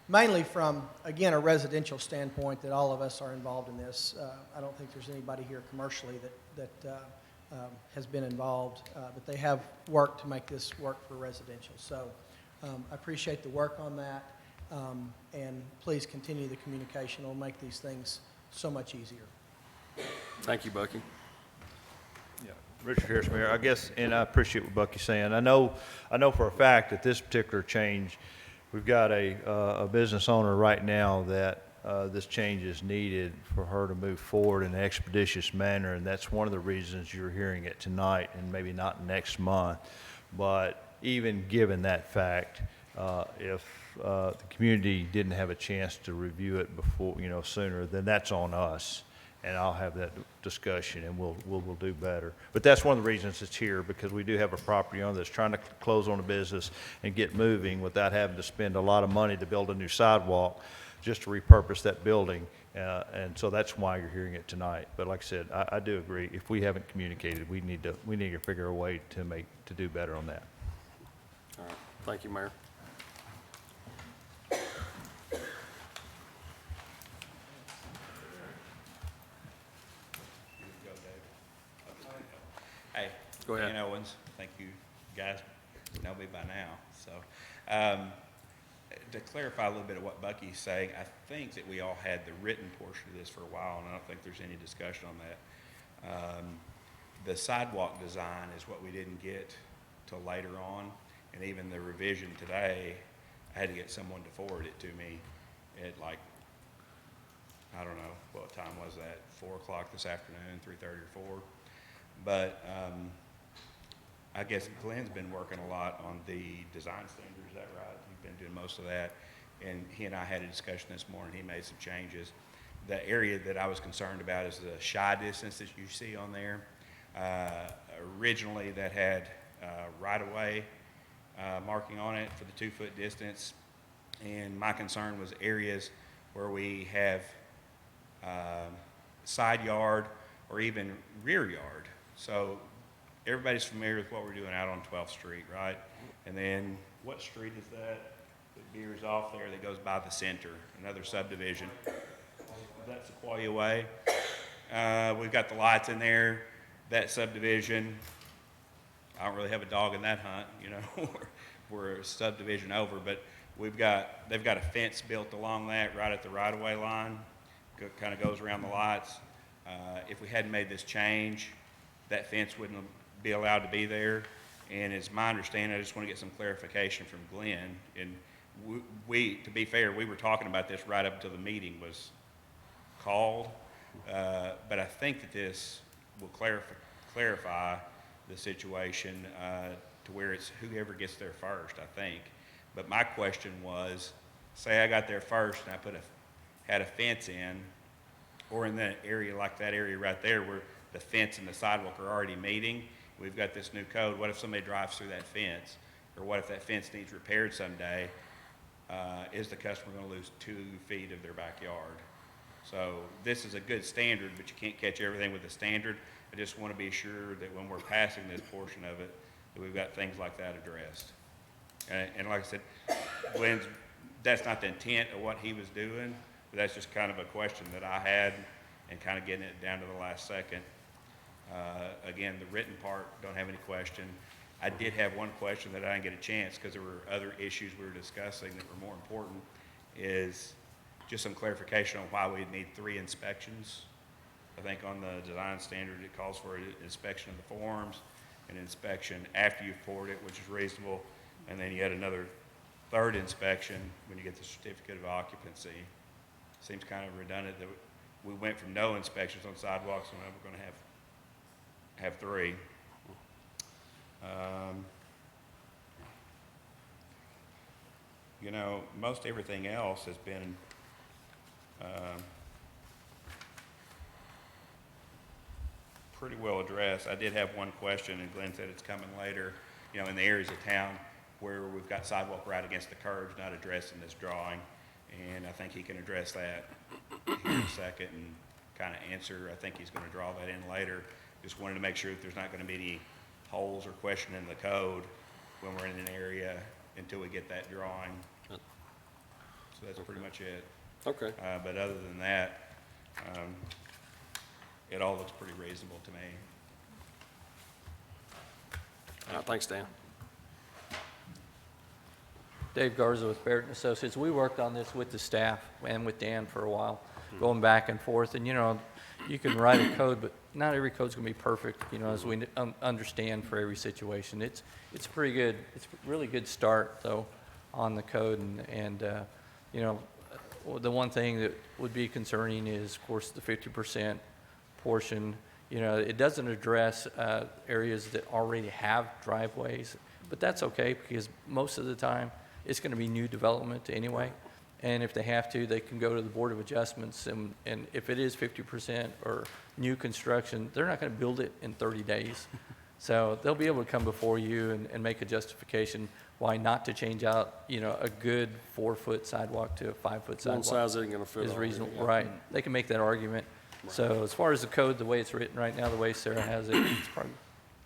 mainly from, again, a residential standpoint that all of us are involved in this. I don't think there's anybody here commercially that has been involved, but they have worked to make this work for residential. So I appreciate the work on that. And please continue the communication. It'll make these things so much easier. Thank you, Bucky. Yeah, Richard Harris, Mayor. I guess, and I appreciate what Bucky's saying. I know for a fact that this particular change, we've got a business owner right now that this change is needed for her to move forward in an expeditious manner, and that's one of the reasons you're hearing it tonight and maybe not next month. But even given that fact, if the community didn't have a chance to review it before, sooner, then that's on us. And I'll have that discussion, and we'll do better. But that's one of the reasons it's here, because we do have a property owner that's trying to close on a business and get moving without having to spend a lot of money to build a new sidewalk just to repurpose that building. And so that's why you're hearing it tonight. But like I said, I do agree. If we haven't communicated, we need to figure a way to do better on that. All right. Thank you, Mayor. Hey, Go ahead. Dan Owens, thank you guys know me by now. So, to clarify a little bit of what Bucky's saying, I think that we all had the written portion of this for a while, and I don't think there's any discussion on that. The sidewalk design is what we didn't get till later on, and even the revision today, I had to get someone to forward it to me at like, I don't know, what time was that? 4 o'clock this afternoon, 3:30 or 4. But I guess Glenn's been working a lot on the design standards, is that right? He's been doing most of that. And he and I had a discussion this morning. He made some changes. The area that I was concerned about is the shy distance that you see on there. Originally, that had right-of-way marking on it for the 2-foot distance. And my concern was areas where we have side yard or even rear yard. So everybody's familiar with what we're doing out on 12th Street, right? And then what street is that veers off there that goes by the center, another subdivision? That's Sequoia Way. We've got the lights in there. That subdivision, I don't really have a dog in that hunt, we're a subdivision over, but they've got a fence built along that right at the right-of-way line. Kind of goes around the lights. If we hadn't made this change, that fence wouldn't be allowed to be there. And it's my understanding, I just want to get some clarification from Glenn. And we, to be fair, we were talking about this right up until the meeting was called. But I think that this will clarify the situation to where it's whoever gets there first, I think. But my question was, say I got there first and I had a fence in, or in that area, like that area right there where the fence and the sidewalk are already meeting, we've got this new code. What if somebody drives through that fence? Or what if that fence needs repaired someday? Is the customer going to lose 2 feet of their backyard? So this is a good standard, but you can't catch everything with the standard. I just want to be sure that when we're passing this portion of it, that we've got things like that addressed. And like I said, Glenn's, that's not the intent of what he was doing, but that's just kind of a question that I had and kind of getting it down to the last second. Again, the written part, don't have any question. I did have one question that I didn't get a chance because there were other issues we were discussing that were more important, is just some clarification on why we need 3 inspections. I think on the design standard, it calls for an inspection of the forms, an inspection after you've poured it, which is reasonable, and then you had another 3rd inspection when you get the certificate of occupancy. Seems kind of redundant that we went from no inspections on sidewalks, and now we're gonna have 3. You know, most everything else has been, pretty well addressed. I did have one question, and Glenn said it's coming later, you know, in the areas of town where we've got sidewalk right against the curbs, not addressed in this drawing. And I think he can address that here in a second and kind of answer. I think he's going to draw that in later. Just wanted to make sure that there's not going to be any holes or question in the code when we're in an area until we get that drawing. So that's pretty much it. Okay. But other than that, it all looks pretty reasonable to me. All right, thanks, Dan. Dave Garza with Barrett and Associates. We worked on this with the staff and with Dan for a while, going back and forth. And, you know, you can write a code, but not every code's going to be perfect, you know, as we understand for every situation. It's pretty good. It's a really good start, though, on the code. And you know, the one thing that would be concerning is, of course, the 50% portion. You know, it doesn't address areas that already have driveways, but that's okay because most of the time it's going to be new development anyway. And if they have to, they can go to the Board of Adjustments, and if it is 50% or new construction, they're not going to build it in 30 days. So they'll be able to come before you and make a justification why not to change out, you know, a good 4-foot sidewalk to a 5-foot sidewalk. One size isn't going to fit is all. reasonable, Yeah. right? They can make that argument. Right. So as far as the code, the way it's written right now, the way Sarah has it, it's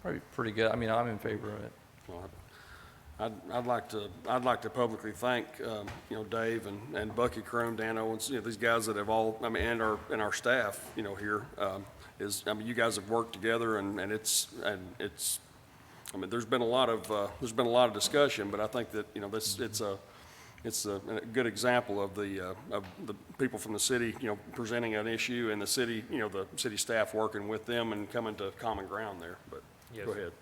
probably pretty good. I mean, I'm in favor of it. Well, I'd like to publicly thank, you know, Dave and Bucky Crum, Dan Owens, you know, these guys that have all, I mean, and our staff, you know, here, I mean, you guys have worked together and it's, I mean, there's been a lot of discussion, but I think that, you know, it's a good example of the people from the city, you know, presenting an issue and the city, you know, the city staff working with them and coming to common ground there, but Yes. go ahead.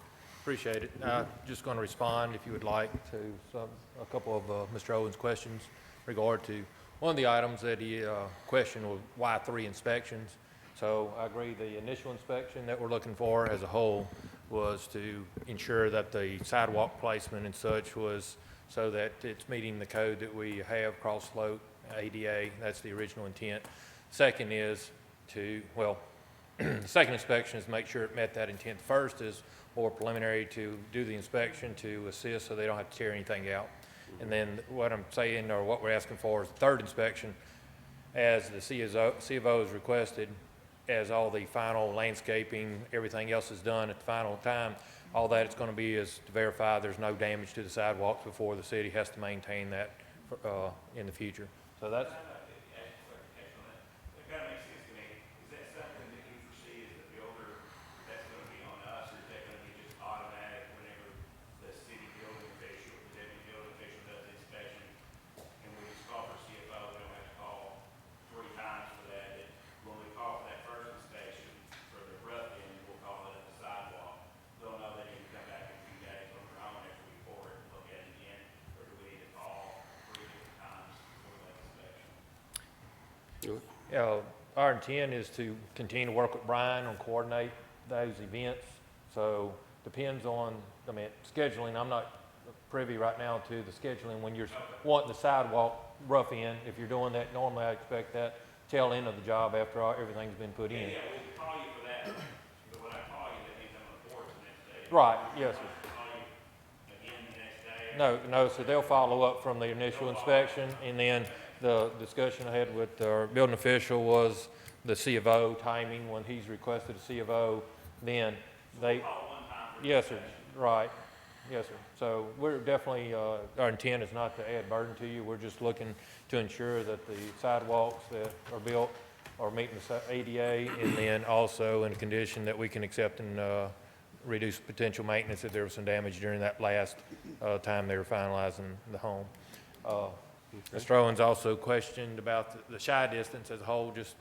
Appreciate it. Just going to respond, if you would like, to a couple of Mr. Owens' questions regard to one of the items that he questioned was why 3 inspections. So I agree the initial inspection that we're looking for as a whole was to ensure that the sidewalk placement and such was so that it's meeting the code that we have, cross slope, ADA, that's the original intent. Second is to, well, the second inspection is to make sure it met that intent. First is more preliminary to do the inspection to assist so they don't have to tear anything out. And then what I'm saying, or what we're asking for, is the third inspection, as the C of O is requested, as all the final landscaping, everything else is done at the final time, all that it's going to be is to verify there's no damage to the sidewalks before the city has to maintain that in the future. So that's... Our intent is to continue to work with Brian on coordinate those events. So depends on, I mean, scheduling. I'm not privy right now to the scheduling when you're wanting the sidewalk rough in. If you're doing that, normally I expect that tail end of the job after everything's been put in. Yeah, we can call you for that, but when I call you, that means I'm on the board the next day. Right, yes, sir. Call you again the next day? No, so they'll follow up from the initial inspection, and then the discussion I had with our building official was the C of O timing, when he's requested a C of O, then they... Yes, sir, right, yes, sir. So we're definitely, our intent is not to add burden to you, we're just looking to ensure that the sidewalks that are built are meeting the ADA, and then also in a condition that we can accept and reduce potential maintenance if there was some damage during that last time they were finalizing the home. Mr. Owens also questioned about the shy distance as a whole. Just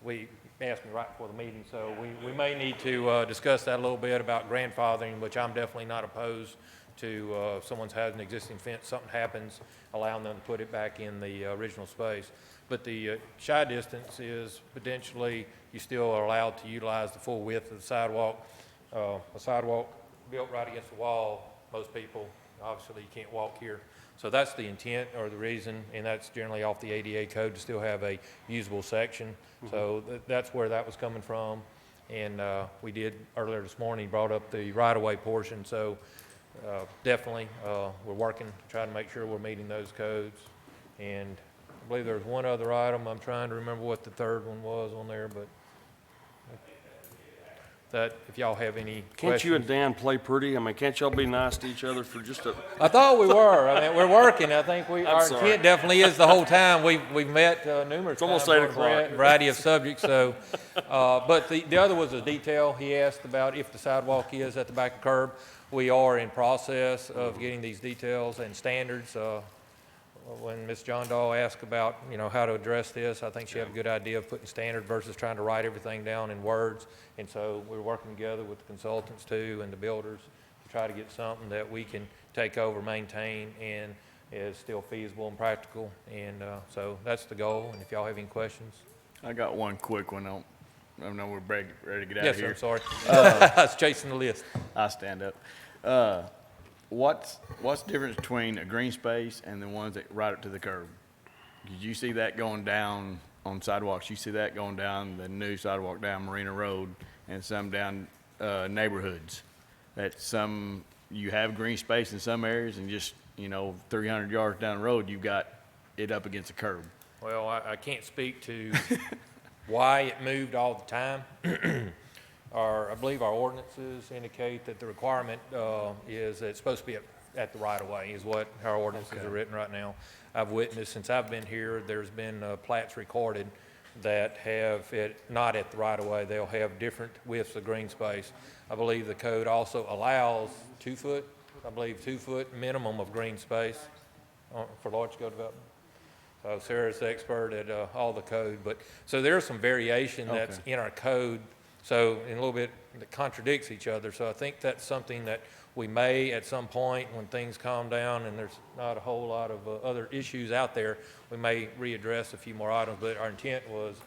we asked me right before the meeting, so we may need to discuss that a little bit about grandfathering, which I'm definitely not opposed to. If someone's had an existing fence, something happens, allowing them to put it back in the original space. But the shy distance is potentially, you still are allowed to utilize the full width of the sidewalk. A sidewalk built right against the wall, most people, obviously you can't walk here. So that's the intent or the reason, and that's generally off the ADA code to still have a usable section. So that's where that was coming from. And we did earlier this morning, brought up the right-of-way portion. So definitely we're working to try to make sure we're meeting those codes. And I believe there's one other item. I'm trying to remember what the third one was on there, but that if y'all have any Can't questions. you and Dan play pretty? I mean, can't y'all be nice to each other for just a? I thought we were. I mean, we're working. I think our sorry. intent definitely is the whole time. We've met numerous times almost 8 on a o'clock. variety of subjects. So, but the other was a detail. He asked about if the sidewalk is at the back of the curb. We are in process of getting these details and standards. When Ms. John Dahl asked about, how to address this, I think she had a good idea of putting standard versus trying to write everything down in words. And so we're working together with the consultants too and the builders to try to get something that we can take over, maintain, and is still feasible and practical. And so that's the goal. And if y'all have any questions. I got one quick one. I know we're ready to get out Yes, of here. sir, sorry. I was chasing the list. I stand up. What's the difference between a green space and the ones that right up to the curb? Did you see that going down on sidewalks? You see that going down the new sidewalk down Marina Road and some down neighborhoods. That you have green space in some areas and just 300 yards down the road you've got it up against the curb. Well, I can't speak to why it moved all the time. I believe our ordinances indicate that the requirement is that it's supposed to be at the right-of-way is what our ordinances are written right now. I've witnessed, since I've been here, there's been plats recorded that have it not at the right-of-way. They'll have different widths of green space. I believe the code also allows 2 foot, 2 foot minimum of green space for large-scale development. So Sarah's the expert at all the code. So there's some variation that's in our code. So in a little bit that contradicts each other. So I think that's something that we may at some point when things calm down and there's not a whole lot of other issues out there, we may readdress a few more items. But our intent was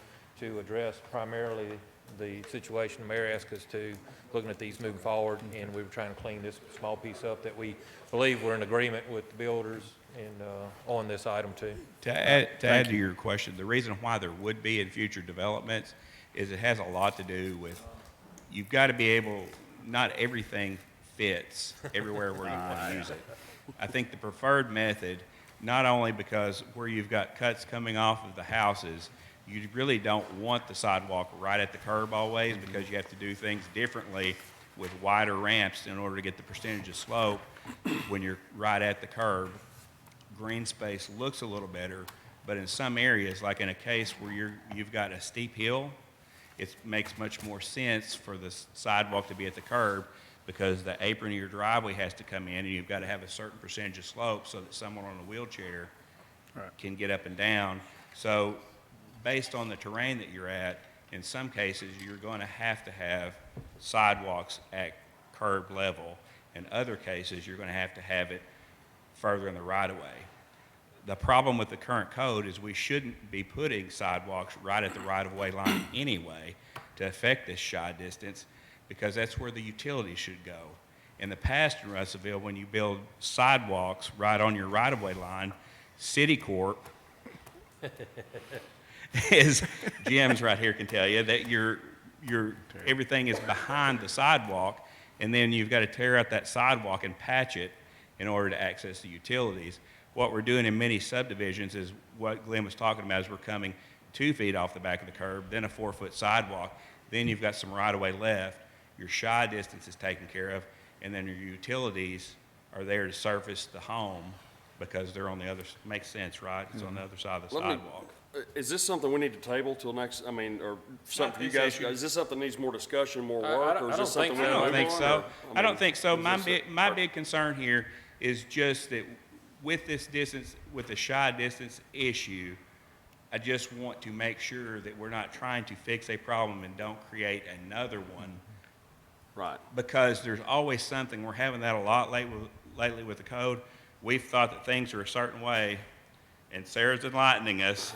to address primarily the situation the mayor asked us to, looking at these moving forward, and we were trying to clean this small piece up that we believe we're in agreement with the builders and on this item too. To add to your question, the reason why there would be in future developments is it has a lot to do with, you've got to be able, not everything fits everywhere where you want to use it. I think the preferred method, not only because where you've got cuts coming off of the houses, you really don't want the sidewalk right at the curb always because you have to do things differently with wider ramps in order to get the percentage of slope when you're right at the curb. Green space looks a little better, but in some areas, like in a case where you've got a steep hill, it makes much more sense for the sidewalk to be at the curb because the apron of your driveway has to come in and you've got to have a certain percentage of slope so that someone on a wheelchair can get up and down. So based on the terrain that you're at, in some cases you're going to have sidewalks at curb level. In other cases, you're going to have it further in the right-of-way. The problem with the current code is we shouldn't be putting sidewalks right at the right-of-way line anyway to affect this shy distance because that's where the utilities should go. In the past in Russellville, when you build sidewalks right on your right-of-way line, Citicorp is, Jim's right here can tell you, that everything is behind the sidewalk, and then you've got to tear out that sidewalk and patch it in order to access the utilities. What we're doing in many subdivisions is what Glenn was talking about is we're coming 2 feet off the back of the curb, then a 4-foot sidewalk, then you've got some right-of-way left, your shy distance is taken care of, and then your utilities are there to surface the home because they're on the other, makes sense, right? It's on the other side of the sidewalk. Is this something we need to table till next, or something for you guys? Is this something that needs more discussion, more work, or is this something we I don't think so. I don't think so. My My big concern here is just that with this distance, with the shy distance issue, I just want to make sure that we're not trying to fix a problem and don't create another one. Right. Because there's always something, we're having that a lot lately with the code. We've thought that things are a certain way, and Sarah's enlightening us,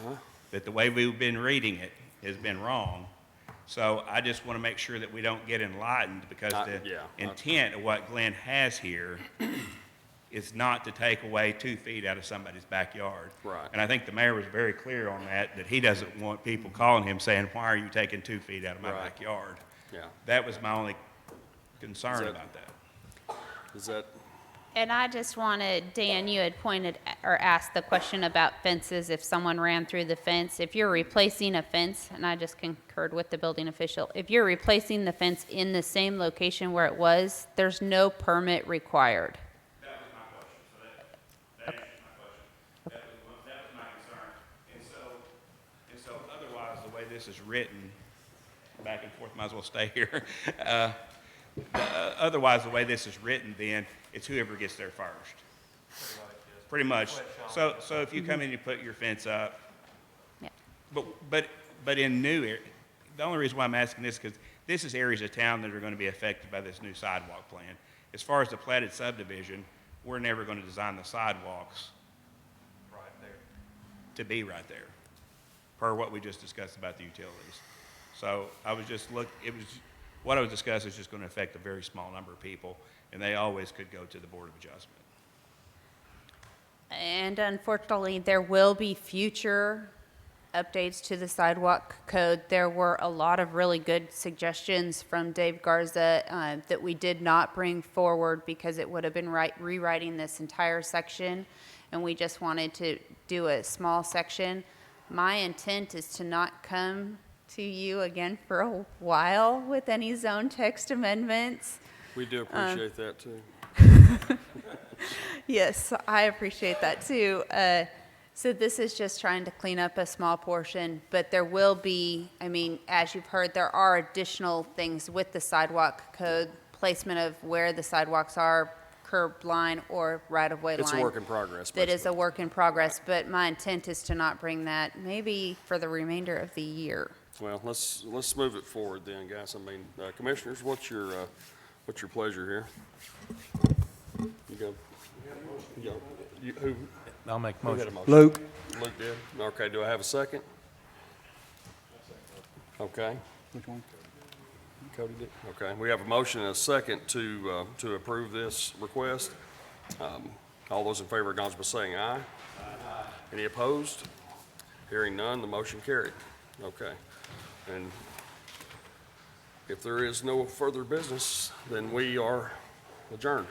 that the way we've been reading it has been wrong. So I just want to make sure that we don't get enlightened, because the intent of what Glenn has here is not to take away 2 feet out of somebody's backyard. Right. And I think the mayor was very clear on that he doesn't want people calling him saying, why are you taking 2 feet out of my backyard? Yeah. That was my only concern about that. Is that, And I just wanted, Dan, you had pointed or asked the question about fences, if someone ran through the fence. If you're replacing a fence, and I just concurred with the building official, if you're replacing the fence in the same location where it was, there's no permit required. That was my question, so that answers my question. That was my concern. And so otherwise, the way this is written, back and forth, might as well stay here. Otherwise, the way this is written, then, it's whoever gets there first. Pretty much. So if you come in and you put your fence up, Yeah. but in new, the only reason why I'm asking this is because this is areas of town that are going to be affected by this new sidewalk plan. As far as the platted subdivision, we're never going to design the sidewalks to be right there, per what we just discussed about the utilities. So I was just what I was discussing is just going to affect a very small number of people, and they always could go to the Board of Adjustment. And unfortunately, there will be future updates to the sidewalk code. There were a lot of really good suggestions from Dave Garza that we did not bring forward because it would have been rewriting this entire section, and we just wanted to do a small section. My intent is to not come to you again for a while with any zone text amendments. we do appreciate that too. Yes, I appreciate that too. So this is just trying to clean up a small portion, but there will be, I mean, as you've heard, there are additional things with the sidewalk code, placement of where the sidewalks are, curb line or right-of-way line. It's a work in progress, That is a basically. work in progress, but my intent is to not bring that maybe for the remainder of the year. Well, let's move it forward then, guys. I mean, commissioners, what's your pleasure here? You go. You go. Who? I'll make a Who had motion. a Luke. Luke did. Okay, do I have a second? Okay. Which one? Cody did. Okay, we have a motion and a second to approve this request. All those in favor acknowledge by saying aye. Aye. Any opposed? Hearing none, the motion carried. Okay. And if there is no further business, then we are adjourned.